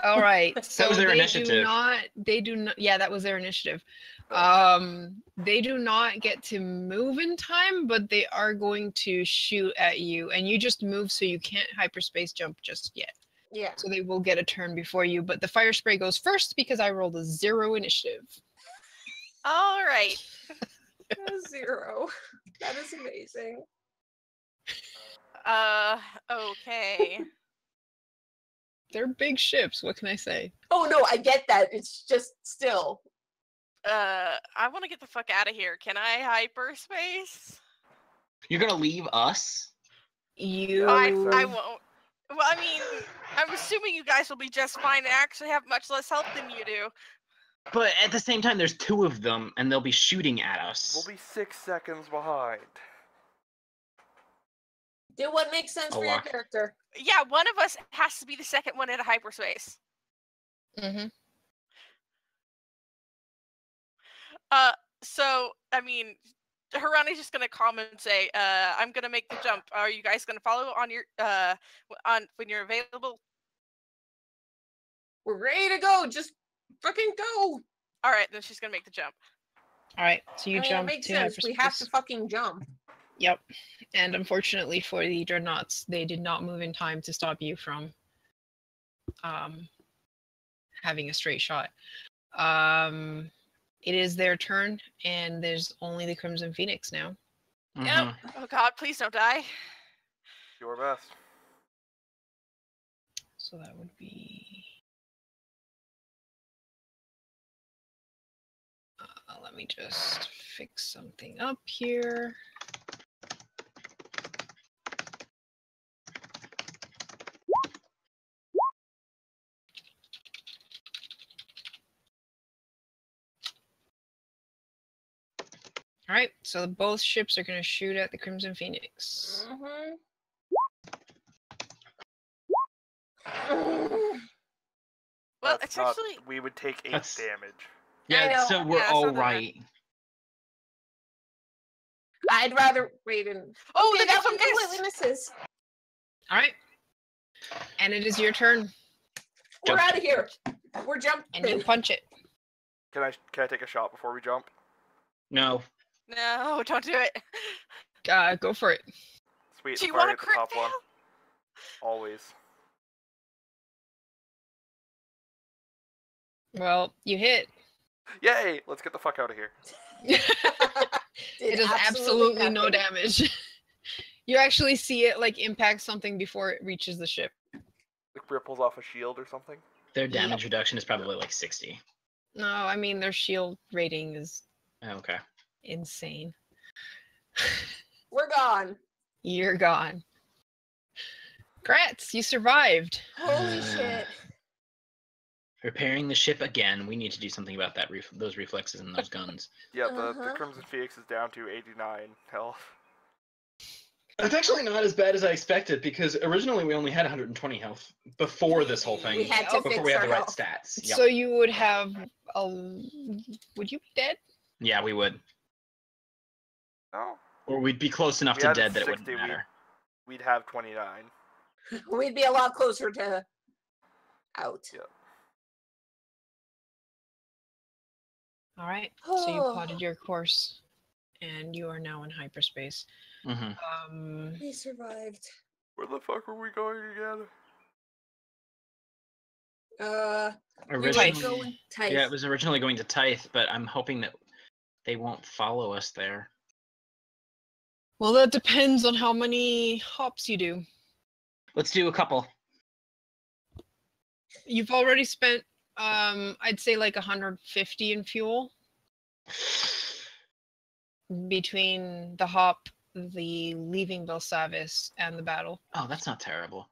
All right. So was their they initiative. do not. Yeah, that was their initiative. They do not get to move in time, but they are going to shoot at you, and you just move, so you can't hyperspace jump just yet. Yeah. So they will get a turn before you, but the fire spray goes first because I rolled a 0 initiative. All right. 0. That is amazing. Okay. They're big ships. What can I say? Oh no, I get that. It's just still. I want to get the fuck out of here. Can I hyperspace? You're gonna leave us? You. I won't. Well, I mean, I'm assuming you guys will be just fine and actually have much less health than you do. But at the same time, there's 2 of them, and they'll be shooting at us. We'll be 6 seconds behind. Do what makes sense for your walk. character. Yeah, one of us has to be the second one in a hyperspace. Mm-hmm. So, I mean, Harani's just gonna comment and say, I'm gonna make the jump. Are you guys gonna follow on your, when you're available? We're ready to go. Just fucking go. Alright, then she's gonna make the jump. All right. So you I mean, jump it makes to sense. We have to hyperspace. fucking jump. Yep. And unfortunately for the dreadnoughts, they did not move in time to stop you from having a straight shot. It is their turn, and there's only the Crimson Phoenix now. Yep. Oh god, please don't die. Your best. So that would be... let me just fix something up here. All right, so both ships are going to shoot at the Crimson Phoenix. Well, That's it's not- actually... We would take 8 That's- damage. Yeah, know. so we're Yeah, it's all not that bad. right. I'd rather wait and. Oh, Okay, the that next one one missed! completely misses. All right, and it is your turn, We're Jump. out of here. We're jumping. and you punch it. Can I take a shot before we jump? No. No, don't do it. Go for it. Sweet. Do I'm you want firing to at the crit top fail? one. Always. Well, you hit. Yay! Let's get the fuck out of here. It does absolutely no damage. You actually see it like impact something before it reaches the ship. Like ripples off a shield or something. Their damage reduction is probably like 60. No, I mean their shield rating is Okay. insane. We're gone. You're gone. Grats, you survived. Holy shit. Repairing the ship again. We need to do something about that. Those reflexes and those guns. Yeah, the Uh-huh. Crimson Phoenix is down to 89 health. It's actually not as bad as I expected because originally we only had 120 health before this whole thing. We had to before fix we had our the right health. stats. Yep. So you would have a... Would you be dead? Yeah, we would. No, Or we'd be close enough We to had dead that it wouldn't 60, matter. we'd have 29. We'd be a lot closer to out. Yeah. All right. So you plotted your course, and you are now in hyperspace. Mm-hmm. We survived. Where the fuck were we going again? Originally, Tight. yeah, it was originally going to Tithe, but I'm hoping that they won't follow us there. Well, that depends on how many hops you do. Let's do a couple. You've already spent, I'd say like 150 in fuel between the hop, the leaving Belsavis, and the battle. Oh, that's not terrible.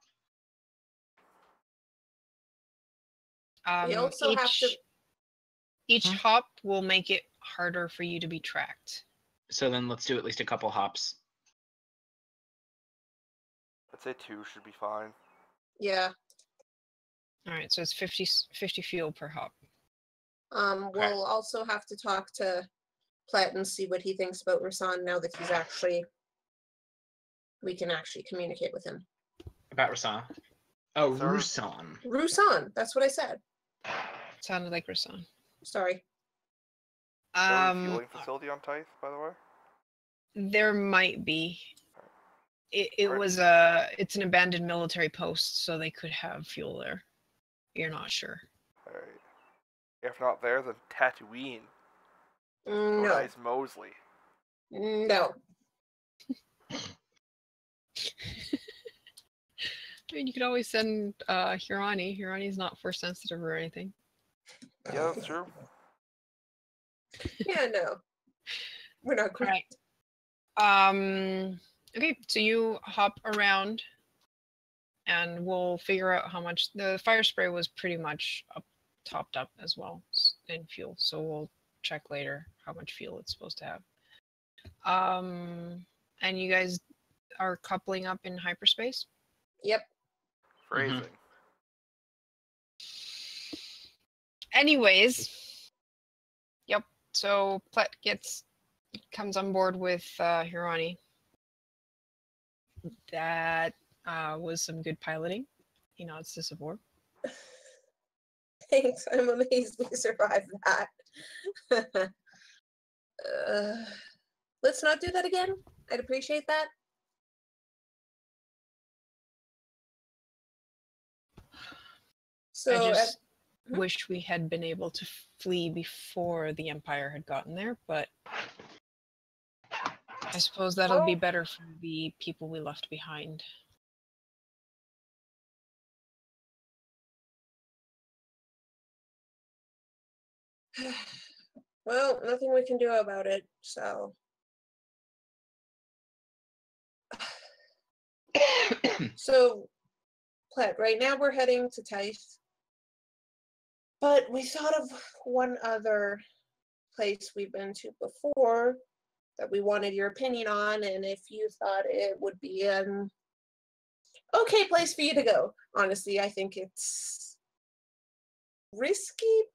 We also have to. Each hop will make it harder for you to be tracked. So then let's do at least a couple hops. I'd say 2 should be fine. Yeah. All right, so it's 50 fuel per hop. We'll also have to talk to Platt and see what he thinks about Rasan now that we can actually communicate with him. About Rasan? Oh, Sir? Rusan. Rusan, that's what I said. Sounded like Rasan. Sorry. Is there a refueling facility on Tithe, by the way? There might be. It's an abandoned military post, so they could have fuel there. You're not sure. Alright. If not there, then Tatooine. No. Nice Mosley. No. I mean, you could always send Hirani. Hirani's not force sensitive or anything. Yeah, that's true. Yeah, no. We're not All great. right. Okay, so you hop around, and we'll figure out how much the fire spray was pretty much topped up as well in fuel. So we'll check later how much fuel it's supposed to have. And you guys are coupling up in hyperspace? Yep. Phrasing. Mhm. Anyways, yep. So Platt comes on board with Hirani. That was some good piloting. He nods to Sabor. Thanks. I'm amazed we survived that. Let's not do that again. I'd appreciate that. So I just wish we had been able to flee before the Empire had gotten there, but I suppose that'll be better for the people we left behind. well, nothing we can do about it, so. So, Platt, right now we're heading to Tithe. But we thought of one other place we've been to before that we wanted your opinion on, and if you thought it would be an okay place for you to go. Honestly, I think it's risky,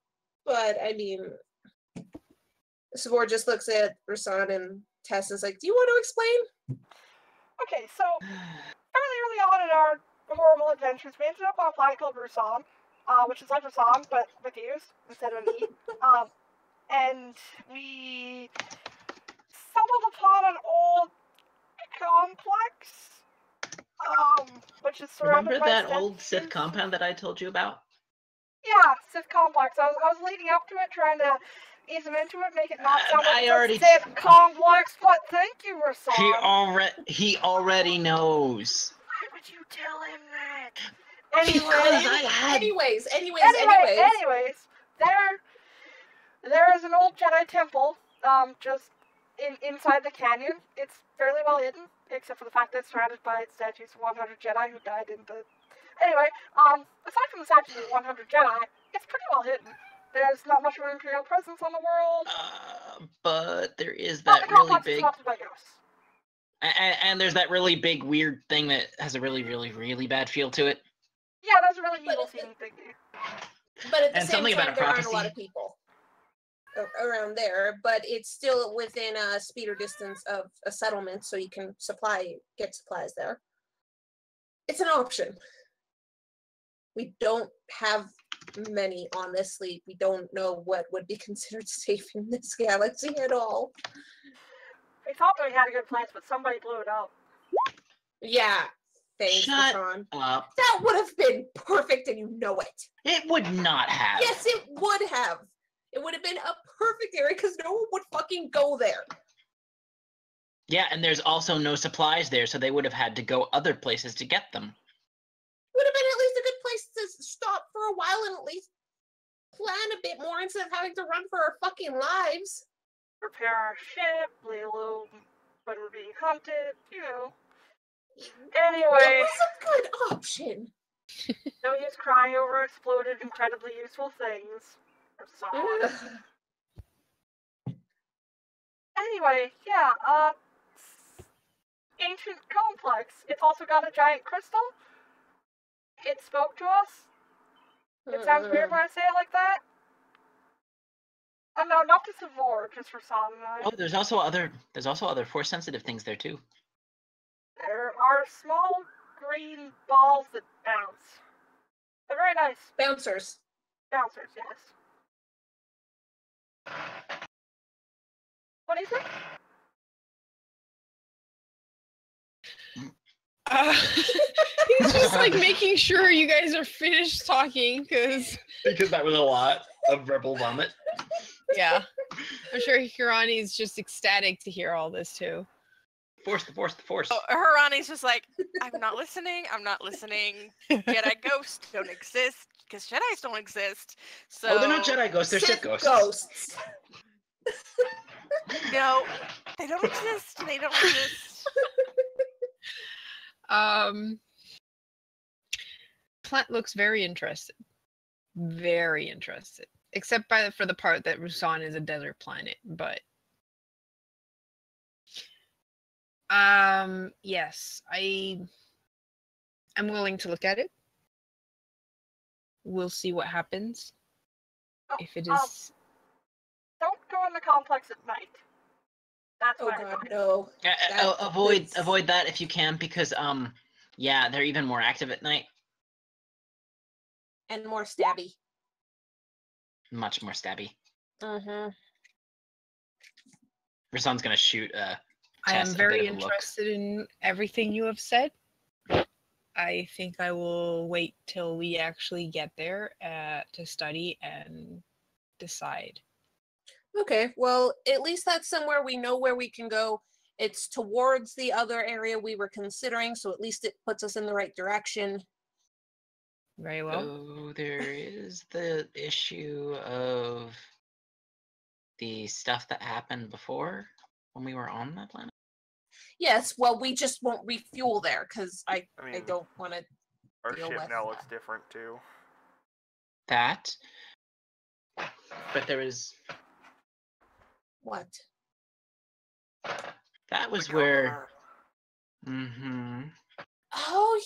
but I mean, Sabor just looks at Rasan and Tess is like, do you want to explain? Okay, so fairly early on in our horrible adventures, we ended up on a planet called Rusan, which is like Rasan, but with U's instead of an E. And we stumbled upon an old complex, which is surrounded Remember by that old statues. Sith compound that I told you about? Yeah, Sith complex. I was leading up to it, trying to ease him into it, make it not sound like already- Sith complex, but thank you, Rasan. He already knows. Why would you tell him that? Anyways, there is an old Jedi temple, just inside the canyon. It's fairly well hidden, except for the fact that it's surrounded by statues of 100 Jedi who died in the... Anyway, aside from the statues of 100 Jedi, it's pretty well hidden. There's not much of an Imperial presence on the world. But there is that really big... And there's that really big, weird thing that has a really, really, really bad feel to it. Yeah, there's a really evil-seeming thing here. But at the And same something time, about a there aren't a prophecy. lot of people around there, but it's still within a speeder distance of a settlement, so you can get supplies there. It's an option. We don't have many, honestly. We don't know what would be considered safe in this galaxy at all. We thought we had a good place, but somebody blew it up. Yeah. Thanks, Shut Rasan. up. That would have been perfect, and you know it. It would not have. Yes, it would have. It would have been a perfect area because no one would fucking go there. Yeah, and there's also no supplies there, so they would have had to go other places to get them. Would have been at least a good place to stop for a while and at least plan a bit more instead of having to run for our fucking lives. Repair our ship, lay low when we're being hunted, you know. Anyway. It was a good option. No use crying over exploded incredibly useful things. Anyway, yeah, ancient complex. It's also got a giant crystal. It spoke to us. It sounds weird when I say it like that. Oh no, not to Savor, just for Saga. Oh, there's also other force sensitive things there too. There are small green balls that bounce. They're very nice. Bouncers. Bouncers, yes. What do you think? He's just like making sure you guys are finished talking, because that was a lot of verbal vomit. Yeah, I'm sure Hirani's just ecstatic to hear all this too. The force. Oh, Hirani's just like, I'm not listening. Jedi ghosts don't exist because Jedis don't exist. So Oh, they're not Jedi ghosts. They're Sith ghosts. No, they don't exist. They don't exist. Plant looks very interested. Very interested. Except for the part that Rusan is a desert planet, but yes, I'm willing to look at it. We'll see what happens. If it is don't go in the complex at night. That's Oh god, no. Avoid that if you can, because yeah, they're even more active at night. And more stabby. Much more stabby. Mm-hmm. Rasan's gonna shoot I am very interested in everything you have said. I think I will wait till we actually get there to study and decide. Okay, well, at least that's somewhere we know where we can go. It's towards the other area we were considering, so at least it puts us in the right direction. Very well. So there is the issue of the stuff that happened before when we were on that planet. Yes, well, we just won't refuel there because I don't want to. Our ship now looks different too. That, but there was what? That was where. Mm-hmm. Oh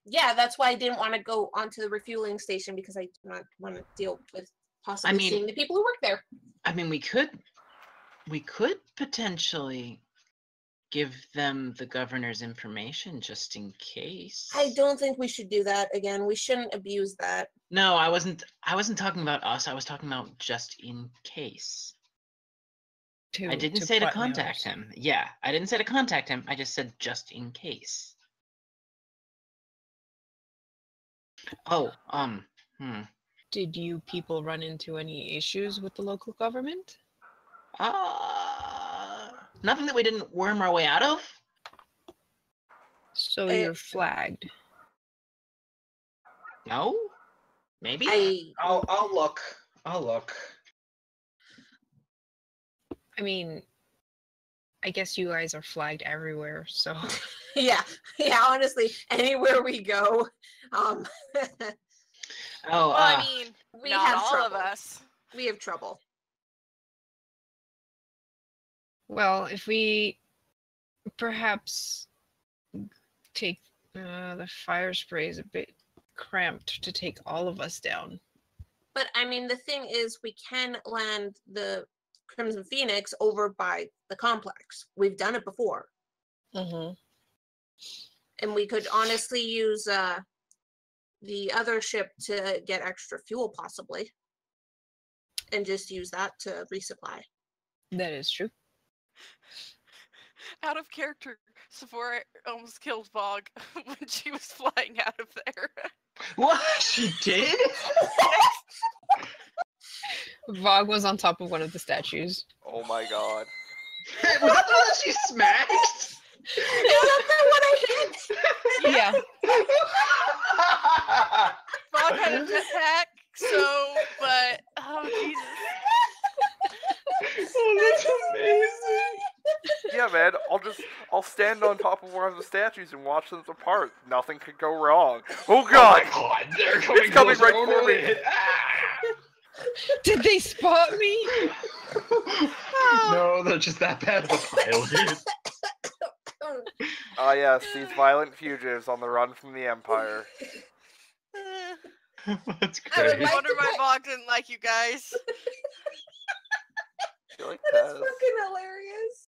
yeah, that's why I didn't want to go onto the refueling station because I do not want to deal with possibly seeing the people who work there. I mean, we could potentially give them the governor's information just in case. I don't think we should do that again. We shouldn't abuse that. No, I wasn't talking about us. I was talking about just in case. I didn't say to contact him. Yeah, I didn't say to contact him. I just said just in case. Oh, Did you people run into any issues with the local government? Nothing that we didn't worm our way out of. So you're flagged. No? Maybe? I'll look. I mean, I guess you guys are flagged everywhere, so yeah, honestly, anywhere we go. Well, I mean, we not have all trouble. of us. We have trouble. Well, if we perhaps take the fire spray is a bit cramped to take all of us down. But I mean, the thing is, we can land the Crimson Phoenix over by the complex. We've done it before. Mm-hmm. And we could honestly use the other ship to get extra fuel, possibly. And just use that to resupply. That is true. Out of character, Sephora almost killed Vogue when she was flying out of there. What? She did? Vogue was on top of one of the statues. Oh my god. Was that the one that she smacked? Is that the one I hit? Yeah. Vogue had a jetpack, but oh Jesus. Oh, that's amazing. Yeah, man, I'll stand on top of one of the statues and watch them apart. Nothing could go wrong. Oh god! Oh my god, they're coming, it's coming right for me! Did they spot me? No, they're just that bad of a pilot. Ah, yes, these violent fugitives on the run from the Empire. That's I would great. like- Wonder my Bog didn't like you guys. I like That is Tess. fucking hilarious.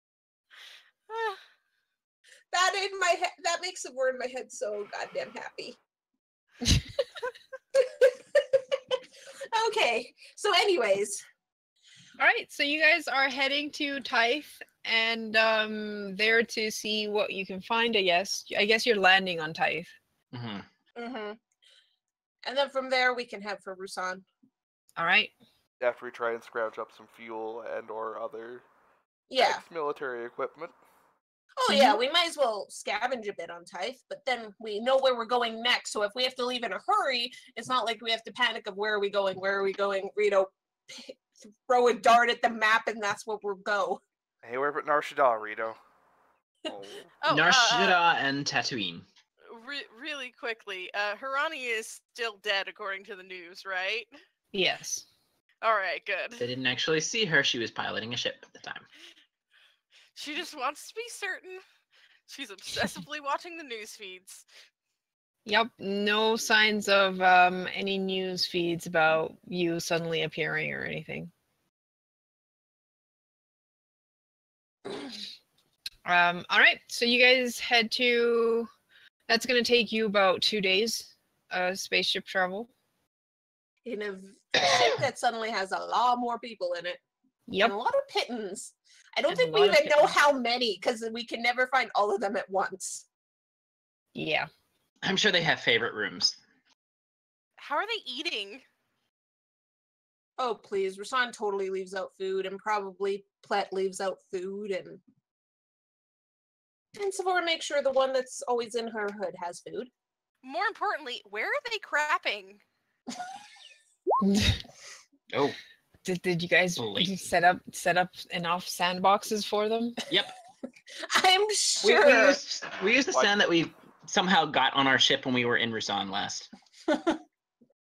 That in my head, that makes the word in my head so goddamn happy. Okay, so anyways, All right, so you guys are heading to Tythe and there to see what you can find. I guess you're landing on Tythe. and then from there we can head for Rusan. All right. After we try and scrounge up some fuel and or other Yeah. military equipment. Oh yeah, we might as well scavenge a bit on Tythe, but then we know where we're going next. So if we have to leave in a hurry, it's not like we have to panic of where are we going, Rito, throw a dart at the map and that's where we'll go. Hey, where but Nar Shaddaa, Rito? Oh. Nar Shaddaa and Tatooine. Really quickly, Hirani is still dead according to the news, right? Yes. All right, good. They didn't actually see her. She was piloting a ship at the time. She just wants to be certain. She's obsessively watching the news feeds. Yep. No signs of any news feeds about you suddenly appearing or anything. All right. So you guys head to. That's going to take you about 2 days. Spaceship travel. In a ship that suddenly has a lot more people in it. Yep. And a lot of pittons. I don't And think a we lot of even know pittons. how many, because we can never find all of them at once. Yeah. I'm sure they have favorite rooms. How are they eating? Oh, please. Rasan totally leaves out food, and probably Plet leaves out food, and Savora makes sure the one that's always in her hood has food. More importantly, where are they crapping? Oh, Did you guys Blatant. set up enough sandboxes for them? yep. I'm We sure. used the What? sand that we somehow got on our ship when we were in Rusan last.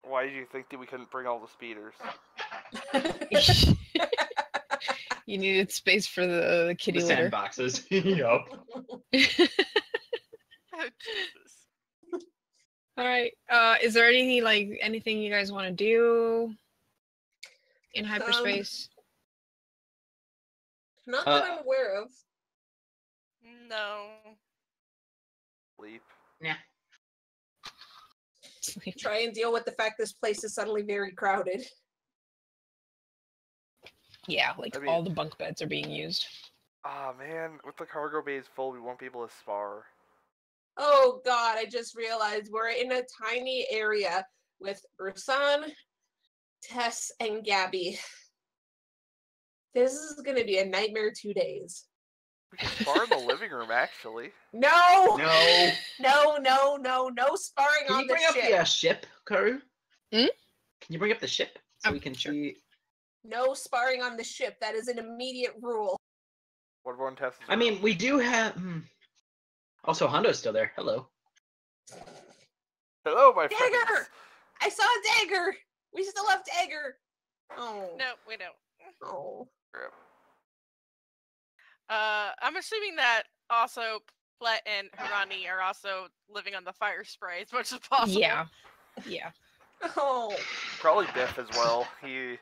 Why did you think that we couldn't bring all the speeders? You needed space for the kitty The litter. sandboxes. Yup. Oh, Jesus. All right. Is there anything you guys want to do in hyperspace? Not that I'm aware of. No. Sleep. Yeah. Try and deal with the fact this place is suddenly very crowded. Yeah, I mean- all the bunk beds are being used. Ah, man, with the cargo bays full, we won't be able to spar. Oh god, I just realized we're in a tiny area with Ursan, Tess, and Gabby. This is gonna be a nightmare 2 days. We can spar in the living room, actually. No! No. No sparring Can on you the bring up ship. the ship, Karu? Hmm? Can you bring up the ship so Oh, we can sure. see? No sparring on the ship. That is an immediate rule. What about in Tess's I mean, room? we do have. Also, Hondo's still there. Hello. Hello, my friends. Dagger! I saw a dagger! We still have dagger! Oh. No, we don't. Oh. Crap. I'm assuming that also Plet and Hirani are also living on the fire spray as much as possible. Yeah. Yeah. Oh. Probably Biff as well. I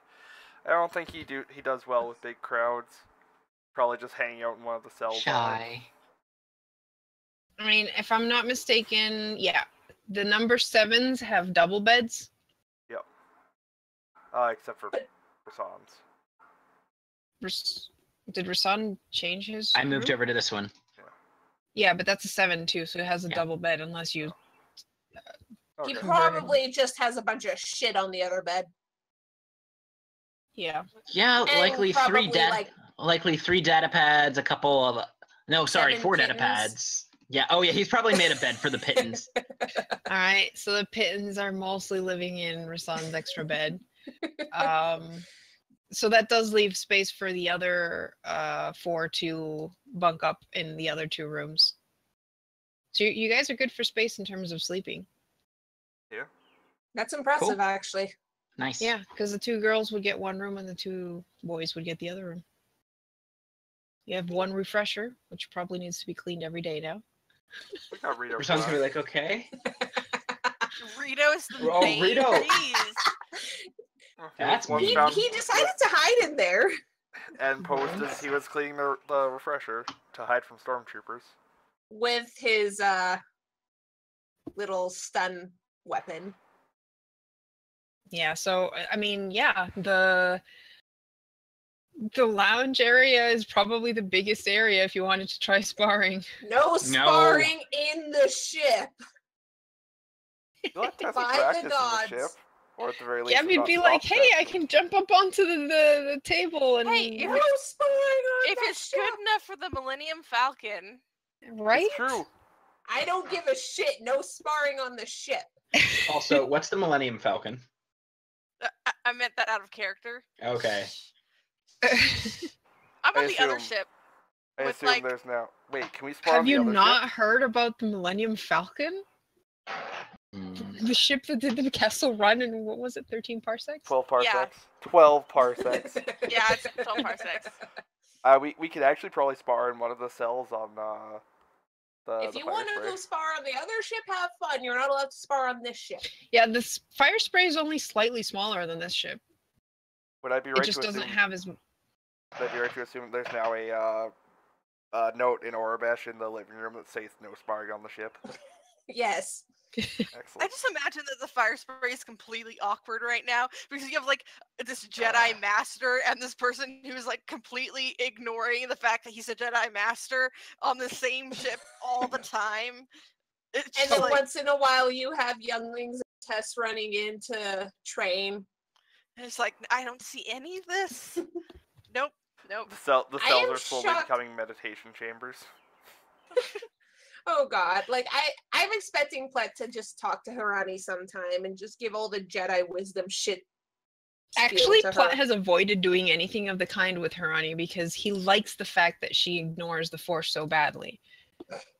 don't think he does well with big crowds. Probably just hanging out in one of the cells. Shy. I mean, if I'm not mistaken, yeah, the number 7s have double beds. Yep. Except for Rasan's. Did Rasan change his? I moved room? over to this one. Yeah, but that's a 7 too, so it has a Yeah. double bed unless you. He Okay. probably just has a bunch of shit on the other bed. Yeah. Yeah, And likely probably, three data pads, a couple of 7 4 data kittens. pads. Yeah. Oh yeah, he's probably made a bed for the pittance. All right, so the Pittons are mostly living in Rasan's extra bed. So that does leave space for the other 4 to bunk up in the other 2 rooms. So you guys are good for space in terms of sleeping. Yeah. That's impressive, Cool. actually. Nice. Yeah, because the 2 girls would get 1 room and the 2 boys would get the other room. You have 1 refresher, which probably needs to be cleaned every day now. We got Rito. Sounds gonna be like, okay. Rito is the Oh, main Rito. Jeez. That's One mean. found- He decided to hide in there. and posed as he was cleaning the refresher to hide from stormtroopers. With his little stun weapon. Yeah, so I mean, yeah, the lounge area is probably the biggest area if you wanted to try sparring. No sparring in the ship. You'll have to have some By the practice in the gods. ship, or at the very least, Yeah, we'd not be like, stop hey, I testing. can jump up onto the table and Hey, No sparring on If that it's ship. good enough for the Millennium Falcon, right? It's true. I don't give a shit. No sparring on the ship. Also, what's the Millennium Falcon? I meant that out of character. Okay. I'm I on the other assume- ship. I With, assume like- there's now. Wait, can we spar Have on the you other not ship? heard about the Millennium Falcon? Mm. The ship that did the Kessel Run in, what was it, 13 parsecs? 12 parsecs. Yeah. 12 parsecs. Yeah, it's 12 parsecs. We could actually probably spar in one of the cells on the. If the you fire want to spray. go spar on the other ship, have fun. You're not allowed to spar on this ship. Yeah, this fire spray is only slightly smaller than this ship. Would I be It right just to doesn't assume? have as... Would I be right to assume there's now a note in Orabesh in the living room that says no sparring on the ship? Yes. I Excellent. just imagine that the fire spray is completely awkward right now because you have like this Jedi Master and this person who's like completely ignoring the fact that he's a Jedi Master on the same ship all the time. It's And just then like, once in a while, you have younglings and Tess running in to train. it's like I don't see any of this. Nope. Nope. The cells I am are slowly shocked. becoming meditation chambers. Oh God! Like I'm expecting Plet to just talk to Harani sometime and just give all the Jedi wisdom shit. spiel Actually, to Platt her. has avoided doing anything of the kind with Harani because he likes the fact that she ignores the Force so badly.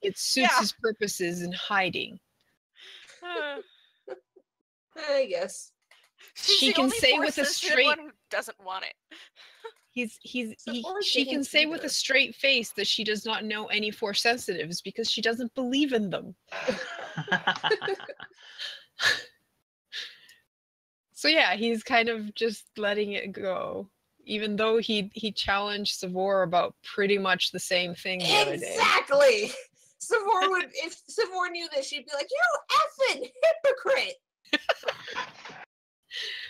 It suits Yeah. his purposes in hiding. Uh, I guess. she's She the can only say Force with a sensitive straight- one who doesn't want it. She can say with either. a straight face that she does not know any Force sensitives because she doesn't believe in them. So yeah, he's kind of just letting it go. Even though he challenged Savor about pretty much the same thing the other day. Exactly. Savor would, if Savor knew this, she'd be like, "You effing hypocrite."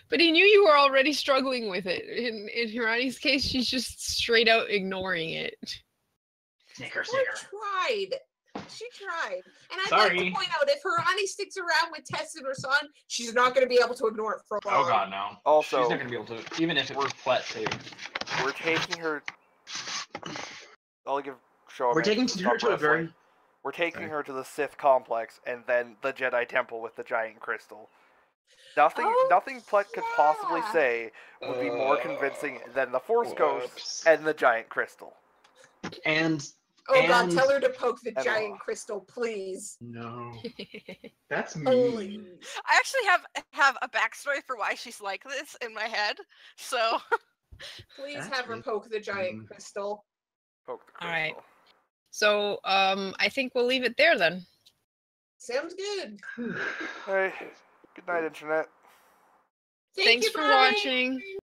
But he knew you were already struggling with it. In Hirani's case, she's just straight out ignoring it. Snicker, She snicker. tried. She tried. And I'd like Sorry. to point out, if Harani sticks around with Tess and her son, she's not going to be able to ignore it for long. Oh god, no. Also- she's not gonna be able to, even if it was flat saving. We're taking her. I'll give show. We're taking her to a very. We're taking Sorry. her to the Sith complex and then the Jedi temple with the giant crystal. Nothing, Oh, nothing Plett could possibly yeah. say would be more convincing than the Force Ghost Whoops. and the giant crystal. And Oh God, And- tell her to poke the and- giant crystal, please. no, that's mean. Please. I actually have a backstory for why she's like this in my head. So Please That's have her really poke the giant mean. crystal. Poke the crystal. All right. So, I think we'll leave it there then. Sounds good. Hey, good night, Internet. Thank Thanks you, for Bonnie. watching.